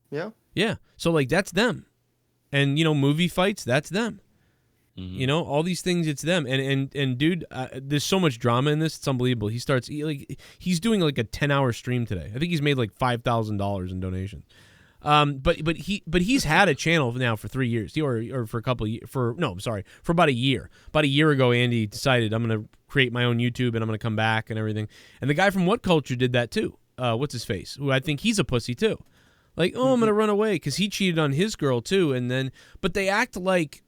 Yeah. Yeah. So like that's them, and movie fights, that's them. Mm-hmm. All these things, it's them. And dude, there's so much drama in this. It's unbelievable. He's doing like a 10-hour stream today. I think he's made like $5,000 in donations. But he's had a channel now for 3 years. Or for for about a year. About a year ago, Andy decided I'm gonna create my own YouTube and I'm gonna come back and everything. And the guy from What Culture did that too. What's his face? Who I think he's a pussy too. Like, oh, I'm gonna run away because he cheated on his girl too. But they act like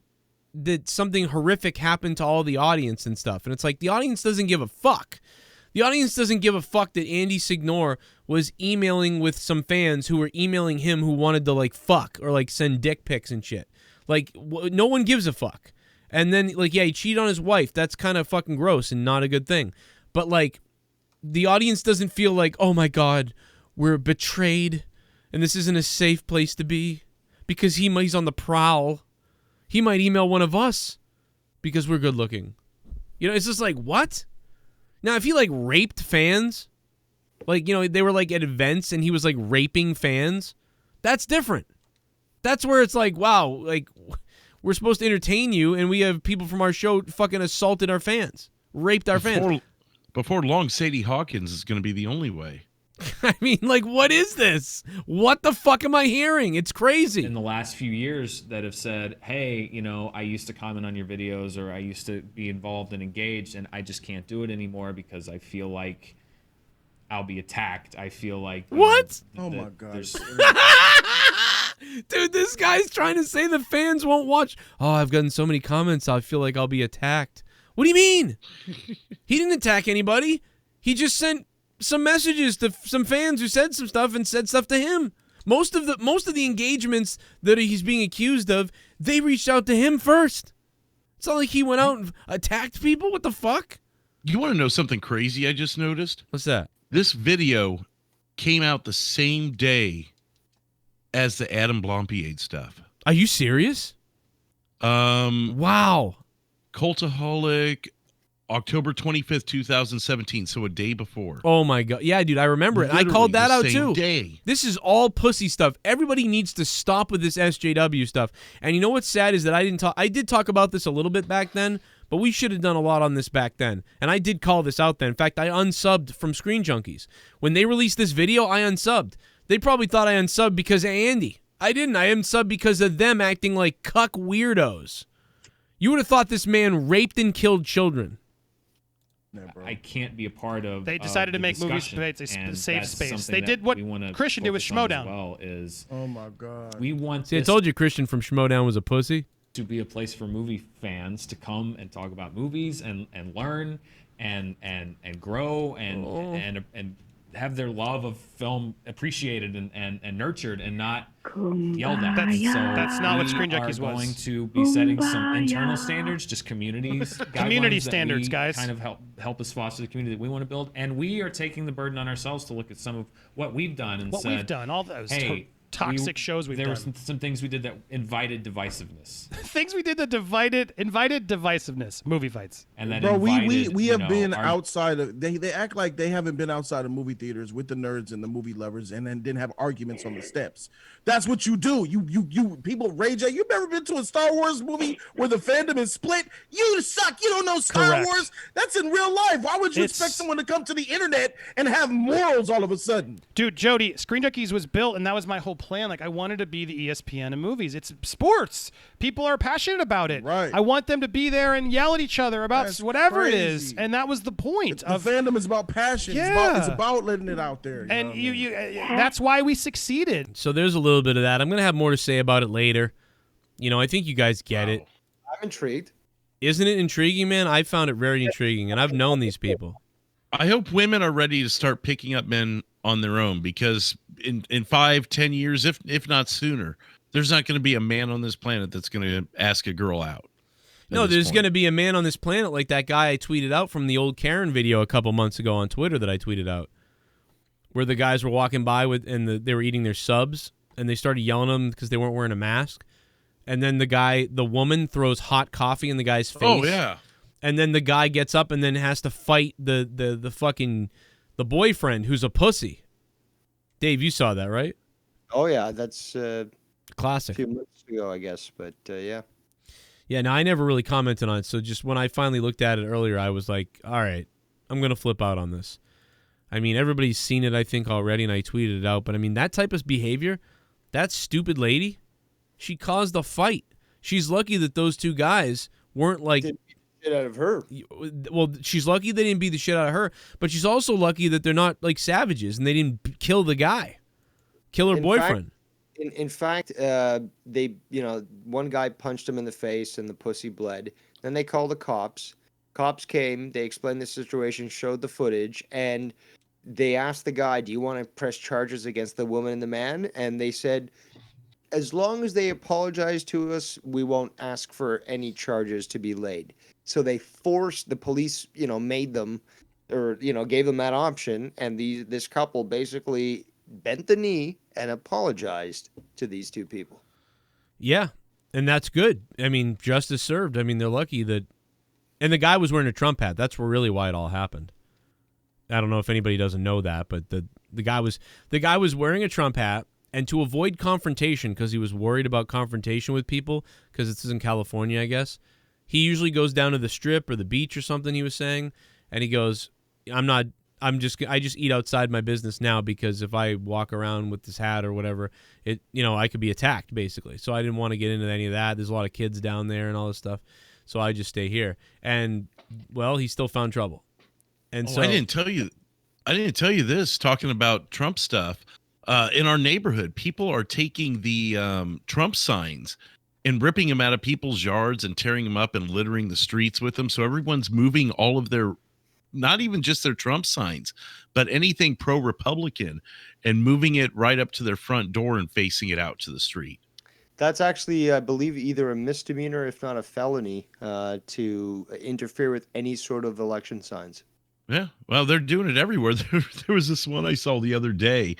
that something horrific happened to all the audience and stuff. And it's like the audience doesn't give a fuck. The audience doesn't give a fuck that Andy Signore was emailing with some fans who were emailing him who wanted to like fuck or like send dick pics and shit. Like no one gives a fuck. And then like, yeah, he cheated on his wife. That's kind of fucking gross and not a good thing. But like the audience doesn't feel like, oh my God, we're betrayed and this isn't a safe place to be because he's on the prowl. He might email one of us because we're good looking. It's just like, what? Now, if he like raped fans, like, they were like at events and he was like raping fans, that's different. That's where it's like, wow, like we're supposed to entertain you and we have people from our show fucking assaulted our fans, raped our fans. Before long, Sadie Hawkins is going to be the only way. I mean, like, what is this? What the fuck am I hearing? It's crazy. In the last few years that have said, hey, I used to comment on your videos or I used to be involved and engaged and I just can't do it anymore because I feel like I'll be attacked. I feel like... What? Oh, my God. Dude, this guy's trying to say the fans won't watch. Oh, I've gotten so many comments, I feel like I'll be attacked. What do you mean? He didn't attack anybody. He just sent some messages to some fans who said some stuff and said stuff to him. Most of the engagements that he's being accused of, they reached out to him first. It's not like he went out and attacked people. What the fuck? You want to know something crazy I just noticed? What's that? This video came out the same day as the Adam Blompiade stuff. Are you serious? Wow. Cultaholic, October 25th, 2017, so a day before. Oh my God. Yeah, dude, I remember it. Literally I called that out the too. same day. This is all pussy stuff. Everybody needs to stop with this SJW stuff. And you know what's sad is that I did talk about this a little bit back then, but we should have done a lot on this back then. And I did call this out then. In fact, I unsubbed from Screen Junkies. When they released this video, I unsubbed. They probably thought I unsubbed because of Andy. I didn't. I unsubbed because of them acting like cuck weirdos. You would have thought this man raped and killed children. I can't be a part of. They decided to the make movie discussion, space a and safe that's space. something They that did what we wanna Christian did with focus on as Schmodown. Well, is oh my god, we want. See, I this told you Christian from Schmodown was a pussy. To be a place for movie fans to come and talk about movies and learn and grow and have their love of film appreciated and nurtured and not yelled at. That's not what Screen Junkies was. We are going was. to be setting some internal standards, just community standards, guys. Kind of help us foster the community that we want to build, and we are taking the burden on ourselves to look at some of what we've done and all those hey, toxic shows we've done. There were some things we did that invited divisiveness. Things we did that invited divisiveness. Movie fights. And that bro, invited, we have been outside of they act like they haven't been outside of movie theaters with the nerds and the movie lovers and then didn't have arguments on the steps. That's what you do. You people rage at. You've never been to a Star Wars movie where the fandom is split? You suck. You don't know Star Wars. That's in real life. Why would you expect someone to come to the internet and have morals all of a sudden? Dude, Jody, Screen Junkies was built, and that was my whole plan. Like, I wanted to be the ESPN of movies. It's sports. People are passionate about it. Right. I want them to be there and yell at each other about That's whatever crazy. it is, and that was the point. The fandom is about passion. Yeah. It's about letting it out there. And that's why we succeeded. So there's a little bit of that. I'm going to have more to say about it later. You know, I think you guys get it. I'm intrigued. Isn't it intriguing, man? I found it very intriguing, and I've known these people. I hope women are ready to start picking up men on their own, because in 5-10 years, if not sooner, there's not going to be a man on this planet that's going to ask a girl out. No, there's going to be a man on this planet like that guy I tweeted out from the old Karen video a couple months ago on Twitter that I tweeted out, where the guys were walking by they were eating their subs, and they started yelling at them because they weren't wearing a mask. And then the woman throws hot coffee in the guy's face. Oh, yeah. And then the guy gets up and then has to fight the boyfriend who's a pussy. Dave, you saw that, right? Oh, yeah. That's classic. A few months ago, I guess. But, yeah. Yeah, no, I never really commented on it. So just when I finally looked at it earlier, I was like, all right, I'm going to flip out on this. I mean, everybody's seen it, I think, already, and I tweeted it out. But, I mean, that type of behavior, that stupid lady, she caused a fight. She's lucky that those two guys weren't like... Didn't beat the shit out of her. Well, she's lucky they didn't beat the shit out of her, but she's also lucky that they're not like savages and they didn't kill the guy, kill her boyfriend. In fact, they, one guy punched him in the face and the pussy bled. Then they called the cops. Cops came, they explained the situation, showed the footage, and they asked the guy, do you want to press charges against the woman and the man? And they said, as long as they apologize to us, we won't ask for any charges to be laid. So they forced the police, made them, or, gave them that option. And this couple basically bent the knee and apologized to these two people. Yeah. And that's good. I mean, justice served. I mean, they're lucky that, and the guy was wearing a Trump hat. That's really why it all happened. I don't know if anybody doesn't know that, but the guy was wearing a Trump hat. And to avoid confrontation, because he was worried about confrontation with people, because this is in California, I guess, he usually goes down to the strip or the beach or something, he was saying, and he goes, I just eat outside my business now, because if I walk around with this hat or whatever, I could be attacked, basically. So I didn't want to get into any of that. There's a lot of kids down there and all this stuff. So I just stay here. And, well, he still found trouble. And so I didn't tell you this, talking about Trump stuff. In our neighborhood, people are taking the Trump signs and ripping them out of people's yards and tearing them up and littering the streets with them. So everyone's moving all of their, not even just their Trump signs, but anything pro-Republican, and moving it right up to their front door and facing it out to the street. That's actually, I believe, either a misdemeanor, if not a felony, to interfere with any sort of election signs. Yeah, well, they're doing it everywhere. There was this one I saw the other day.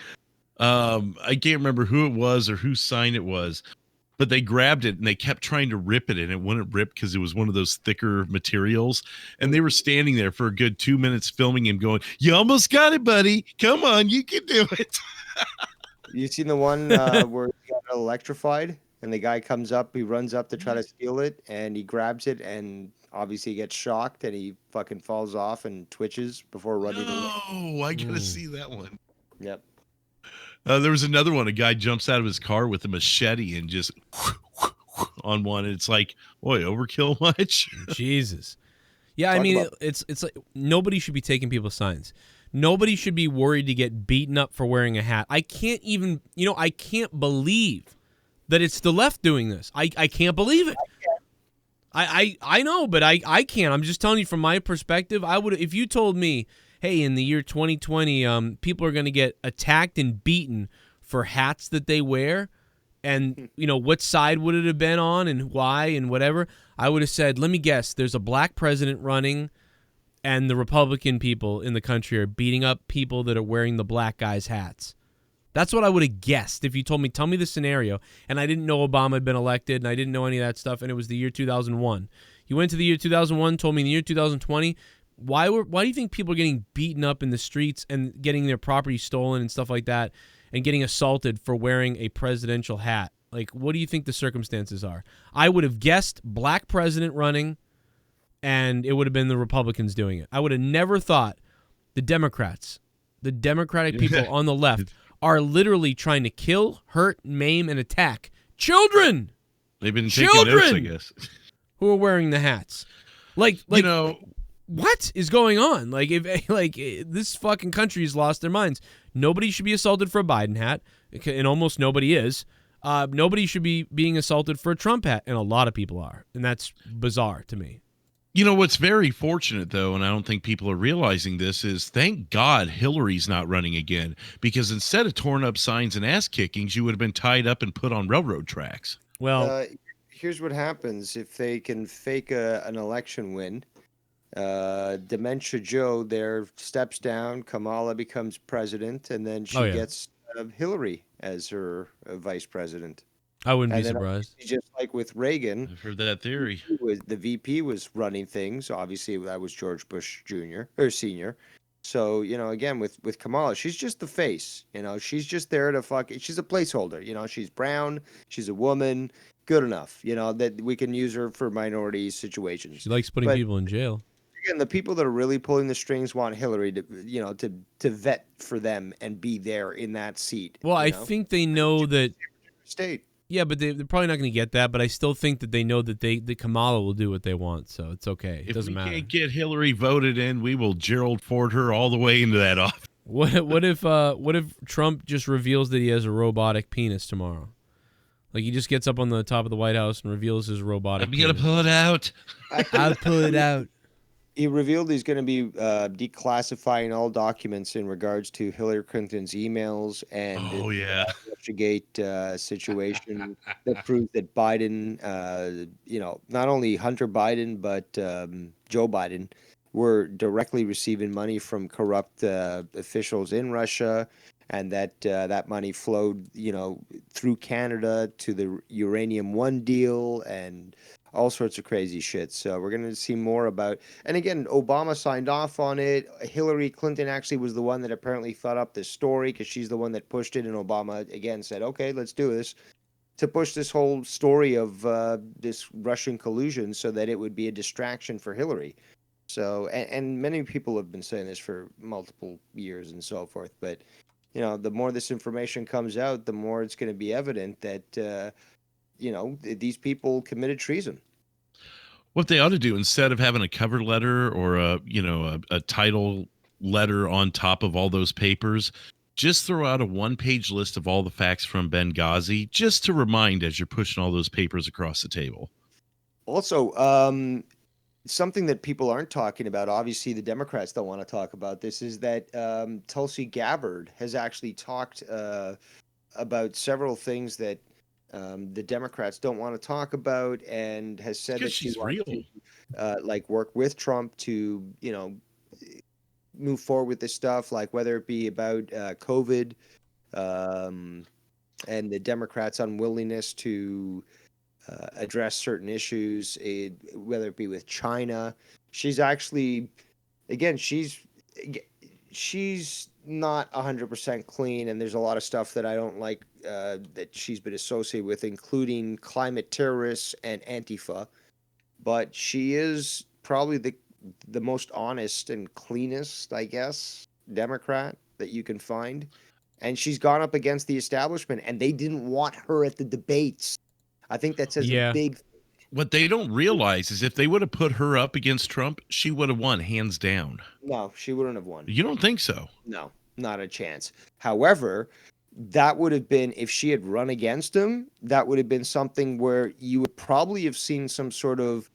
I can't remember who it was or whose sign it was, but they grabbed it and they kept trying to rip it, and it wouldn't rip because it was one of those thicker materials. And they were standing there for a good 2 minutes filming him going, "You almost got it, buddy. Come on, you can do it." You seen the one where he got electrified and the guy comes up, he runs up to try to steal it, and he grabs it, and obviously he gets shocked and he fucking falls off and twitches before running away. Oh, I gotta see that one. Yep. There was another one. A guy jumps out of his car with a machete and just on one. And it's like, boy, overkill much? Jesus. Yeah, I Talk mean, about- it's like nobody should be taking people's signs. Nobody should be worried to get beaten up for wearing a hat. I can't even, I can't believe that it's the left doing this. I can't believe it. I know, but I can't. I'm just telling you from my perspective. I would, if you told me, hey, in the year 2020, people are going to get attacked and beaten for hats that they wear, and what side would it have been on and why and whatever, I would have said, let me guess, there's a black president running, and the Republican people in the country are beating up people that are wearing the black guys' hats. That's what I would have guessed if you told me, tell me the scenario, and I didn't know Obama had been elected, and I didn't know any of that stuff, and it was the year 2001. You went to the year 2001, told me in the year 2020, why do you think people are getting beaten up in the streets and getting their property stolen and stuff like that, and getting assaulted for wearing a presidential hat? Like, what do you think the circumstances are? I would have guessed black president running, and it would have been the Republicans doing it. I would have never thought the Democratic people on the left are literally trying to kill, hurt, maim, and attack children. They've been taking notes, I guess. Who are wearing the hats. Like what is going on? Like, if this fucking country has lost their minds. Nobody should be assaulted for a Biden hat, and almost nobody is. Nobody should be being assaulted for a Trump hat, and a lot of people are, and that's bizarre to me. What's very fortunate, though, and I don't think people are realizing this, is thank God Hillary's not running again, because instead of torn up signs and ass kickings, you would have been tied up and put on railroad tracks. Well, here's what happens if they can fake an election win. Dementia Joe there steps down, Kamala becomes president, and then she gets Hillary as her vice president. I wouldn't be surprised. Just like with Reagan, I've heard that theory. The VP was running things. Obviously, that was George Bush Jr. or Senior. So again with Kamala, she's just the face. She's just there to she's a placeholder. She's brown. She's a woman. Good enough. That we can use her for minority situations. She likes putting people in jail. Again, the people that are really pulling the strings want Hillary to, to vet for them and be there in that seat. Well, I think they know that. State. Yeah, but they're probably not going to get that. But I still think that they know that the Kamala will do what they want, so it's okay. It doesn't matter. If we can't get Hillary voted in, we will Gerald Ford her all the way into that office. What if Trump just reveals that he has a robotic penis tomorrow? Like, he just gets up on the top of the White House and reveals his robotic penis. I'm gonna pull it out. I'll pull it out. He revealed he's going to be declassifying all documents in regards to Hillary Clinton's emails and the Russiagate situation that proves that Biden, not only Hunter Biden, but Joe Biden were directly receiving money from corrupt officials in Russia, and that money flowed, through Canada to the Uranium One deal and all sorts of crazy shit. So we're going to see more about, and again, Obama signed off on it. Hillary Clinton actually was the one that apparently thought up this story because she's the one that pushed it. And Obama again said, okay, let's do this, to push this whole story of this Russian collusion so that it would be a distraction for Hillary. So, and many people have been saying this for multiple years and so forth, but the more this information comes out, the more it's going to be evident that, these people committed treason. What they ought to do, instead of having a cover letter or a title letter on top of all those papers, just throw out a one-page list of all the facts from Benghazi, just to remind as you're pushing all those papers across the table. Also, something that people aren't talking about, obviously the Democrats don't want to talk about this, is that Tulsi Gabbard has actually talked about several things that the Democrats don't want to talk about, and has said that she wants to work with Trump to, move forward with this stuff, like whether it be about COVID and the Democrats' unwillingness to address certain issues, whether it be with China. She's actually, again, she's not 100% clean, and there's a lot of stuff that I don't like that she's been associated with, including climate terrorists and Antifa. But she is probably the most honest and cleanest, I guess, Democrat that you can find. And she's gone up against the establishment, and they didn't want her at the debates. I think that says a big. What they don't realize is if they would have put her up against Trump, she would have won hands down. No, she wouldn't have won. You don't think so? No, not a chance. However, that would have been, if she had run against him, that would have been something where you would probably have seen some sort of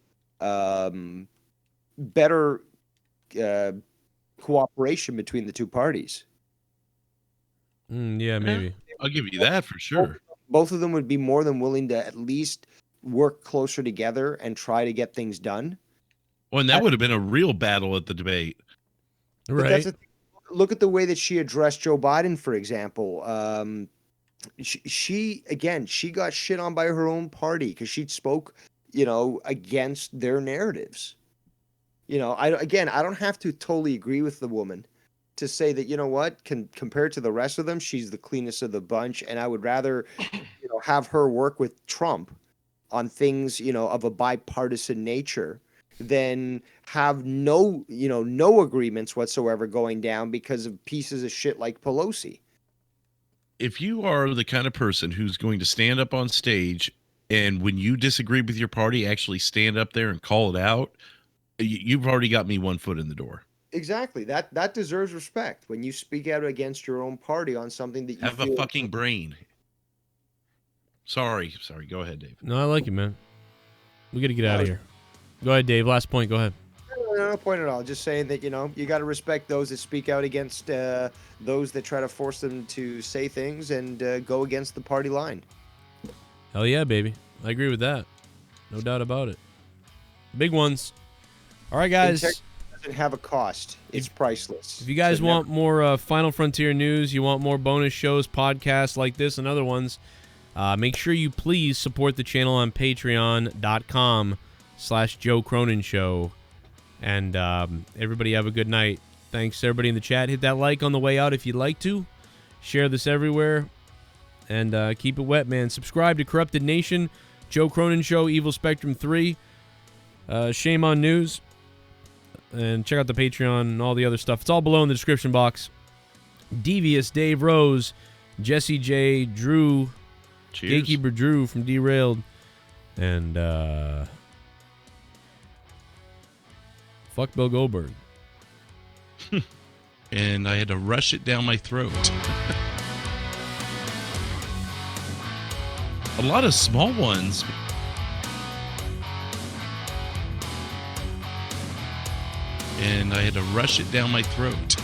better cooperation between the two parties. Yeah, maybe. I'll give you that for sure. Both of them would be more than willing to at least work closer together and try to get things done. Well, and that would have been a real battle at the debate. But that's the thing. Look at the way that she addressed Joe Biden, for example. She got shit on by her own party because she spoke, against their narratives. I don't have to totally agree with the woman to say that, compared to the rest of them, she's the cleanest of the bunch. And I would rather, have her work with Trump on things, of a bipartisan nature than have no agreements whatsoever going down because of pieces of shit like Pelosi. If you are the kind of person who's going to stand up on stage and when you disagree with your party, actually stand up there and call it out, you've already got me one foot in the door. Exactly. That deserves respect when you speak out against your own party on something that you have a fucking brain. Sorry. Go ahead, Dave. No, I like you, man. We got to get out of here. Go ahead, Dave. Last point. Go ahead. No point at all. Just saying that, you got to respect those that speak out against those that try to force them to say things and go against the party line. Hell yeah, baby. I agree with that. No doubt about it. Big ones. All right, guys. Integrity doesn't have a cost. It's priceless. If you guys want more Final Frontier news, you want more bonus shows, podcasts like this and other ones, make sure you please support the channel on patreon.com/Joe Cronin Show. And everybody have a good night. Thanks to everybody in the chat. Hit that like on the way out if you'd like to. Share this everywhere. And keep it wet, man. Subscribe to Corrupted Nation, Joe Cronin Show, Evil Spectrum 3, Shame on News. And check out the Patreon and all the other stuff. It's all below in the description box. Devious, Dave Rose, Jesse J, Drew, Cheers. Gatekeeper Drew from Derailed, and fuck Bill Goldberg. And I had to rush it down my throat. A lot of small ones. And I had to rush it down my throat.